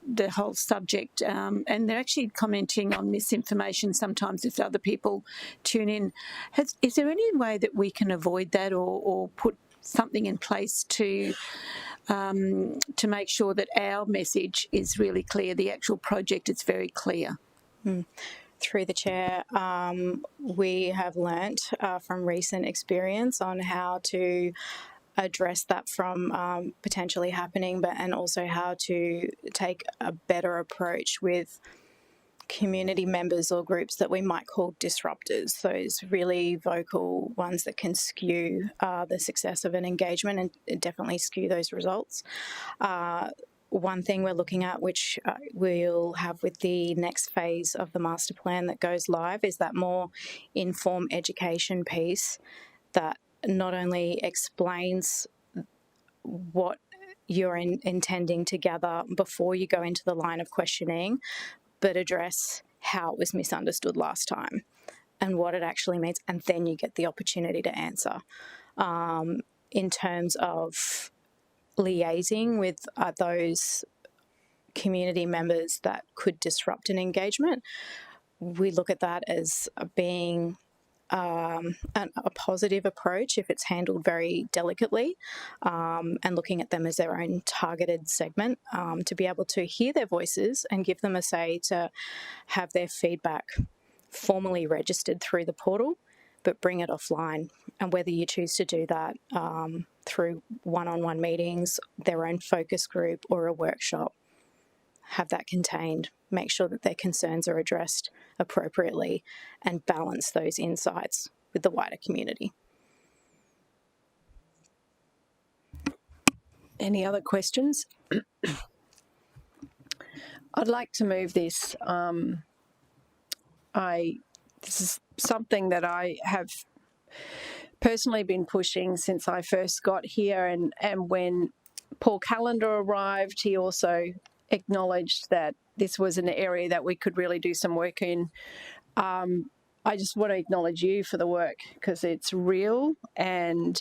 the whole subject, and they're actually commenting on misinformation sometimes if other people tune in. Is there any way that we can avoid that or put something in place to make sure that our message is really clear, the actual project is very clear? Through the chair, we have learnt from recent experience on how to address that from potentially happening, and also how to take a better approach with community members or groups that we might call disruptors, those really vocal ones that can skew the success of an engagement and definitely skew those results. One thing we're looking at, which we'll have with the next phase of the master plan that goes live, is that more informed education piece that not only explains what you're intending to gather before you go into the line of questioning, but address how it was misunderstood last time and what it actually means, and then you get the opportunity to answer. In terms of liaising with those community members that could disrupt an engagement, we look at that as being a positive approach if it's handled very delicately, and looking at them as their own targeted segment, to be able to hear their voices and give them a say to have their feedback formally registered through the portal, but bring it offline. And whether you choose to do that through one-on-one meetings, their own focus group or a workshop, have that contained, make sure that their concerns are addressed appropriately and balance those insights with the wider community. Any other questions? I'd like to move this. This is something that I have personally been pushing since I first got here, and when Paul Callender arrived, he also acknowledged that this was an area that we could really do some work in. I just want to acknowledge you for the work, because it's real, and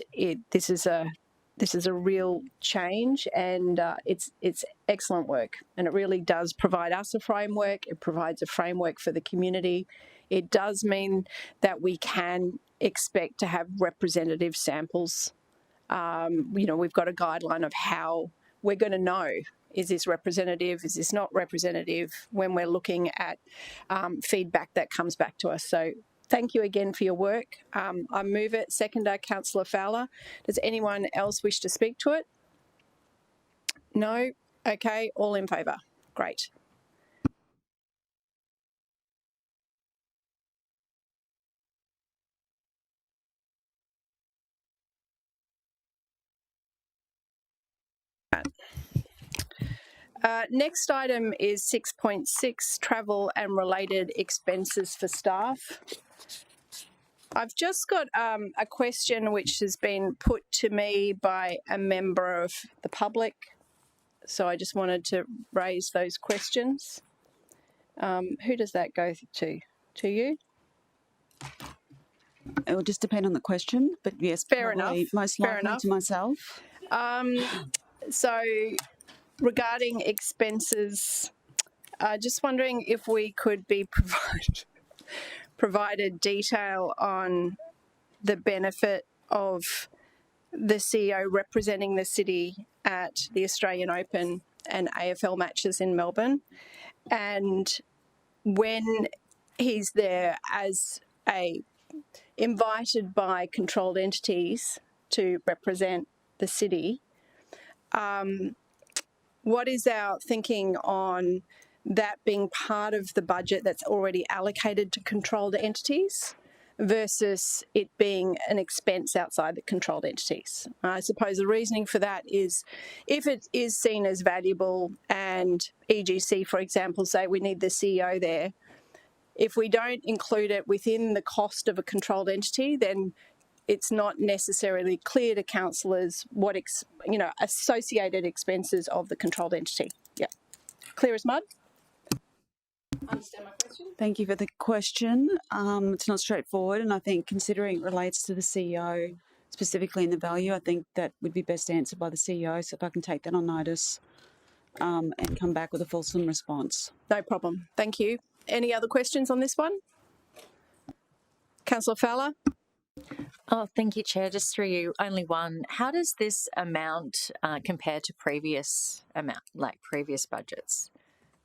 this is a real change, and it's excellent work, and it really does provide us a framework. It provides a framework for the community. It does mean that we can expect to have representative samples. We've got a guideline of how we're going to know, is this representative, is this not representative, when we're looking at feedback that comes back to us. So thank you again for your work. I move it. Seconder, Councillor Fowler. Does anyone else wish to speak to it? No? Okay, all in favour. Great. Next item is 6.6, travel and related expenses for staff. I've just got a question which has been put to me by a member of the public, so I just wanted to raise those questions. Who does that go to? To you? It will just depend on the question, but yes, Fair enough. Most Fair likely enough. to myself. So regarding expenses, just wondering if we could be provided detail on the benefit of the CEO representing the city at the Australian Open and AFL matches in Melbourne, and when he's there as invited by controlled entities to represent the city, what is our thinking on that being part of the budget that's already allocated to controlled entities? versus it being an expense outside the controlled entities. I suppose the reasoning for that is if it is seen as valuable and EGC, for example, say we need the CEO there, if we don't include it within the cost of a controlled entity, then it's not necessarily clear to councillors what, associated expenses of the controlled entity. Yeah. Clear as mud? Understand my question? Thank you for the question. It's not straightforward, and I think considering it relates to the CEO specifically in the value, I think that would be best answered by the CEO. So if I can take that on notice and come back with a fulsome response. No problem. Thank you. Any other questions on this one? Councillor Fowler? Oh, thank you, Chair. Just through you, only one. How does this amount compare to previous budgets?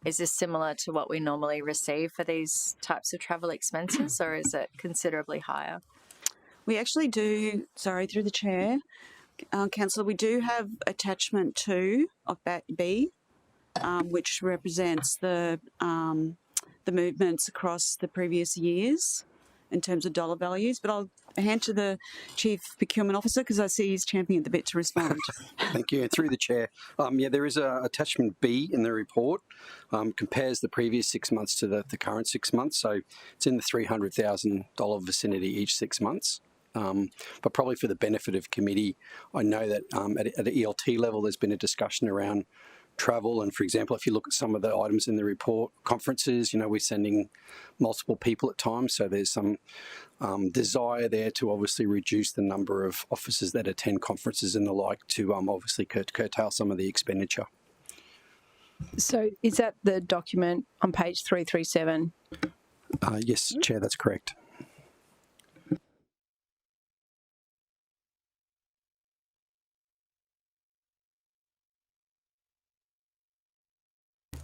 Is this similar to what we normally receive for these types of travel expenses, or is it considerably higher? We actually do, through the Chair, Councillor, we do have attachment 2 of BAT B, which represents the movements across the previous years in terms of dollar values, but I'll hand to the Chief Procurement Officer because I see he's champing at the bit to respond. Thank you. Through the Chair, there is a attachment B in the report, compares the previous 6 months to the current 6 months, so it's in the $300,000 vicinity each 6 months. But probably for the benefit of committee, I know that at an ELT level there's been a discussion around travel, and for example, if you look at some of the items in the report, conferences, we're sending multiple people at times, so there's some desire there to obviously reduce the number of officers that attend conferences and the like to obviously curtail some of the expenditure. So is that the document on page 337? Yes, Chair, that's correct.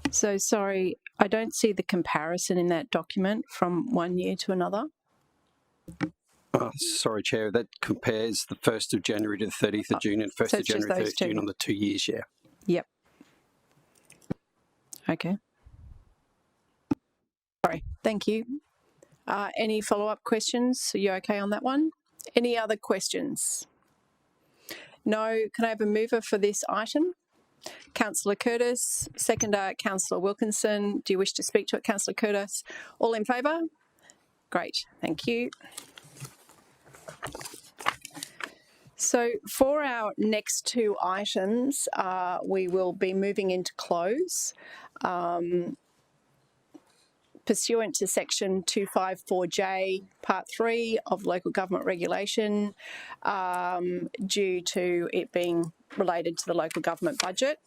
So sorry, I don't see the comparison in that document from one year to another. Sorry, Chair, that compares the 1st of January to the 30th of June and 1st of January, 30th of June on the 2 years, yeah. Yep. Okay. Sorry, thank you. Any follow-up questions? Are you okay on that one? Any other questions? No. Can I have a mover for this item? Councillor Curtis, seconder Councillor Wilkinson. Do you wish to speak to it, Councillor Curtis? All in favour? Great, thank you. So for our next 2 items, we will be moving into close. Pursuant to section 254J, part 3 of local government regulation, due to it being related to the local government budget.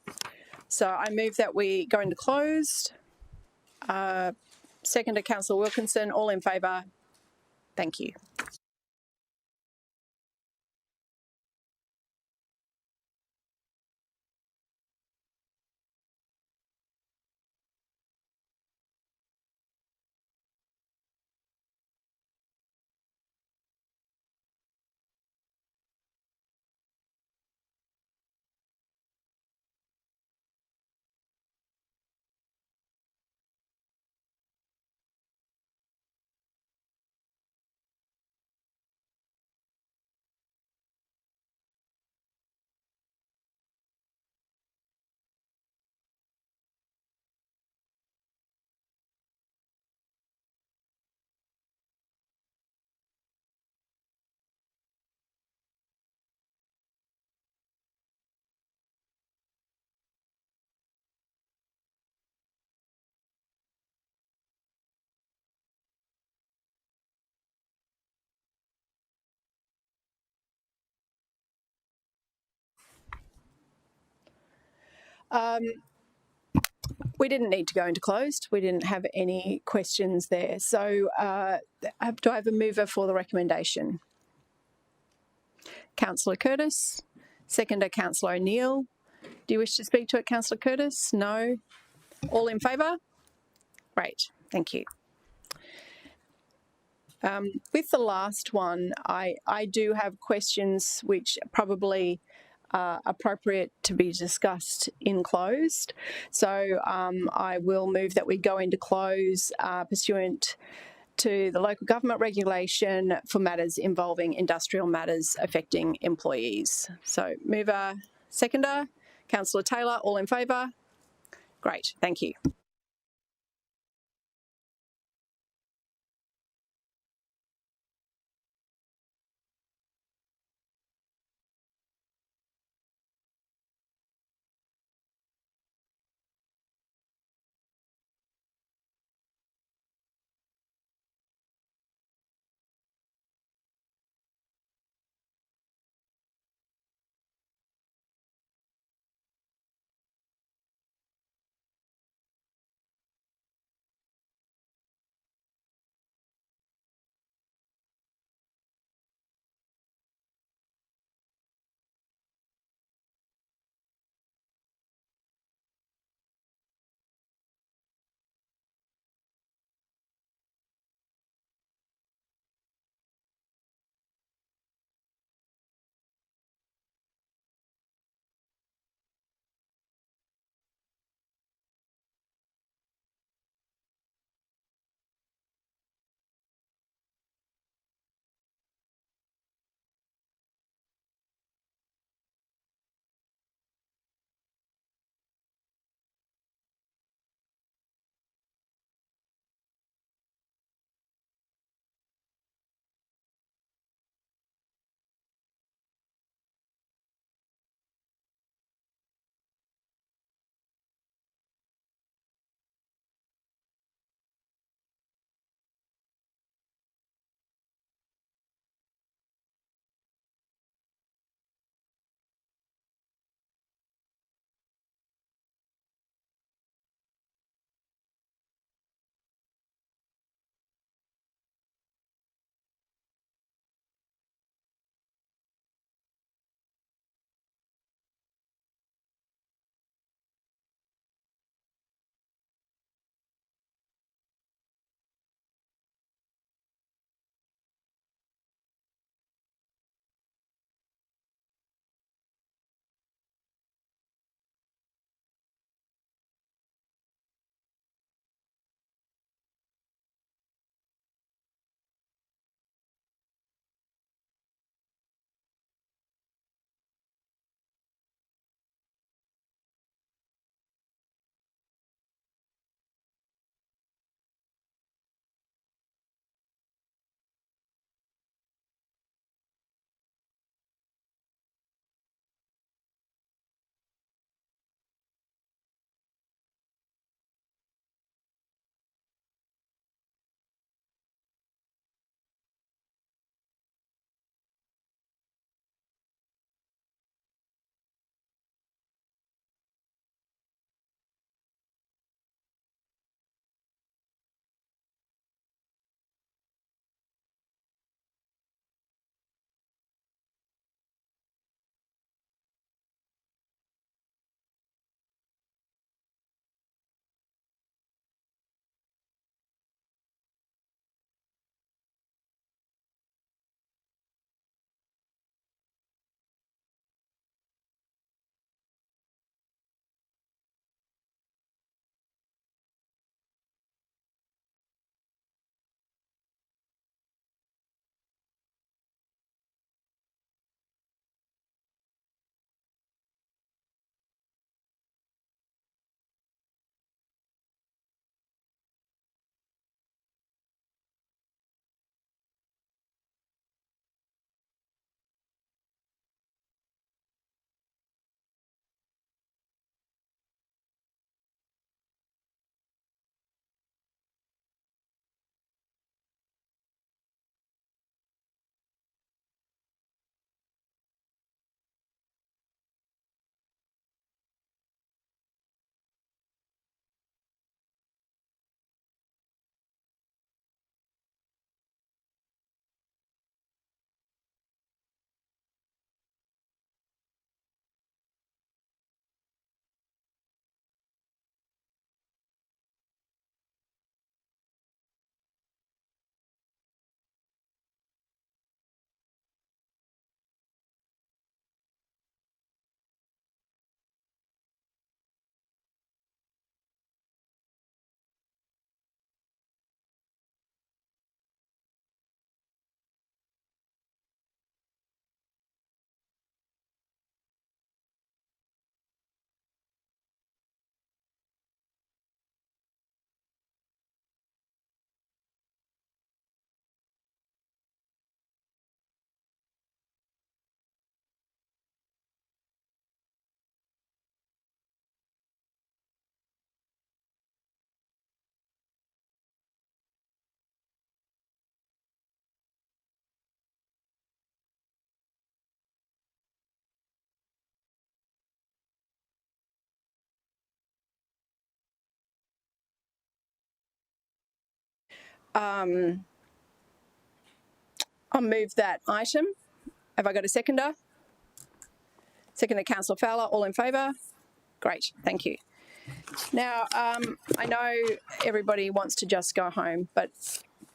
So I move that we go into closed. Seconder Councillor Wilkinson, all in favour? Thank you. We didn't need to go into closed. We didn't have any questions there. So do I have a mover for the recommendation? Councillor Curtis, seconder Councillor O'Neill. Do you wish to speak to it, Councillor Curtis? No. All in favour? Great, thank you. With the last one, I do have questions which probably appropriate to be discussed in closed. So I will move that we go into close pursuant to the local government regulation for matters involving industrial matters affecting employees. So mover, seconder, Councillor Taylor, all in favour? Great, thank you. I'll move that item. Have I got a seconder? Seconder, Councillor Fowler. All in favour? Great, thank you. Now, I know everybody wants to just go home, but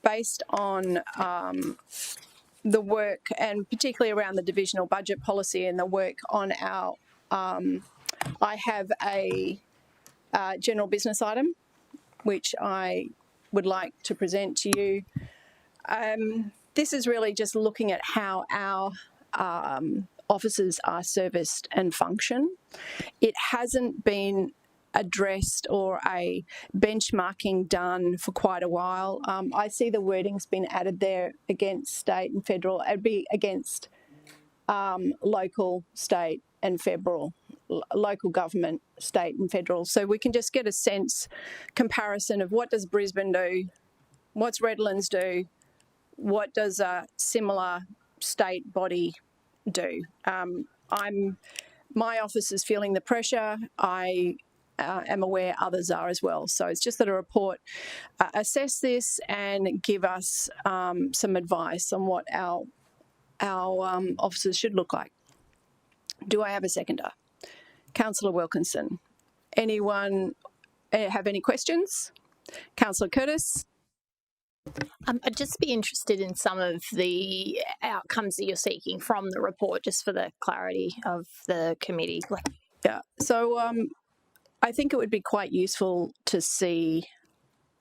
based on the work, and particularly around the divisional budget policy and the work on our, I have a general business item which I would like to present to you. This is really just looking at how our officers are serviced and function. It hasn't been addressed or a benchmarking done for quite a while. I see the wording's been added there against state and federal. It'd be against local, state and federal, local government, state and federal. So we can just get a sense comparison of what does Brisbane do, what's Redlands do, what does a similar state body do. My office is feeling the pressure. I am aware others are as well. So it's just that a report assess this and give us some advice on what our officers should look like. Do I have a seconder? Councillor Wilkinson. Anyone have any questions? Councillor Curtis. I'd just be interested in some of the outcomes that you're seeking from the report, just for the clarity of the committee. Yeah, so I think it would be quite useful to see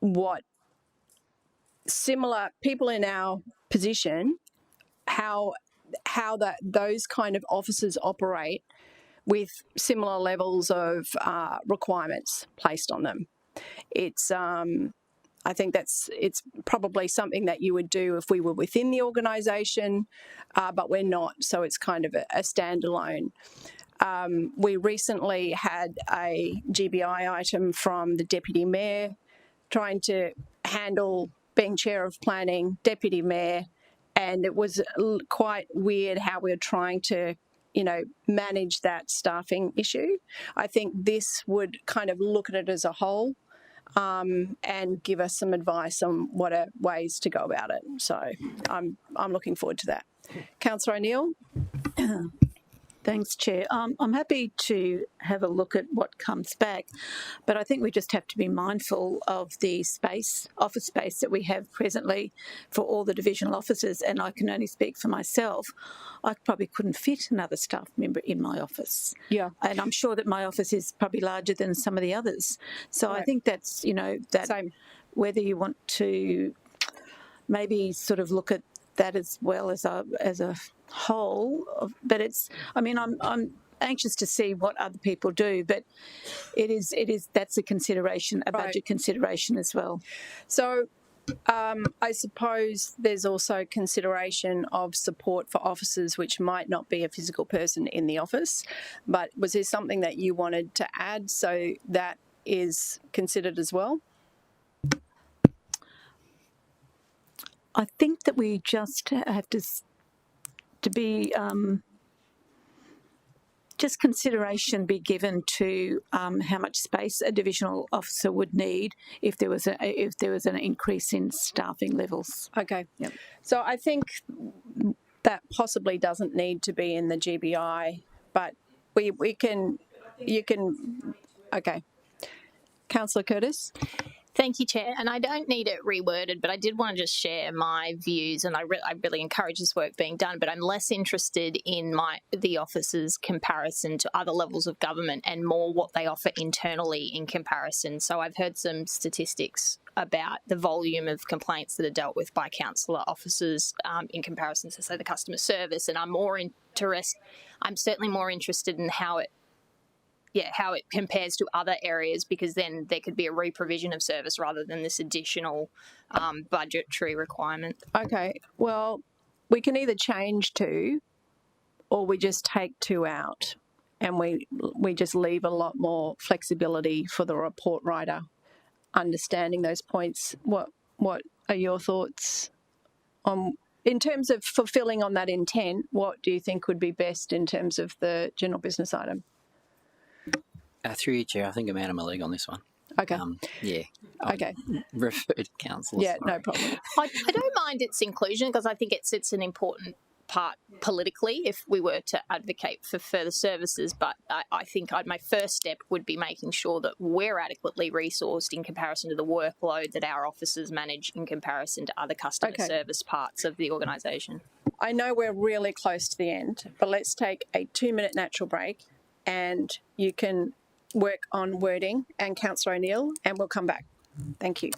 what similar people in our position, how those kind of officers operate with similar levels of requirements placed on them. It's I think it's probably something that you would do if we were within the organisation, but we're not, so it's kind of a standalone. We recently had a GBI item from the Deputy Mayor trying to handle being Chair of Planning, Deputy Mayor, and it was quite weird how we were trying to, manage that staffing issue. I think this would kind of look at it as a whole and give us some advice on what are ways to go about it. So I'm looking forward to that. Councillor O'Neill. Thanks, Chair. I'm happy to have a look at what comes back, but I think we just have to be mindful of the office space that we have presently for all the divisional officers, and I can only speak for myself. I probably couldn't fit another staff member in my office. Yeah. And I'm sure that my office is probably larger than some of the others. So right. I think that's, that Same. Whether you want to maybe sort of look at that as well as a whole, but I'm anxious to see what other people do, but that's a consideration, a budget consideration as well. So I suppose there's also consideration of support for officers which might not be a physical person in the office, but was there something that you wanted to add so that is considered as well? I think that we just have to be just consideration be given to how much space a divisional officer would need if there was an increase in staffing levels. Okay. Yep. So I think that possibly doesn't need to be in the GBI, but you can. Okay. Councillor Curtis. Thank you, Chair. And I don't need it reworded, but I did want to just share my views, and I really encourage this work being done, but I'm less interested in the office's comparison to other levels of government and more what they offer internally in comparison. So I've heard some statistics about the volume of complaints that are dealt with by councillor officers in comparison to, say, the customer service, and I'm certainly more interested in how it compares to other areas, because then there could be a reprovision of service rather than this additional budgetary requirement. Okay, well, we can either change 2 or we just take 2 out and we just leave a lot more flexibility for the report writer understanding those points. What are your thoughts on, in terms of fulfilling on that intent, what do you think would be best in terms of the general business item? Through you, Chair, I think I'm out of my league on this one. Okay. Okay. Refer to council. Yeah, no problem. I don't mind its inclusion because I think it's an important part politically if we were to advocate for further services, but I think my first step would be making sure that we're adequately resourced in comparison to the workload that our officers manage in comparison to other customer service parts of the organisation. I know we're really close to the end, but let's take a 2-minute natural break and you can work on wording and Councillor O'Neill, and we'll come back. Thank you.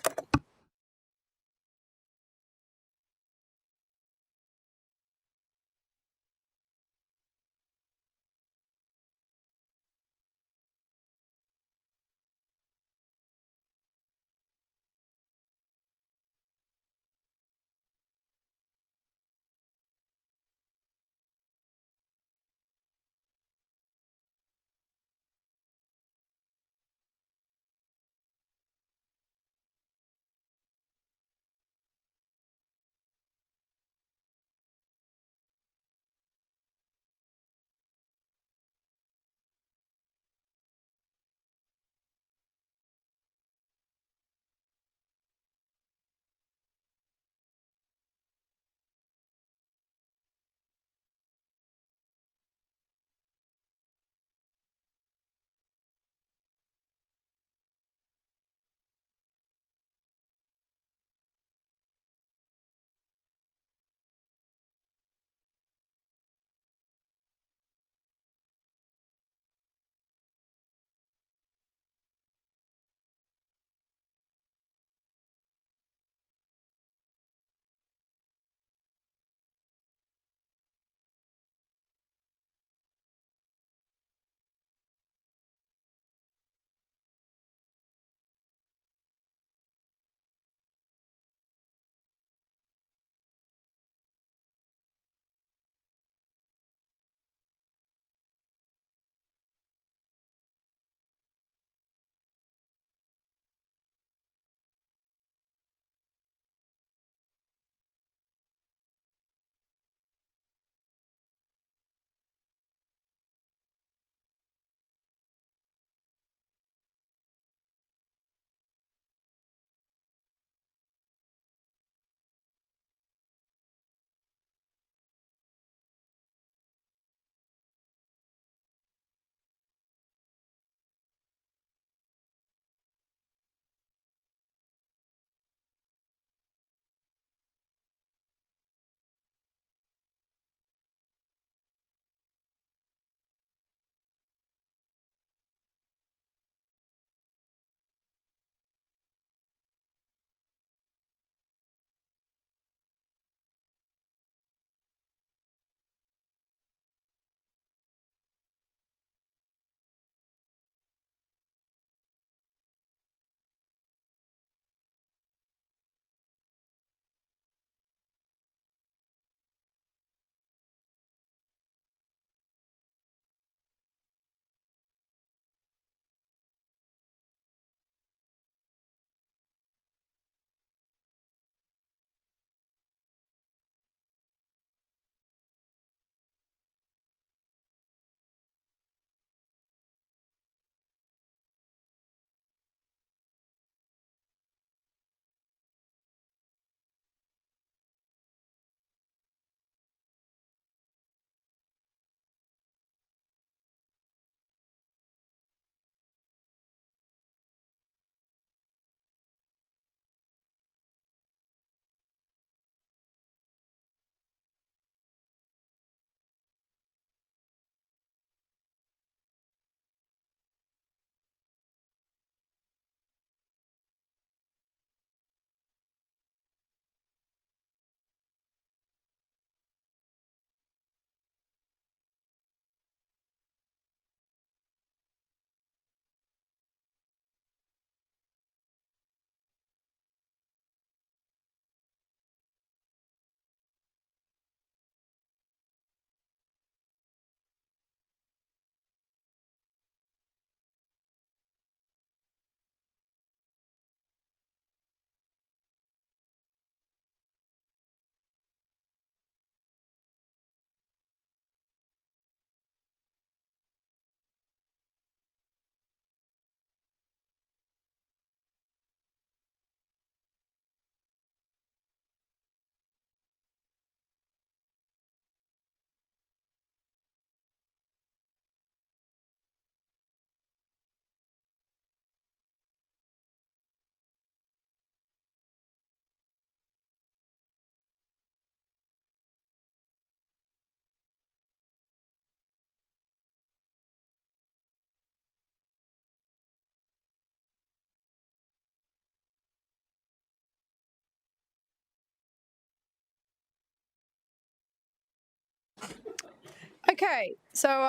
Okay, so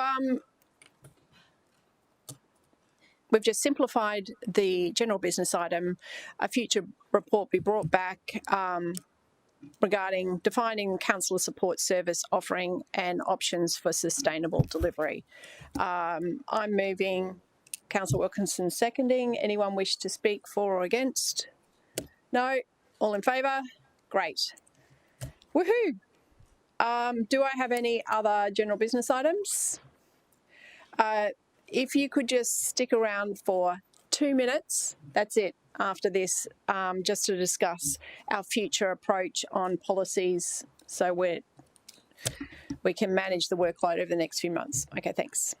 we've just simplified the general business item. A future report be brought back regarding defining councillor support service offering and options for sustainable delivery. I'm moving, Councillor Wilkinson seconding. Anyone wish to speak for or against? No? All in favour? Great. Woohoo! Do I have any other general business items? If you could just stick around for 2 minutes, that's it, after this, just to discuss our future approach on policies so we can manage the workload over the next few months. Okay, thanks.